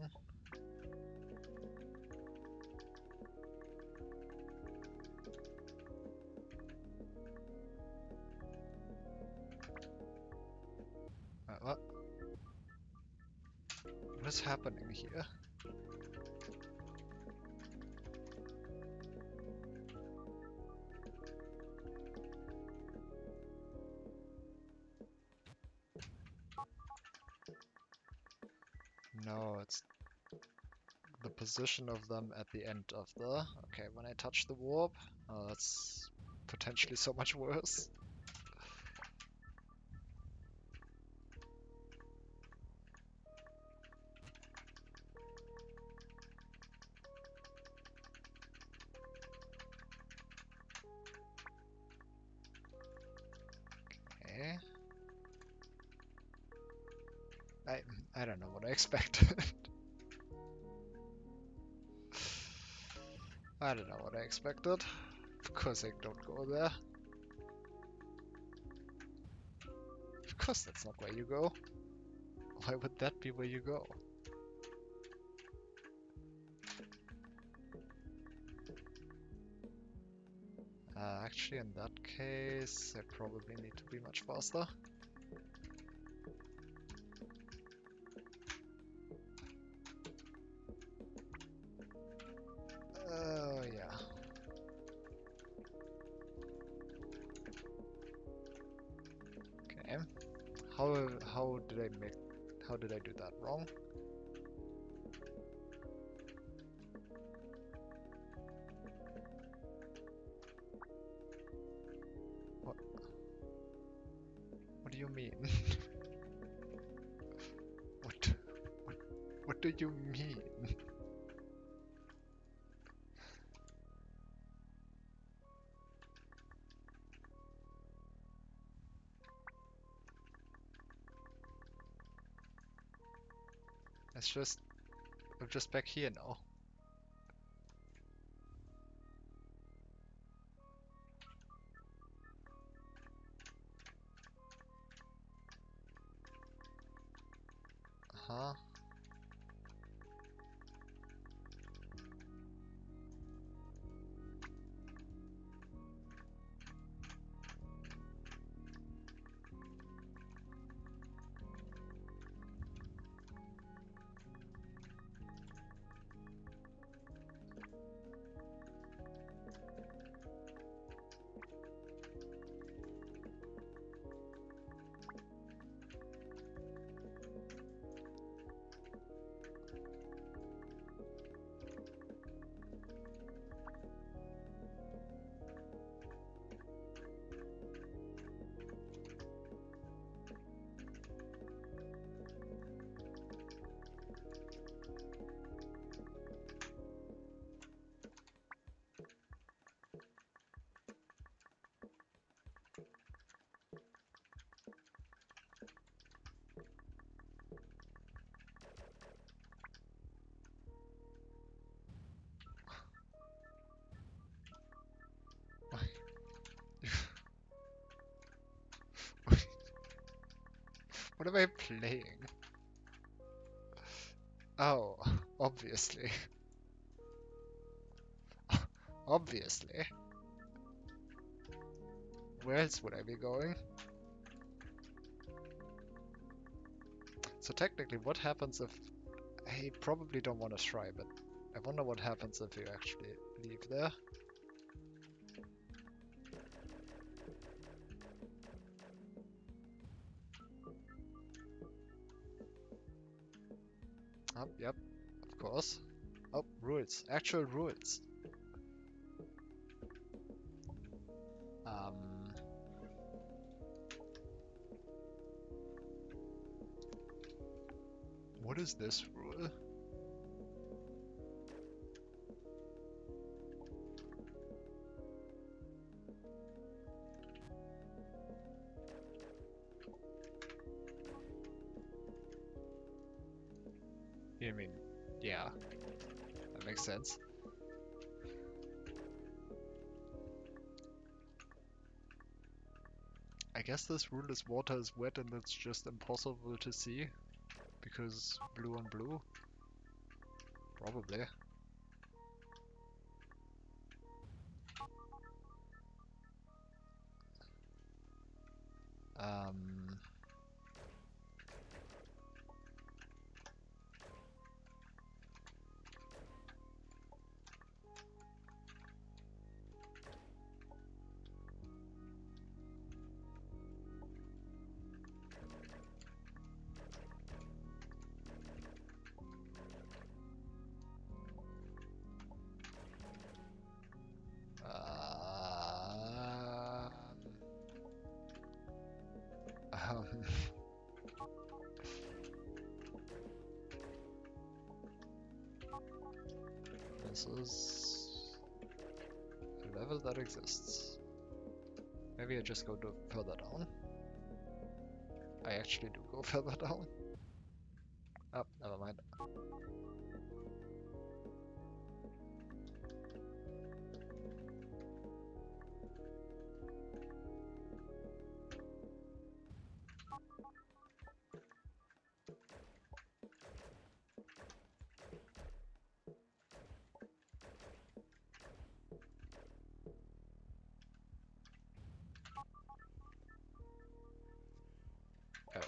What? What is happening here? No, it's the position of them at the end of the... Okay, when I touch the warp, oh, that's potentially so much worse. Okay. I don't know what I expected. I don't know what I expected. Of course I don't go there. Of course that's not where you go. Why would that be where you go? Actually, in that case, I probably need to be much faster. Yeah. Okay. How did I make... How did I do that wrong? What? What do you mean? What? What? What do you mean? It's just... I'm just back here now. Huh? What am I playing? Oh, obviously. Obviously. Where else would I be going? So technically, what happens if... I probably don't want to try, but I wonder what happens if you actually leave there. Oh, yep, of course. Oh, rules. Actual rules. Um... What is this rule? I mean, yeah, that makes sense. I guess this rule is water is wet and it's just impossible to see because blue on blue. Probably. Um, um, this is a level that exists. Maybe I just go further down. I actually do go further down. Oh, never mind.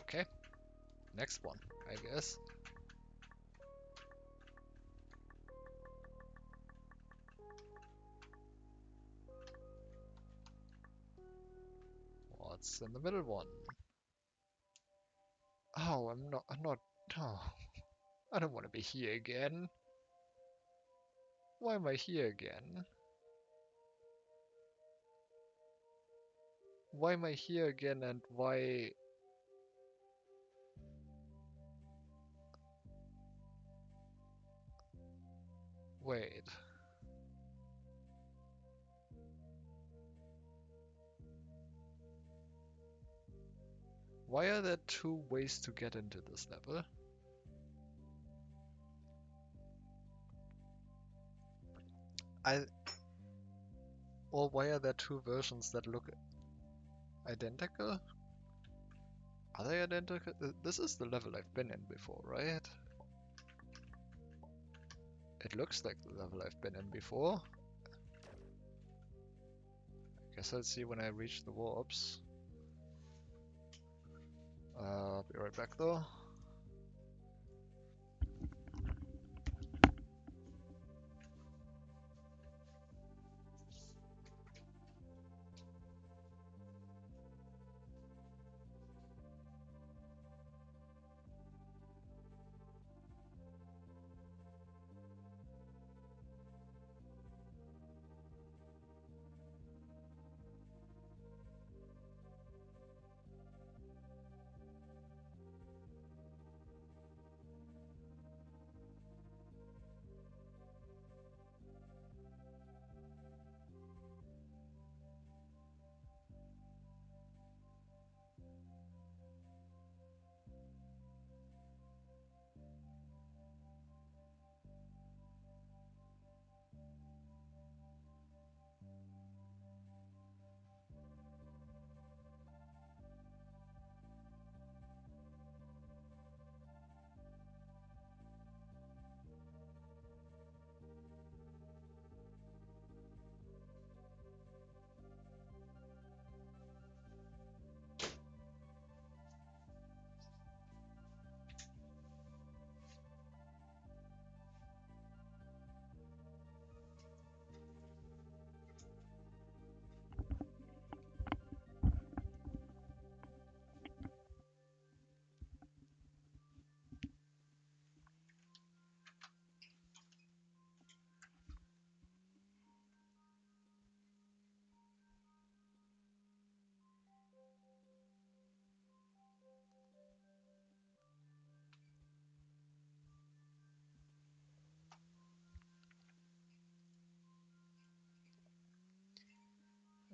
Okay, next one, I guess. What's in the middle one? Oh, I'm not, oh, I don't want to be here again. Why am I here again? Why am I here again and why... Wait. Why are there two ways to get into this level? I... Or why are there two versions that look identical? Are they identical? This is the level I've been in before, right? It looks like the level I've been in before. Guess I'll see when I reach the warps. Be right back though.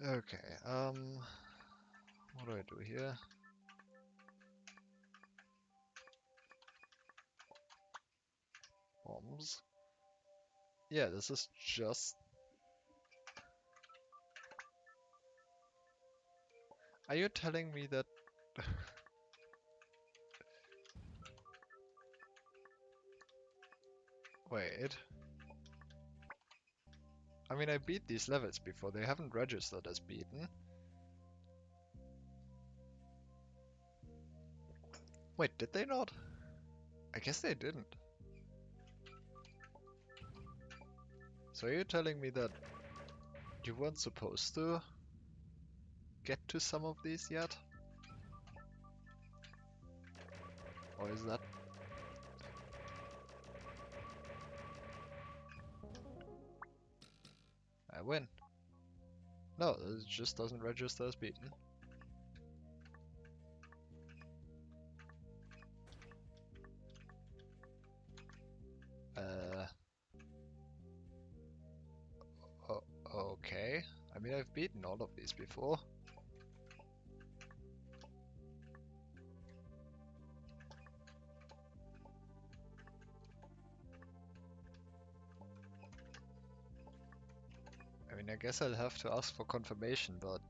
Okay, what do I do here? Bombs. Yeah, this is just... Are you telling me that... Wait. I mean, I beat these levels before. They haven't registered as beaten. Wait, did they not? I guess they didn't. So are you telling me that you weren't supposed to get to some of these yet? Or is that... I win. No, it just doesn't register as beaten. Uh... Okay. I mean, I've beaten all of these before. I mean, I guess I'll have to ask for confirmation, but...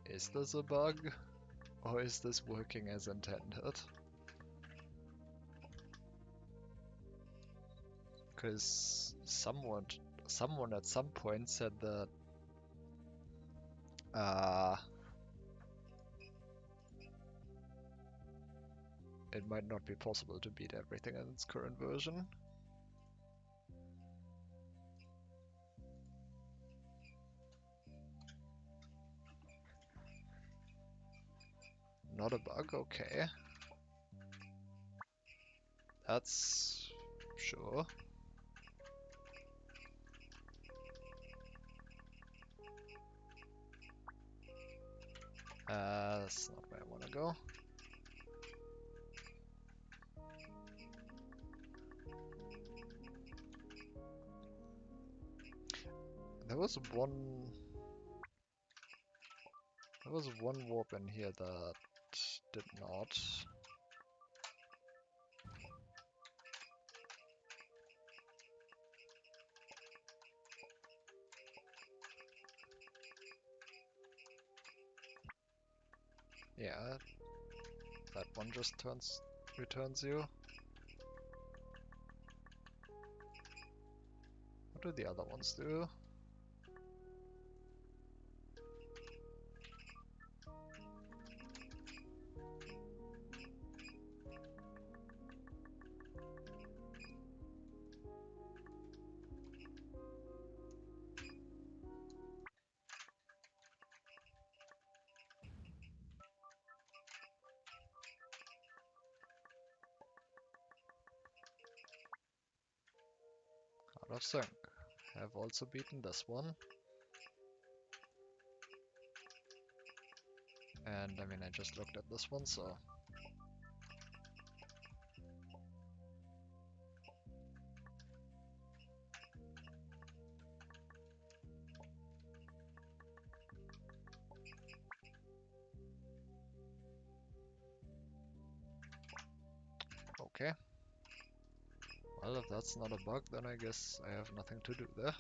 Is this a bug? Or is this working as intended? Because someone at some point said that it might not be possible to beat everything in its current version. Not a bug, okay. That's... sure. That's not where I want to go. There was one... There was one warp in here that did not. Yeah, that one just returns you. What do the other ones do? Out of sync. Have also beaten this one. And I mean, I just looked at this one, so... Okay. Well, if that's not a bug, then I guess I have nothing to do there.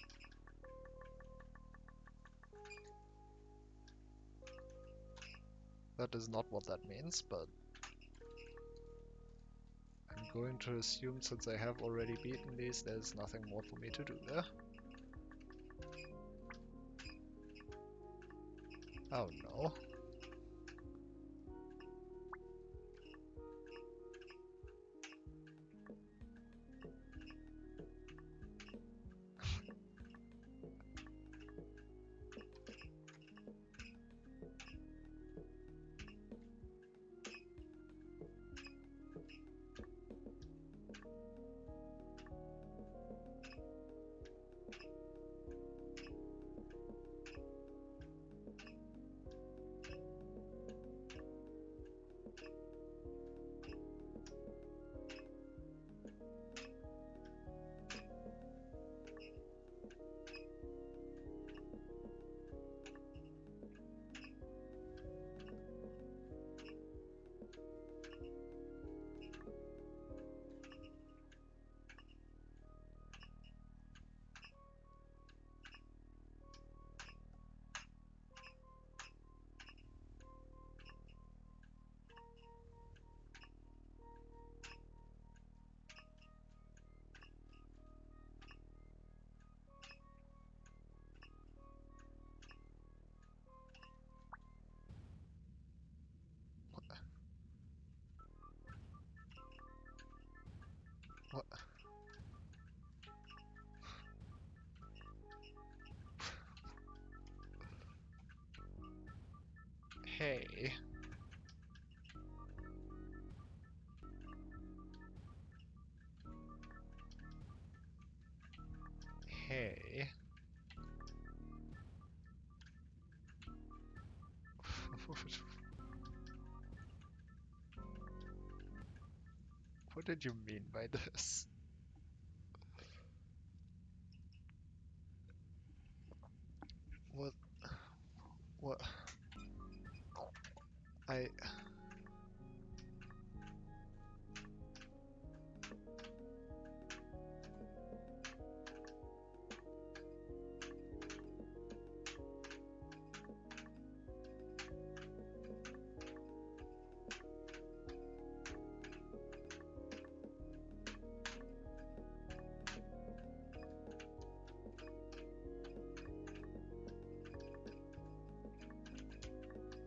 That is not what that means, but... I'm going to assume since I have already beaten these, there's nothing more for me to do there. Oh no. What did you mean by this? What? What? I...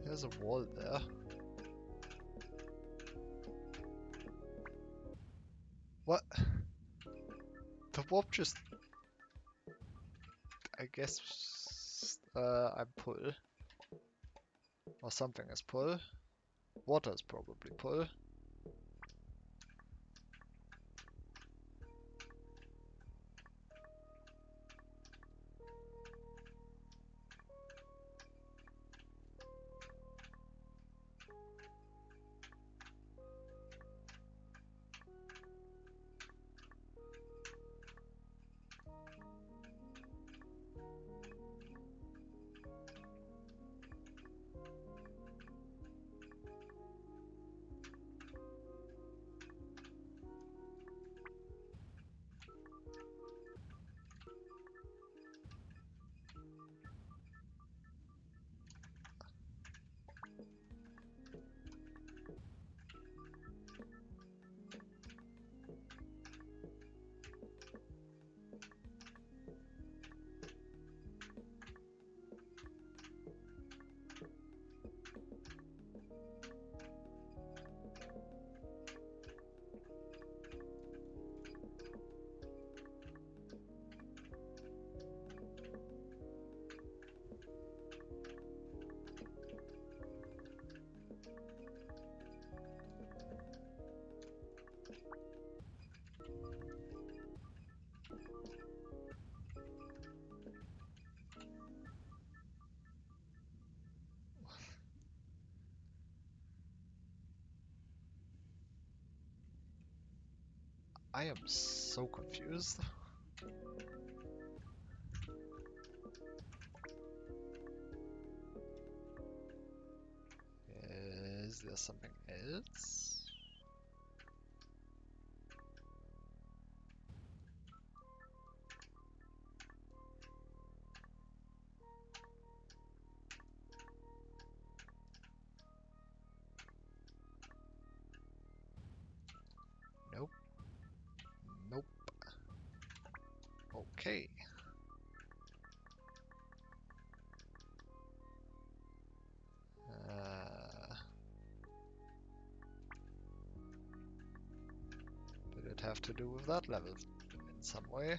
There's a wall there. What? The warp just... I guess... I pull. Or something is pull. Water is probably pull. I am so confused. Is there something else? Nope. Nope. Okay. Did it have to do with that level in some way?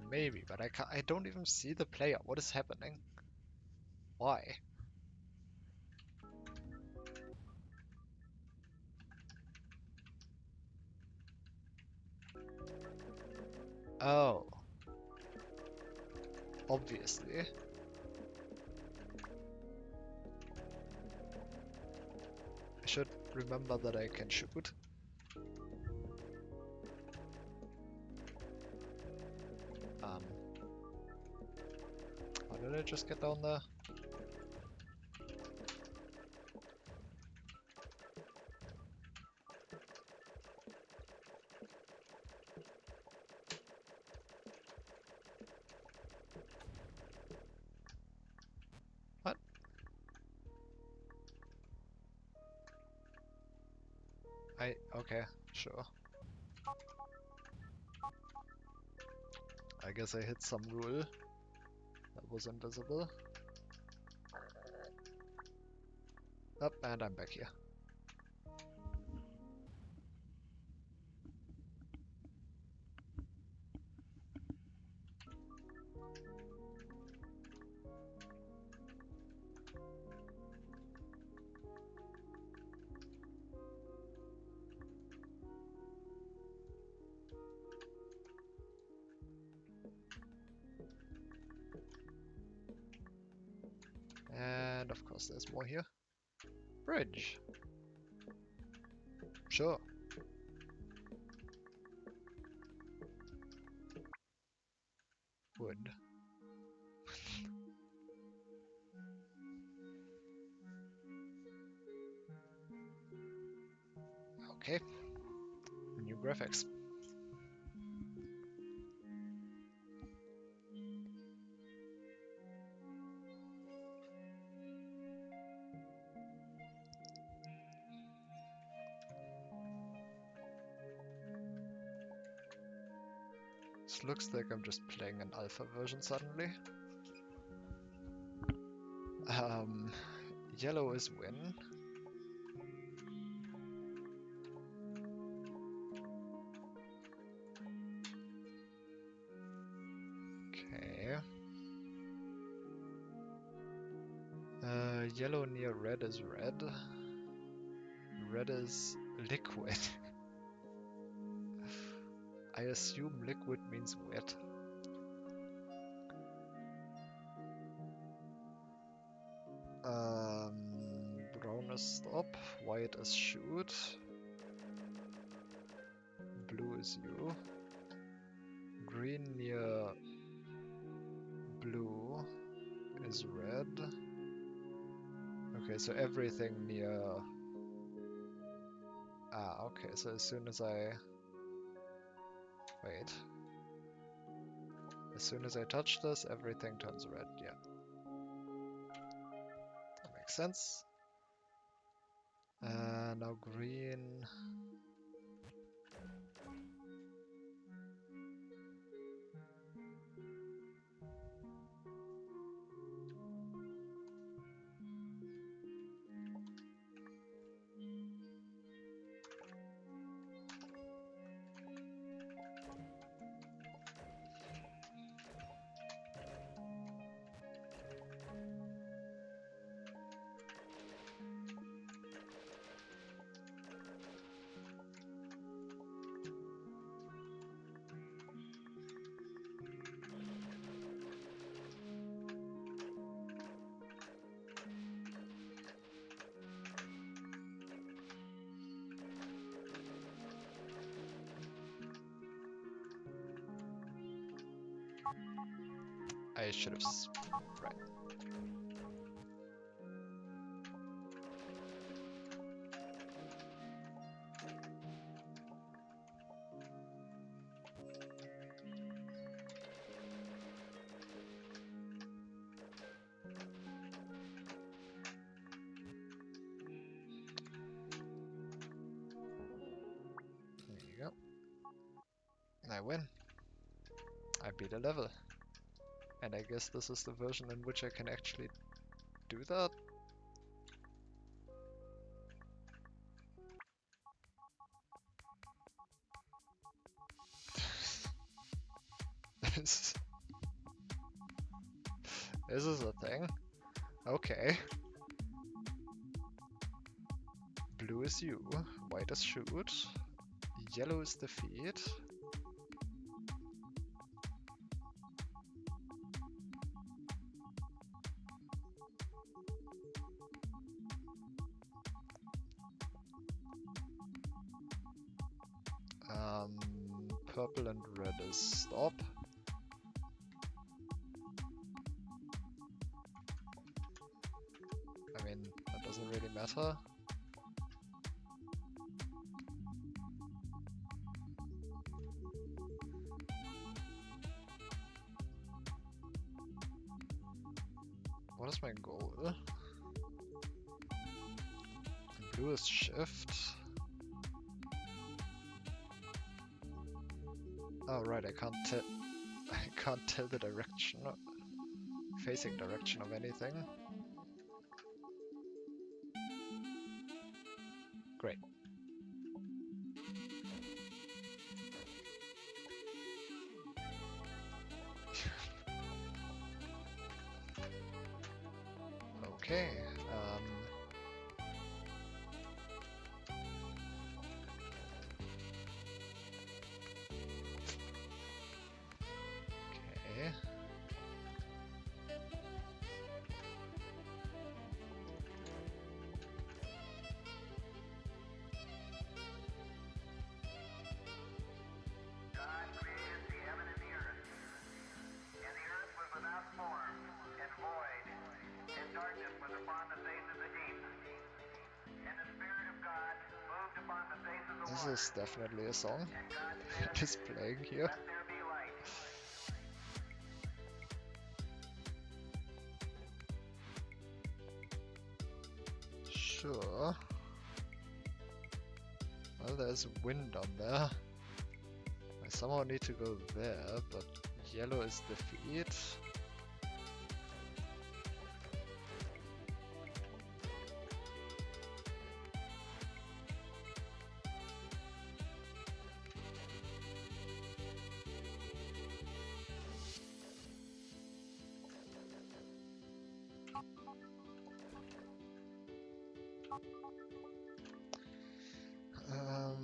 Maybe, but I don't even see the player. What is happening? Why? Oh, obviously. I should remember that I can shoot. How did I just get down there? What? Okay, sure. I guess I hit some rule that was invisible. Up, and I'm back here. of course there's more here. Bridge. Sure. Wood. Okay. New graphics. This looks like I'm just playing an alpha version suddenly. Yellow is win. Okay. Yellow near red is red. Red is liquid. I assume liquid means wet. Brown is stop. White is shoot. Blue is you. Green near blue is red. Okay, so everything near... Ah, okay, so as soon as I... Wait. As soon as I touch this, everything turns red, yeah. That makes sense. Now green... I should have... Right. There you go. I win. I beat a level. And I guess this is the version in which I can actually do that. This is a thing. Okay. Blue is you, white is shoot, yellow is defeat. Purple and red is stop. I mean, that doesn't really matter. What is my goal? Blue is shift. Oh right, I can't tell the direction, facing direction of anything. Great. Okay. Okay. This is definitely a song that is playing here. Sure. Well, there's wind on there. I somehow need to go there, but yellow is defeat. Um,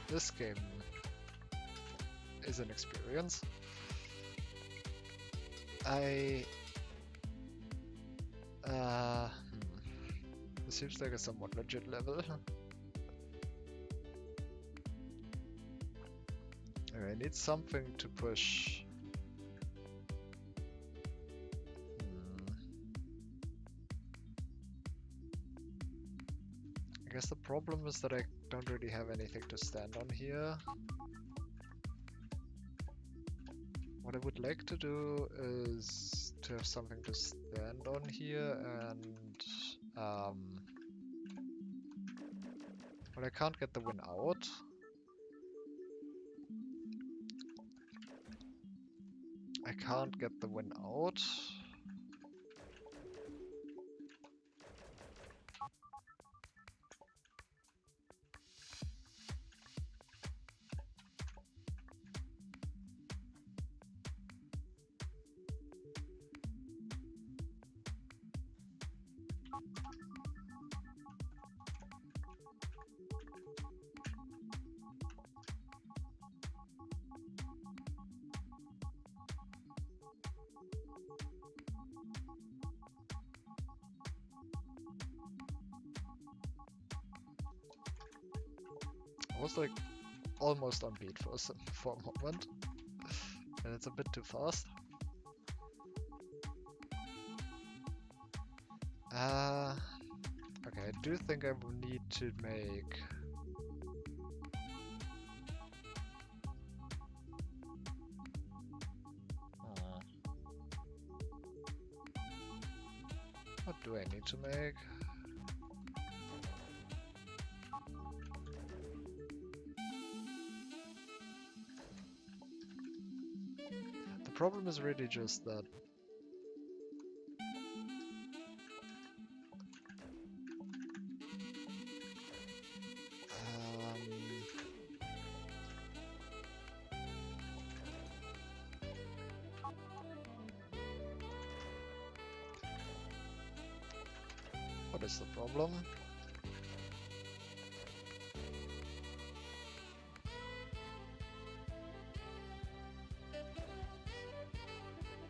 this game is an experience. This seems like a somewhat legit level. I need something to push. I guess the problem is that I don't really have anything to stand on here. What I would like to do is to have something to stand on here and well, I can't get the win out. I can't get the win out. I was like almost on beat for a moment, and it's a bit too fast. Okay, I do think I will need to make what do I need to make? The problem is really just that what is the problem?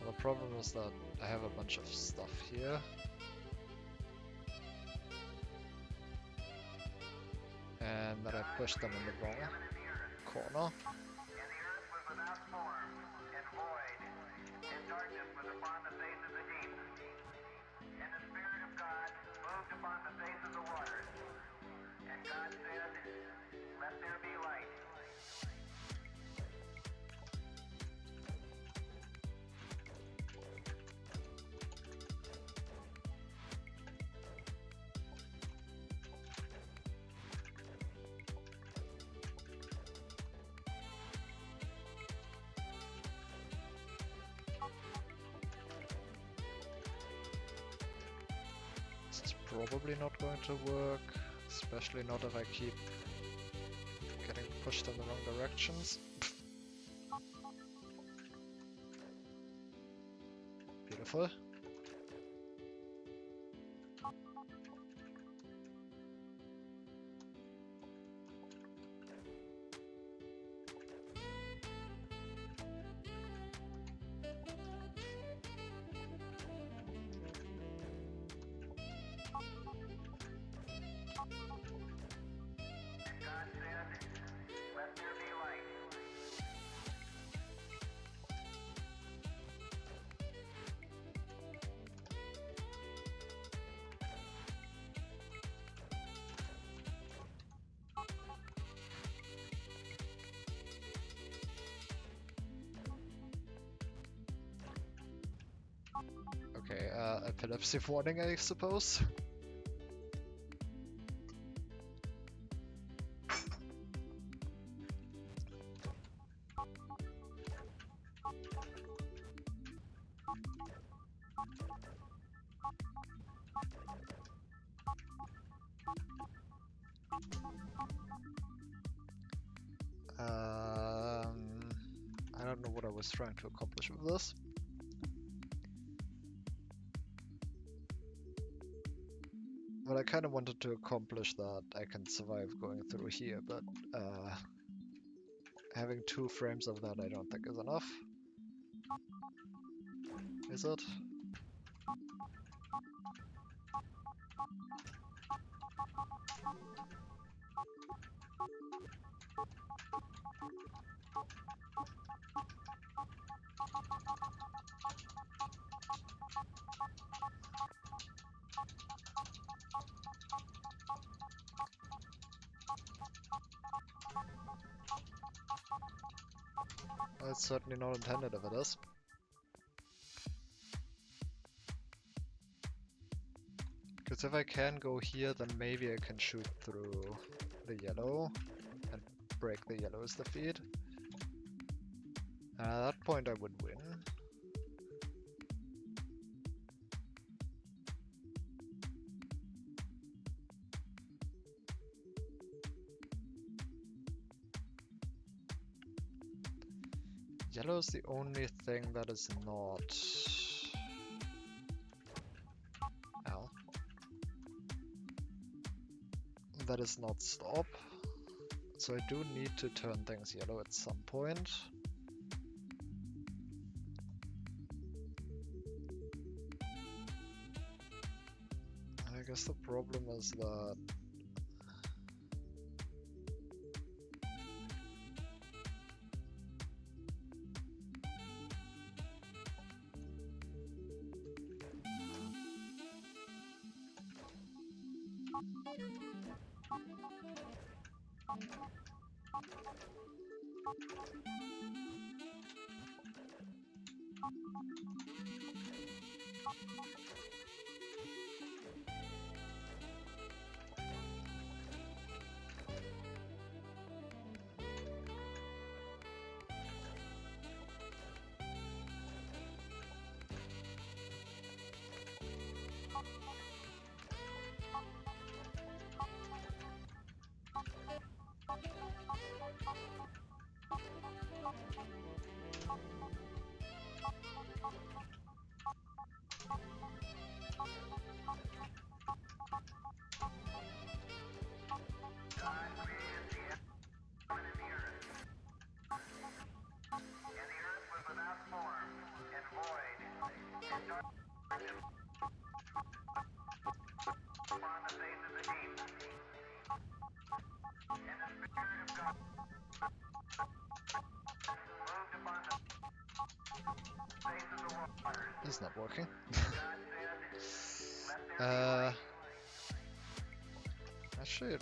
Well, the problem is that I have a bunch of stuff here. And that I pushed them in the wrong corner. This is probably not going to work, especially not if I keep getting pushed in the wrong directions. Beautiful. Okay, epilepsy warning, I suppose. I don't know what I was trying to accomplish with this. But I kind of wanted to accomplish that I can survive going through here, but having 2 frames of that I don't think is enough. Is it? That's certainly not intended if it is. Because if I can go here, then maybe I can shoot through the yellow and break the yellow's defeat. And at that point I would win. Yellow is the only thing that is not... Ow. That is not stop. So I do need to turn things yellow at some point. I guess the problem is that it's not working. Actually,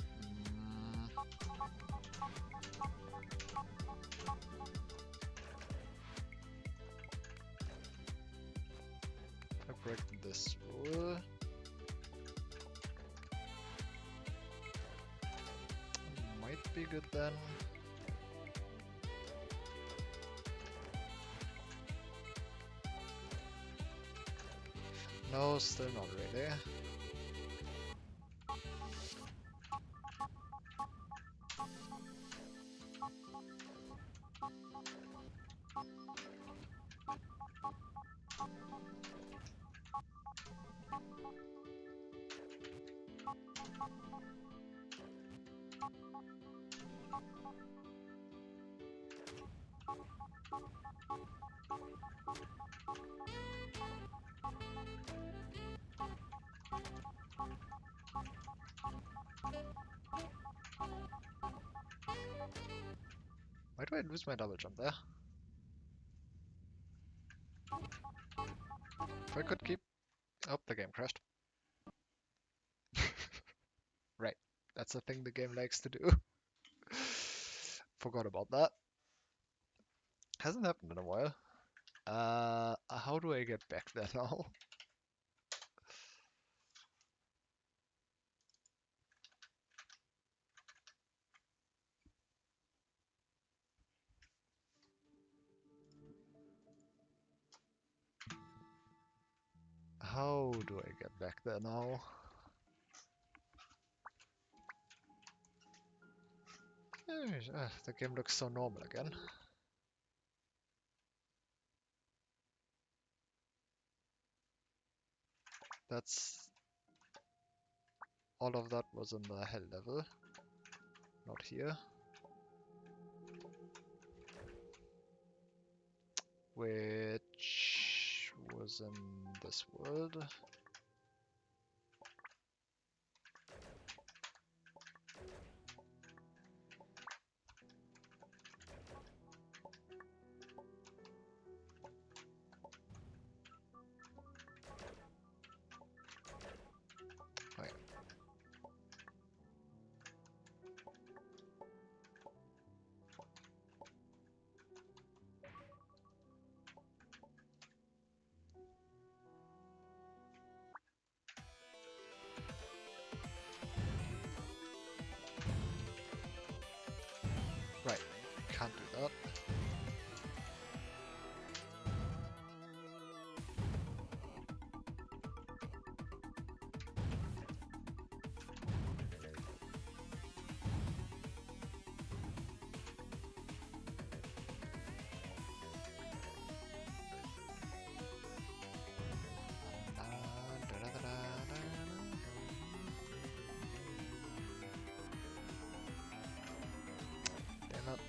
I break this rule. Might be good then. No, still not really. do I lose my double jump there? If I could keep... Oh, the game crashed. Right, that's a thing the game likes to do. Forgot about that. Hasn't happened in a while. How do I get back there now? How do I get back there now? The game looks so normal again. That's... All of that was in the hell level. Not here. Which was in this world. Oh yeah. Right, can't do that. Damn it.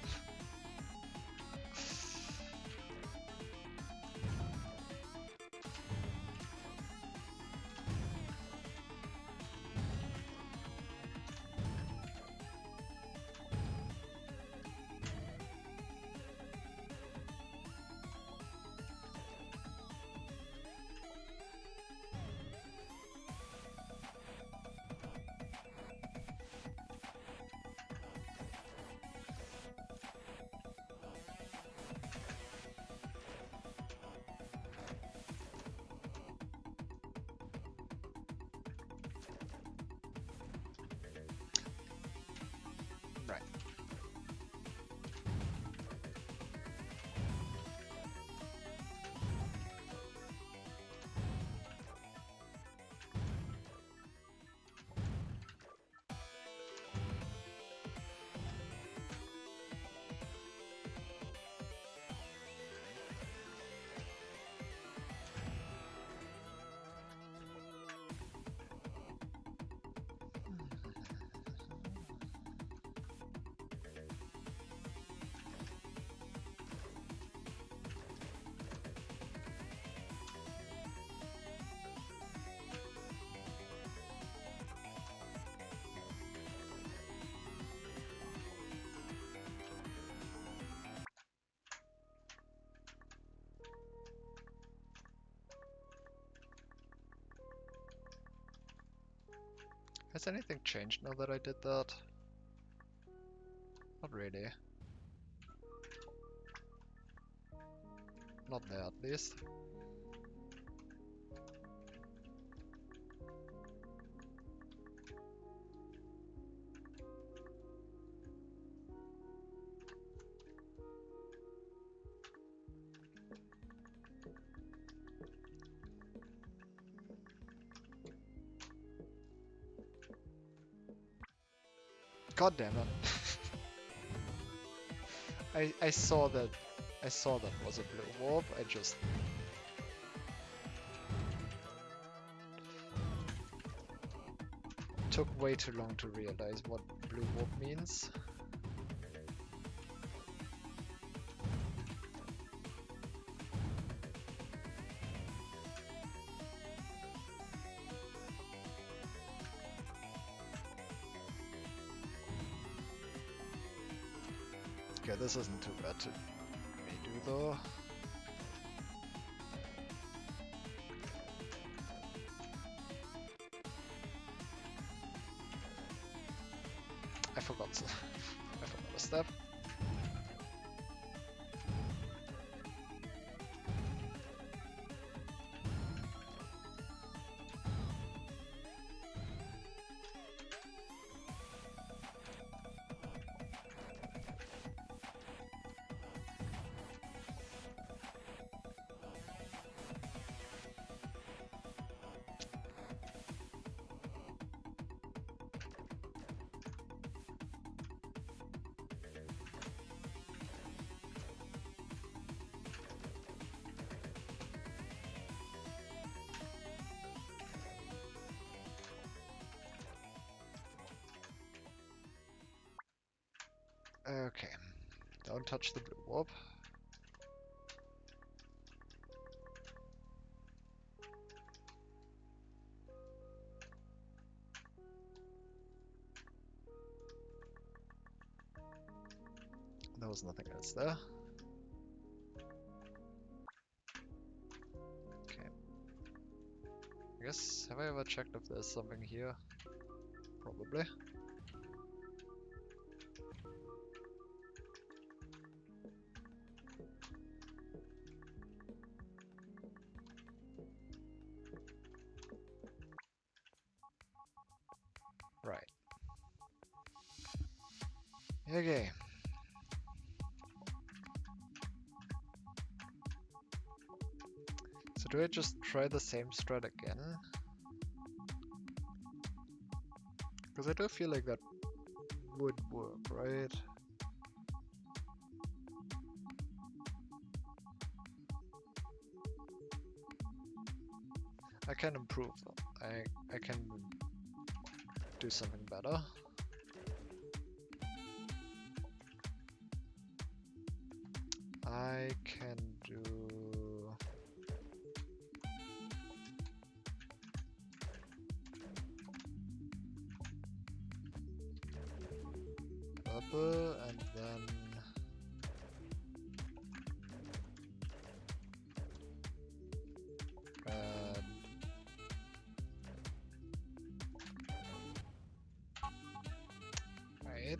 Right. Has anything changed now that I did that? Not really. Not there at least. God damn it. I saw that was a blue warp. I just took way too long to realize what blue warp means. Okay, this isn't too bad to redo though. I forgot a step. Okay, don't touch the blue orb. There was nothing else there. Okay. I guess, have I ever checked if there's something here? Probably. Right. Okay. So do I just try the same strat again? Because I do feel like that would work, right? I can improve though. I can do something better. I can do... purple and then... red. Right.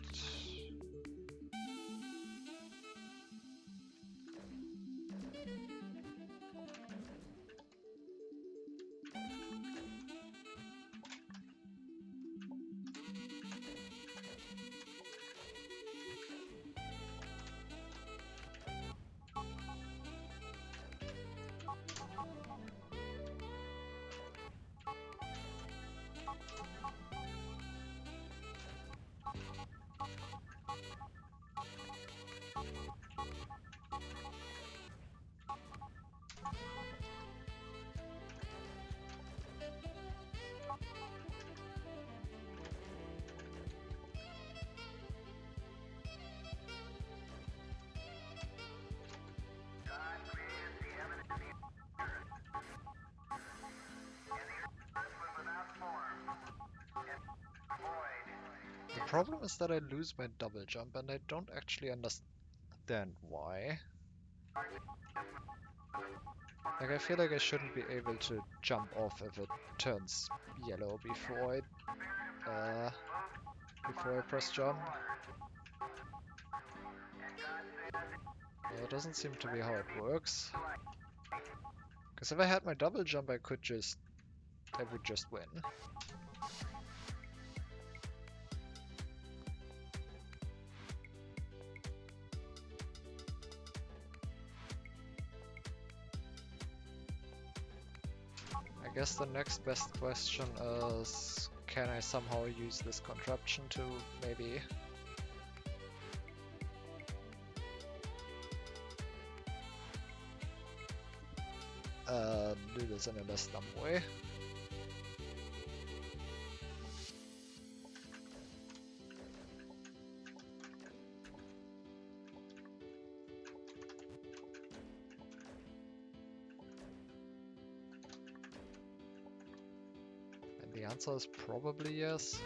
The problem is that I lose my double jump and I don't actually understand why. Like, I feel like I shouldn't be able to jump off if it turns yellow before I press jump. Well, that doesn't seem to be how it works. Because if I had my double jump, I would just win. I guess the next best question is, can I somehow use this contraption to maybe do this in a less dumb way? And the answer is probably yes.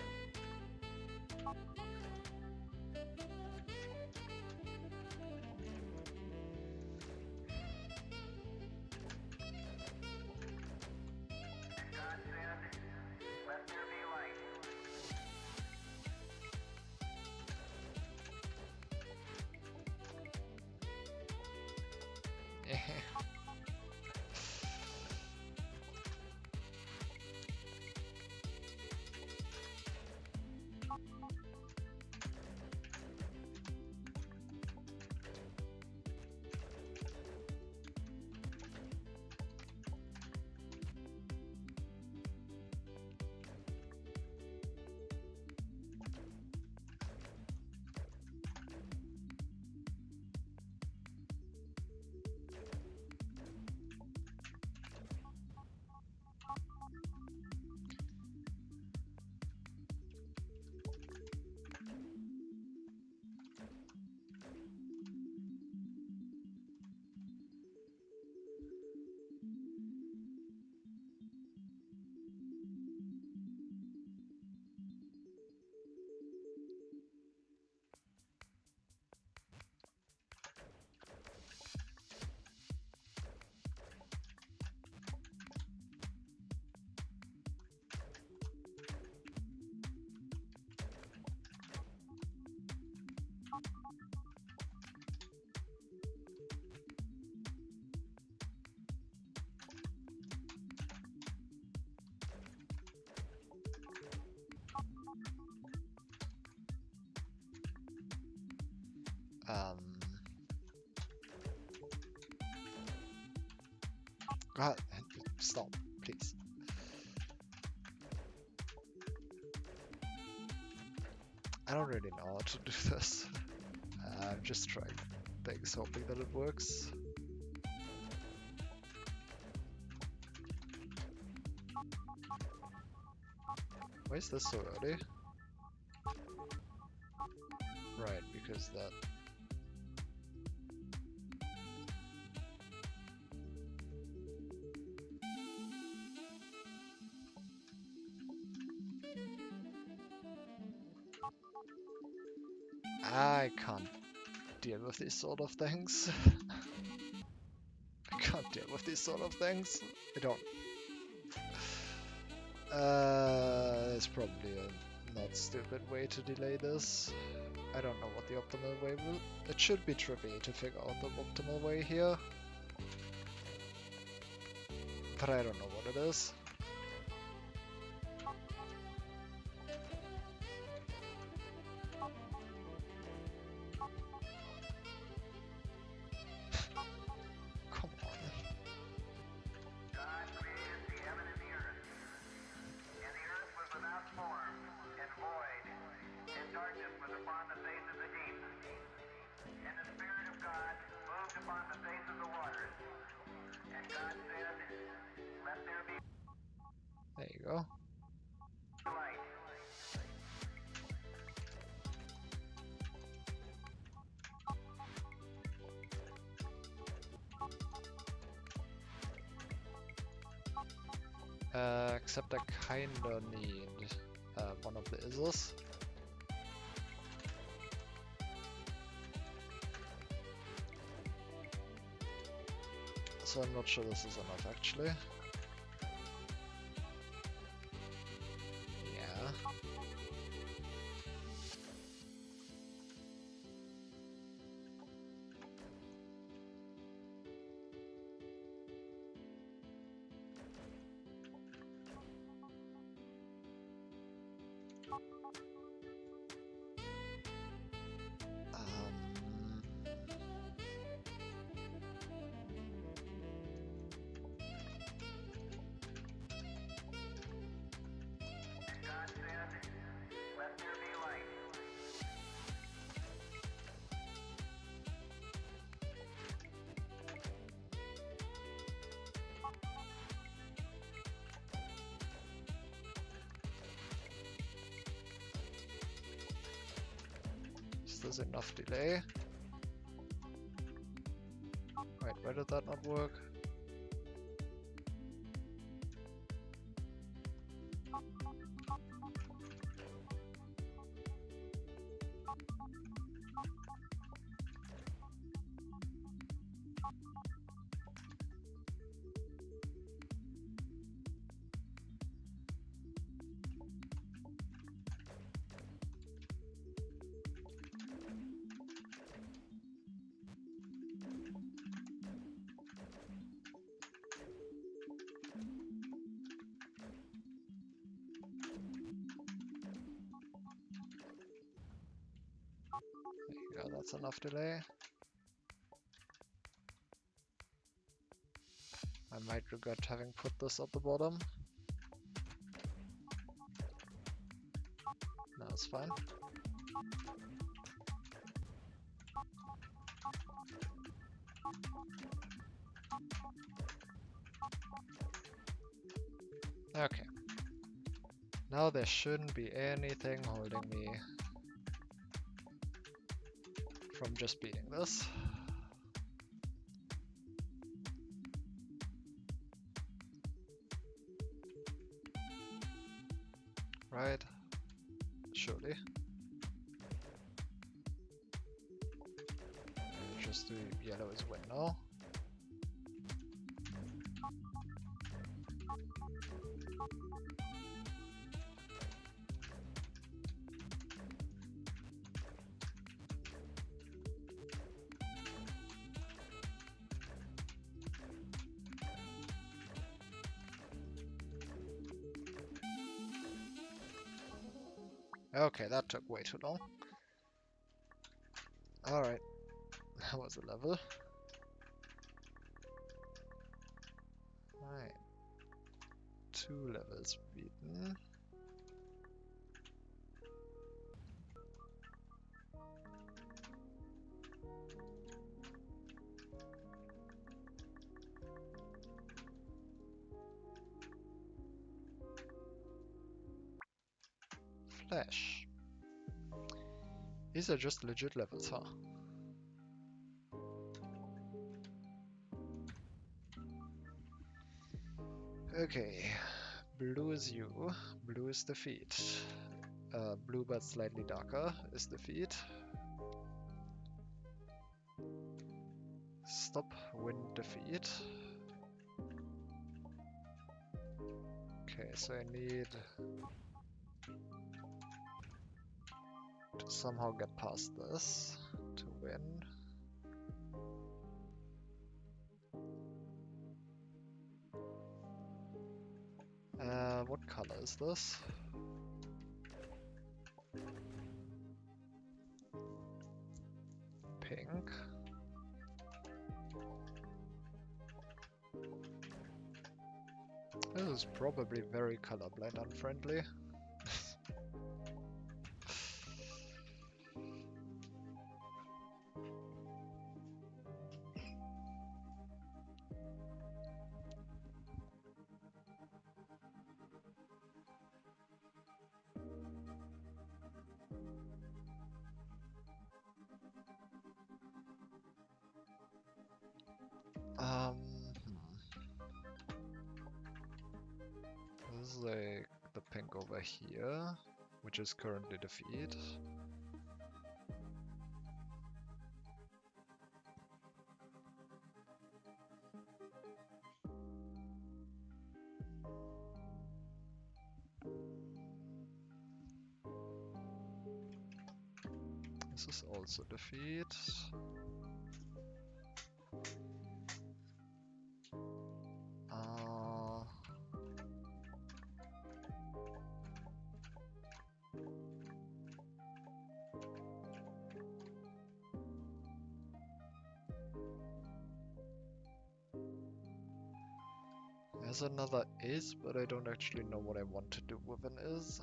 God, stop, please. I don't really know how to do this. I'm just trying things, hoping that it works. Why is this so early? Right, because that... I can't deal with these sort of things. I can't deal with these sort of things. I don't... There's probably a not stupid way to delay this. I don't know what the optimal way will... It should be trivial to figure out the optimal way here. But I don't know what it is. Come on. God created the heaven and the earth was without form and void, and darkness was upon the face of the deep. And the Spirit of God moved upon the face of the waters. And God said, "Let there be There you go. light." Except I kinda need one of the isles. So I'm not sure this is enough actually. Yeah. And God said, "Let there be light." Is this enough delay? Wait, why did that not work? There you go, that's enough delay. I might regret having put this at the bottom. No, it's fine. Okay. Now there shouldn't be anything holding me from just beating this. Right? Surely. And just do yellow as win now. Okay, that took way too long. Alright. That was a level. Right. 2 levels beaten. Flash. These are just legit levels, huh? Okay. Blue is you. Blue is defeat. Blue but slightly darker is defeat. Stop, win, defeat. Okay, so I need to somehow get past this to win. What color is this? Pink. This is probably very colorblind unfriendly. This is like the pink over here, which is currently defeat. This is also defeat. There's another is, but I don't actually know what I want to do with an is.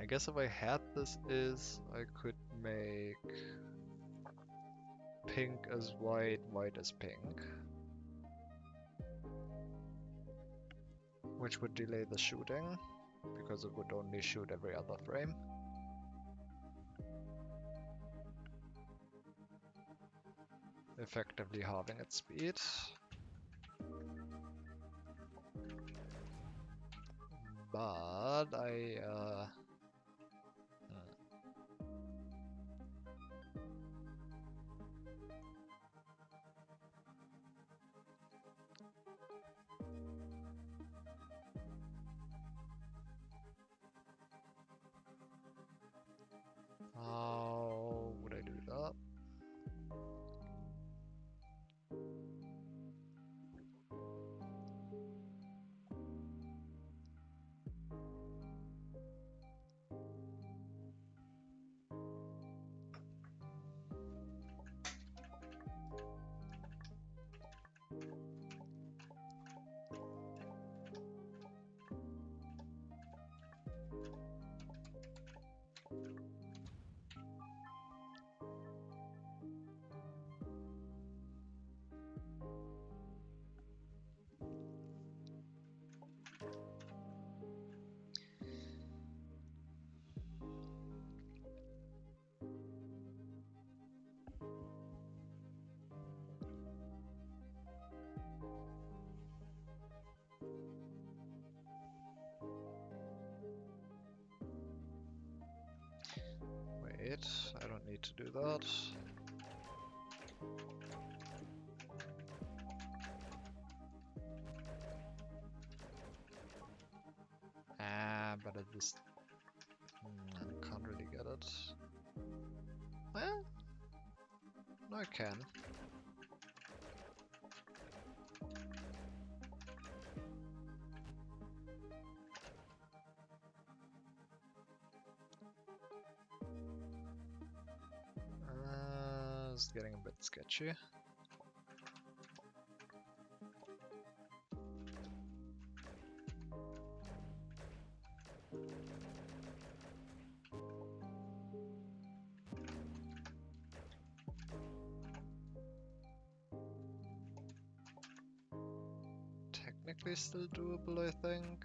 I guess if I had this is, I could make pink as white, white as pink. Which would delay the shooting, because it would only shoot every other frame. Effectively halving its speed. But how would I do that? Wait, I don't need to do that. But I just I can't really get it. Well, no, I can. is getting a bit sketchy. Technically still doable, I think.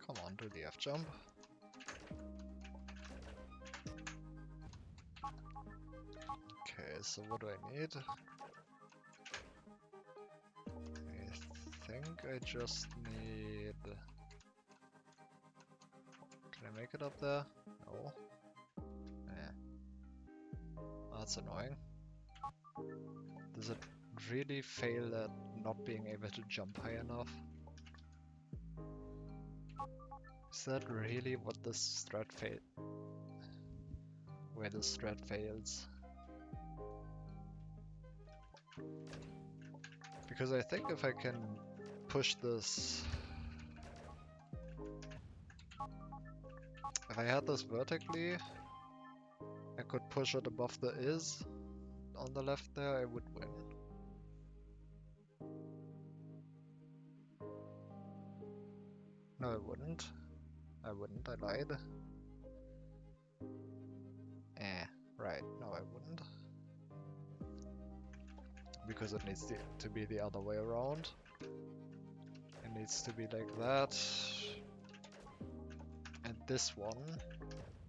Come on, do the F jump. Okay, so what do I need? I think I just need... Can I make it up there? No. That's annoying. Does it really fail at not being able to jump high enough? Is that really what this strat fail? Where the strat fails? Because I think if I can push this... If I had this vertically, I could push it above the is on the left there, I would win. No, I wouldn't. I wouldn't, I lied. Right, no I wouldn't. Because it needs to be the other way around. It needs to be like that. And this one,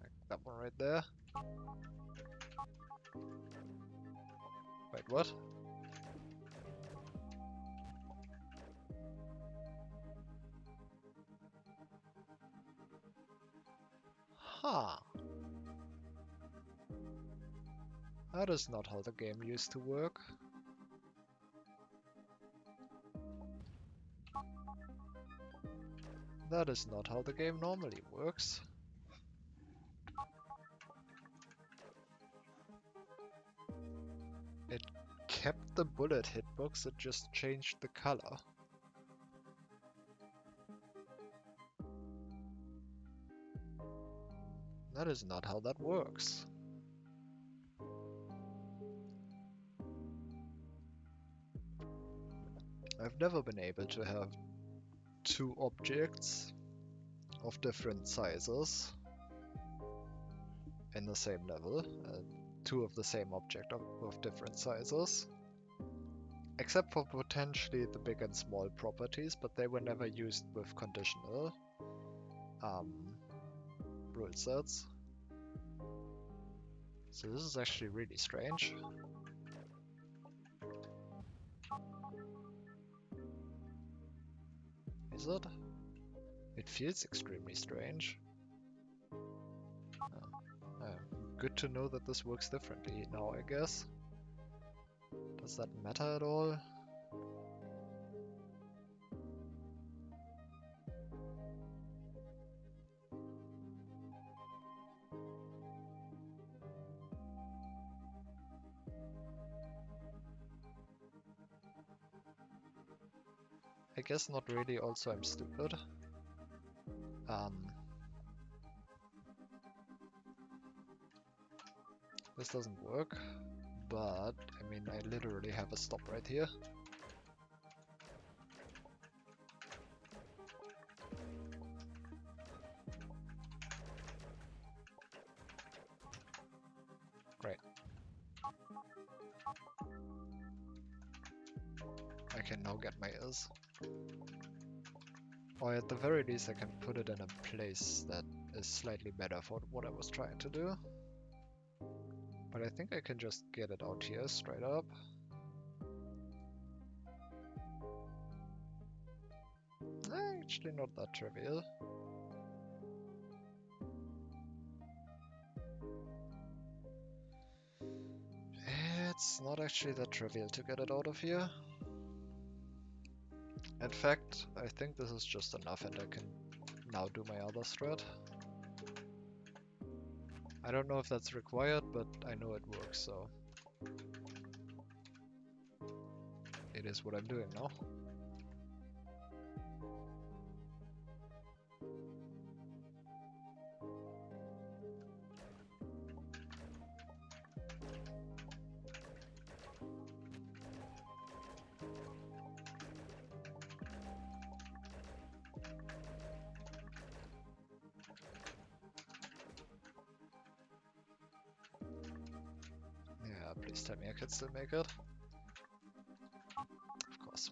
like that one right there. Wait, what? Huh. That is not how the game used to work. That is not how the game normally works. It kept the bullet hitbox, it just changed the color. That is not how that works. I've never been able to have two objects of different sizes in the same level, two of the same object of different sizes, except for potentially the big and small properties, but they were never used with conditional rule sets. So this is actually really strange. Is it? It feels extremely strange. Good to know that this works differently now, I guess. Does that matter at all? I guess not really, also I'm stupid. This doesn't work, but I mean I literally have a stop right here. can now get my is. Or at the very least I can put it in a place that is slightly better for what I was trying to do. But I think I can just get it out here straight up. Actually not that trivial. It's not actually that trivial to get it out of here. In fact, I think this is just enough and I can now do my other strat. I don't know if that's required, but I know it works, so it is what I'm doing now. Yeah, please tell me I can still make it. Of course.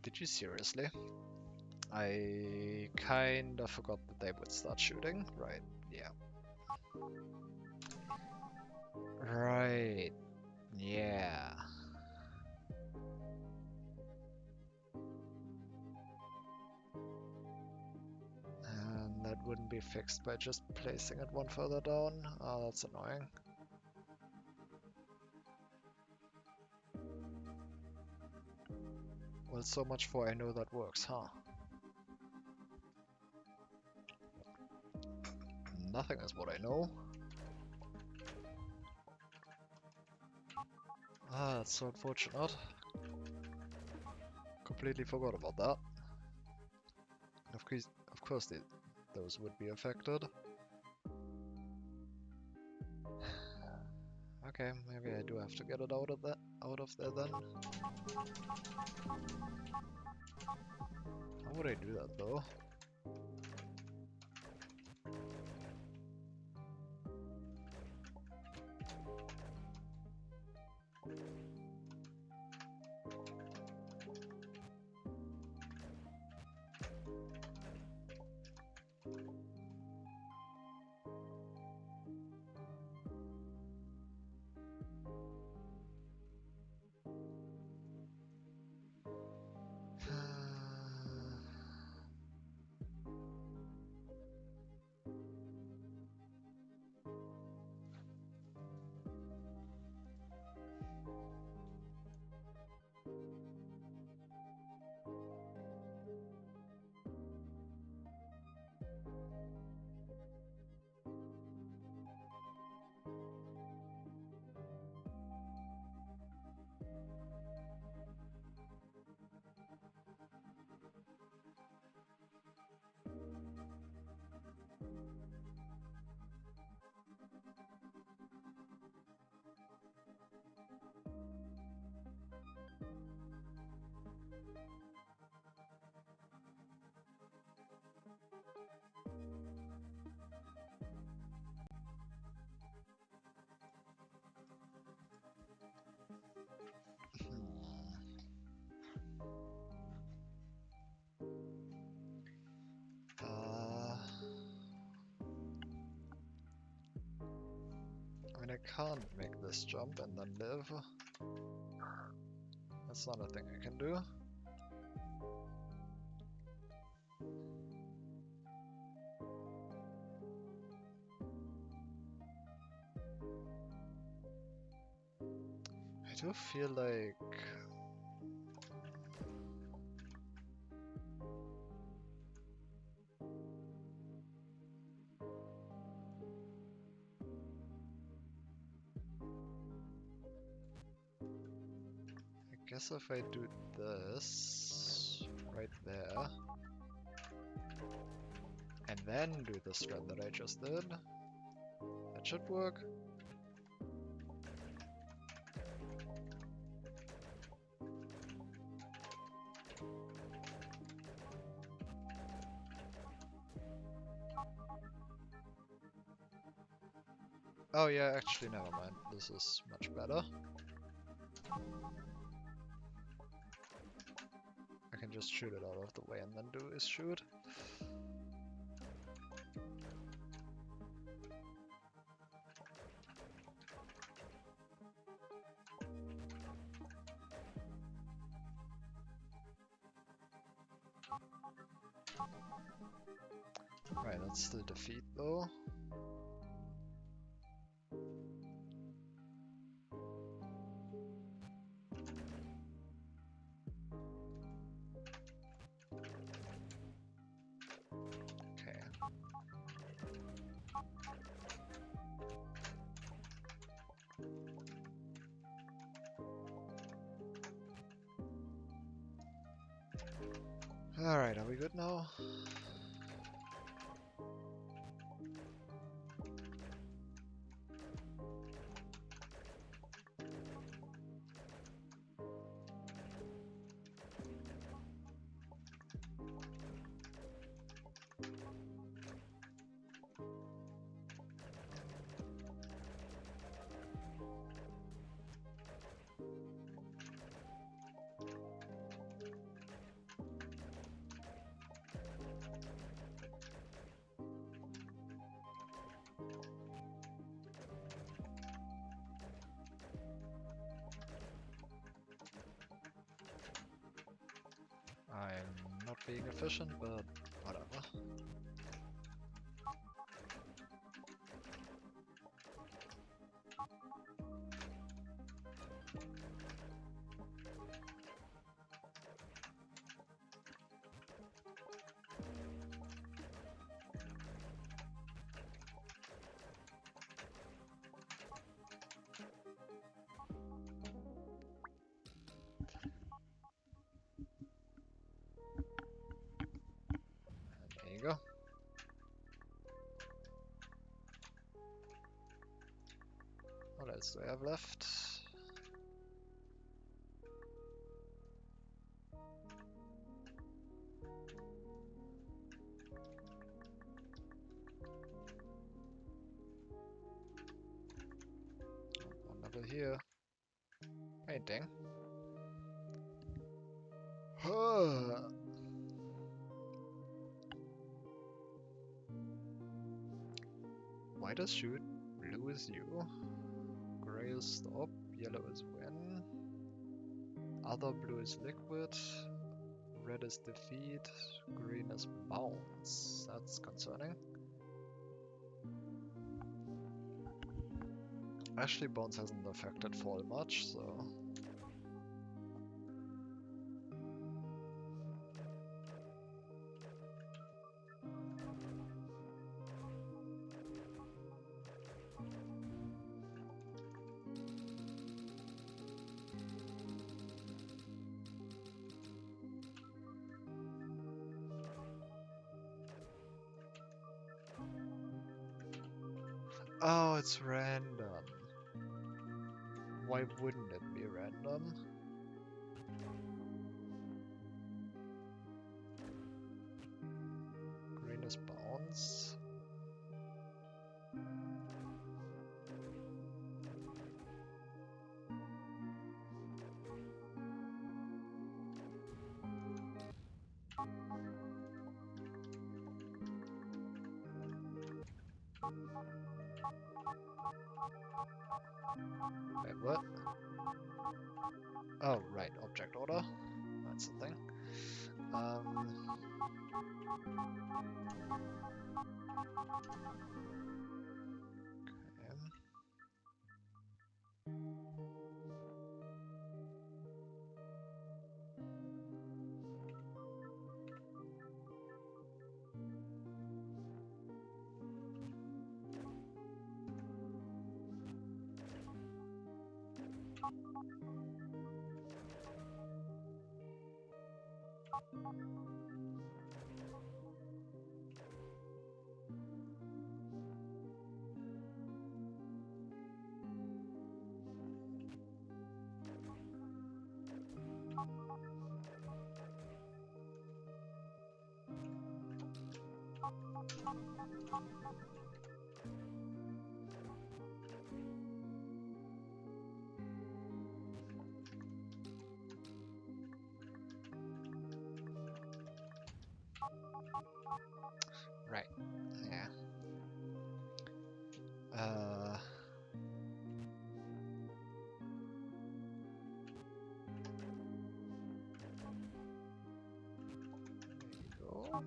Did you seriously? I kinda forgot that they would start shooting. Right, yeah. Right, yeah. And that wouldn't be fixed by just placing it one further down. Oh, that's annoying. Well, so much for I know that works, huh? Nothing is what I know. Ah, that's so unfortunate. Completely forgot about that. Of course those would be affected. Okay, maybe I do have to get it out of there then. How would I do that though? I mean, I can't make this jump and then live. That's not a thing I can do. I do feel like I guess if I do this right there and then do the strat that I just did, that should work. Oh yeah, actually never mind. This is much better. I can just shoot it out of the way and then do his shoot. Right, that's still defeat though. Okay. Alright, are we good now? I'm not being efficient, but whatever. There you go. What else do I have left? One level here. Painting. White is shoot, blue is you, gray is stop, yellow is win, other blue is liquid, red is defeat, green is bounce. That's concerning. Actually, bounce hasn't affected fall much, so... Oh, it's random. Why wouldn't it be random? Green is bounce. Wait, what? Oh, right, object order. That's the thing. Okay. Right. Yeah. There you go.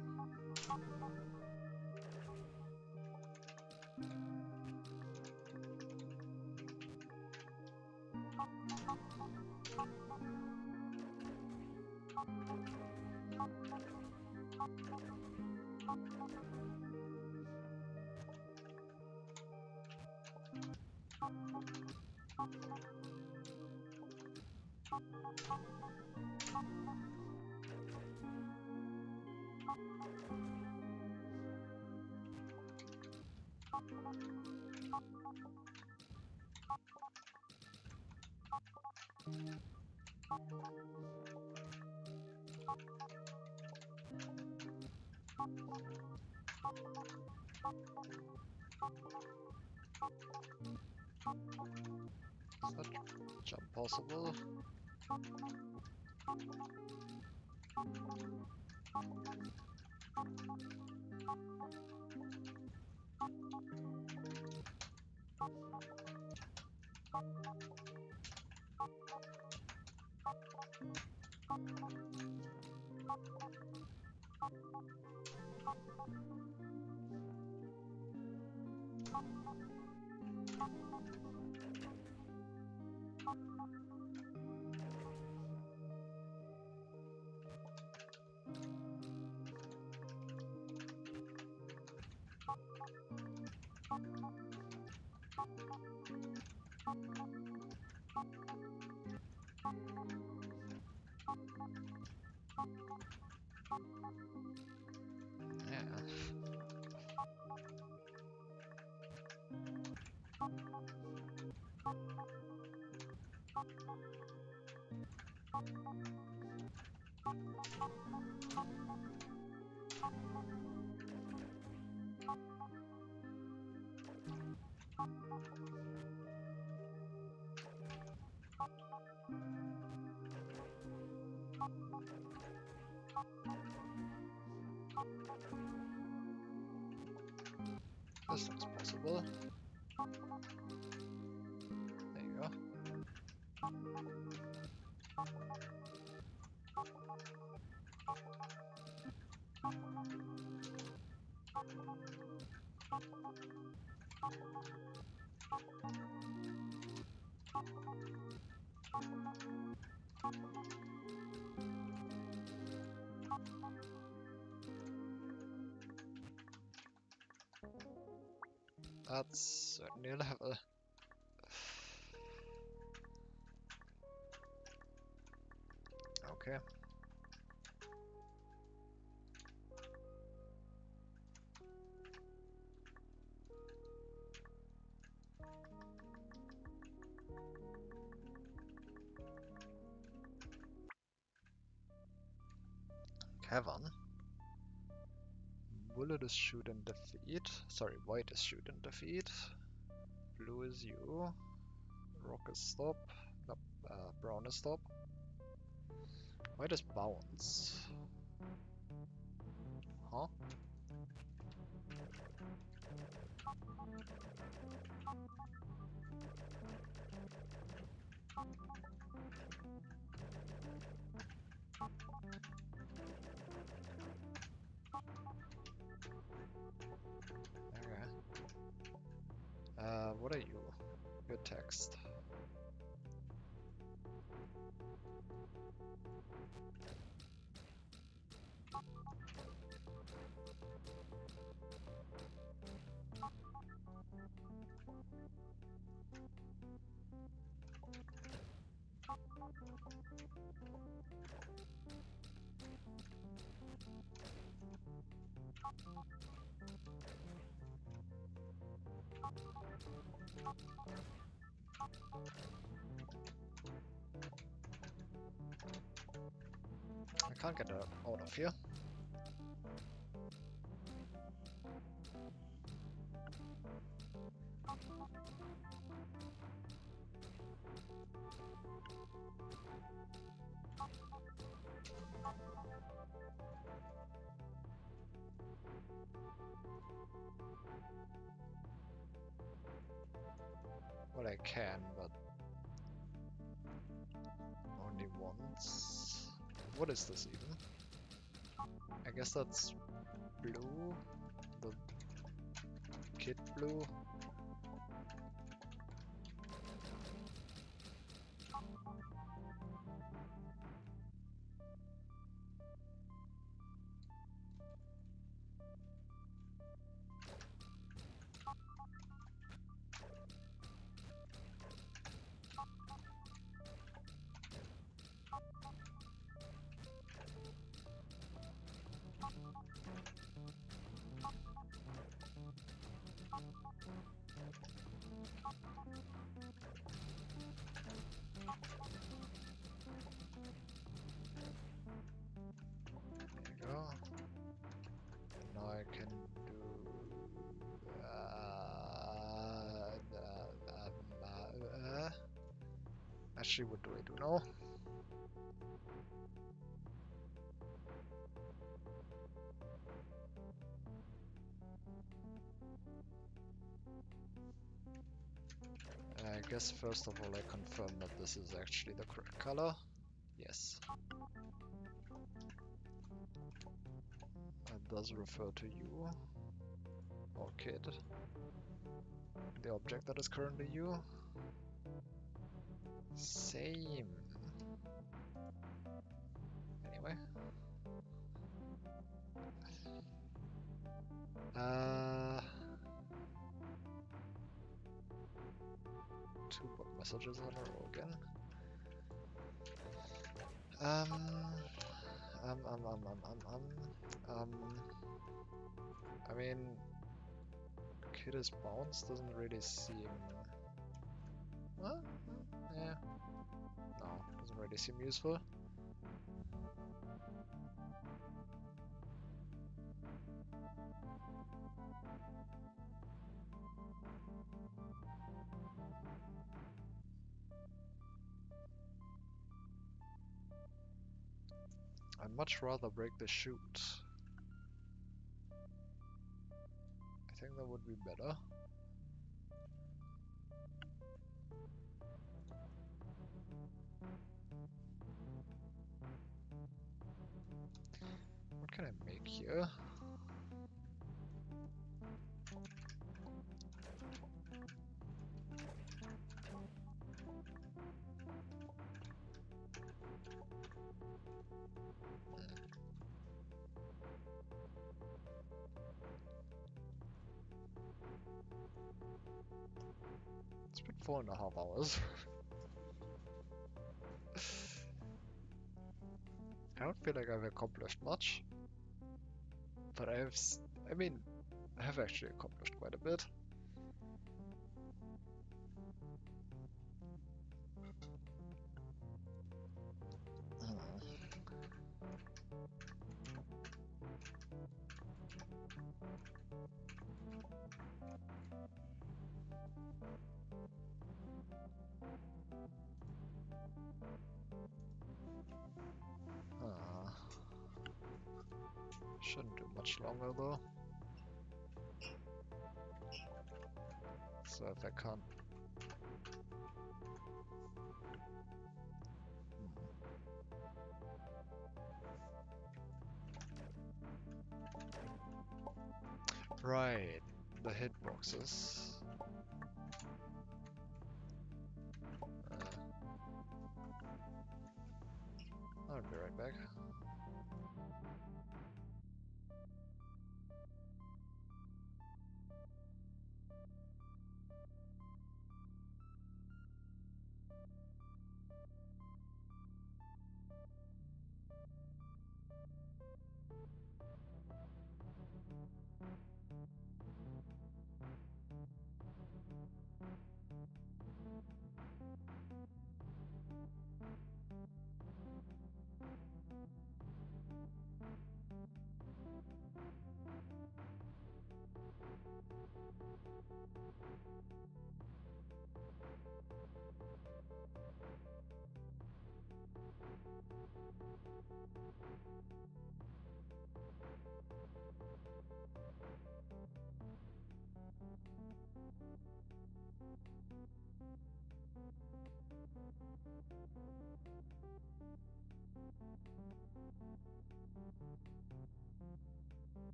Is that jump possible? Yeah. This looks possible. There you go. That's certainly a level. Okay. Cavern. Bullet is shoot and defeat. Sorry, white is shoot and defeat. Blue is you. Rock is stop. No, brown is stop. White is bounce. Huh? What are you? Your text. I can't get out of here. Well, I can, but only once. What is this even? I guess that's blue. The kid blue. There you go. Now I can do. Actually, what do I do now? I guess first of all I confirm that this is actually the correct color. Yes. It does refer to you, or kid. The object that is currently you. Same. Anyway. Two bug messages in a row again. I mean, kid is bounced doesn't really seem. Huh? Yeah. No, doesn't really seem useful. I'd much rather break the chute. I think that would be better. What can I make here? It's been 4.5 hours. I don't feel like I've accomplished much, but I mean, I have actually accomplished quite a bit. Shouldn't do much longer though. So if I can't... Right, the hitboxes. I'll be right back.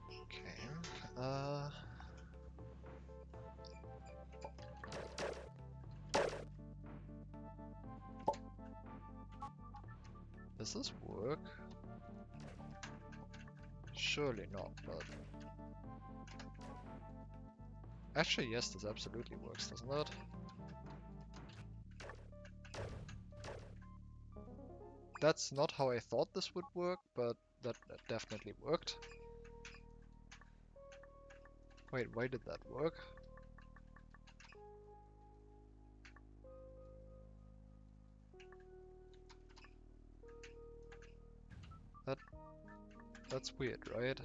Okay. Does this work? Surely not, but... Actually, yes, this absolutely works, doesn't it? That's not how I thought this would work, but that definitely worked. Wait, why did that work? That's weird, right?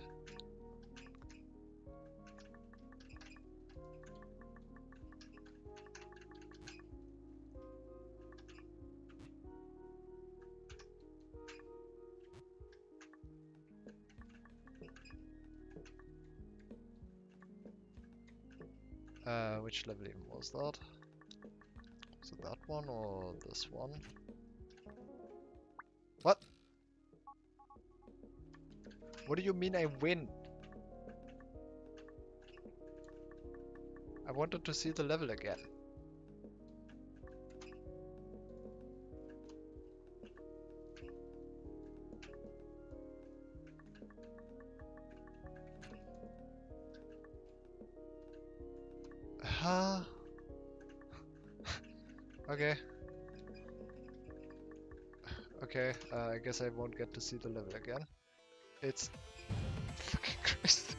Which level even was that? Was it that one or this one? What? What do you mean I win? I wanted to see the level again. Huh? Okay. Okay, I guess I won't get to see the level again. It's fucking Christ.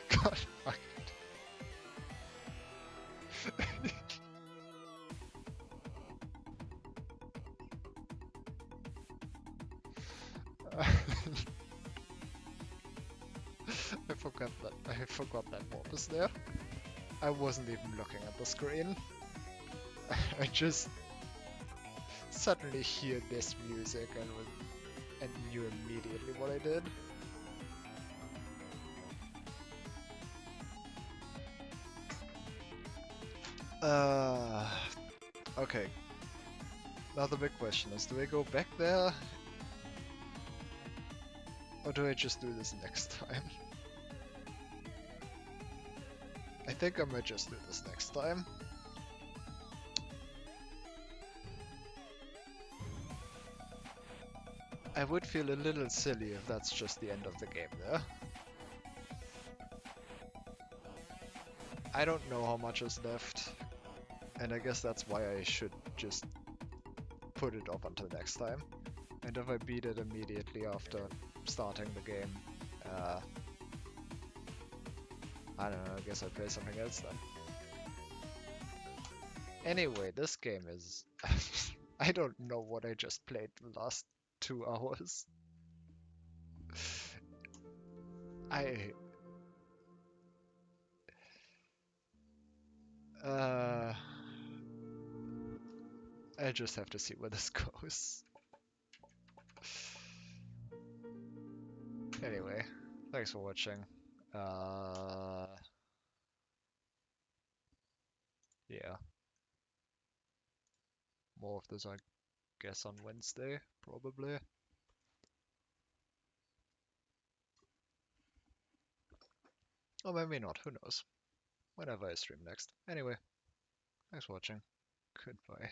God fuck it. I forgot that Bob is there. I wasn't even looking at the screen. I just suddenly hear this music and knew immediately what I did. Okay. Now the big question is, do I go back there? Or do I just do this next time? I think I might just do this next time. I would feel a little silly if that's just the end of the game there. I don't know how much is left, and I guess that's why I should just put it off until next time. And if I beat it immediately after starting the game, I don't know, I guess I play something else then. Anyway, this game is... I don't know what I just played the last 2 hours. I just have to see where this goes. Anyway, thanks for watching. Yeah. More of this, I guess, on Wednesday, probably. Or maybe not, who knows. Whenever I stream next. Anyway, thanks for watching. Goodbye.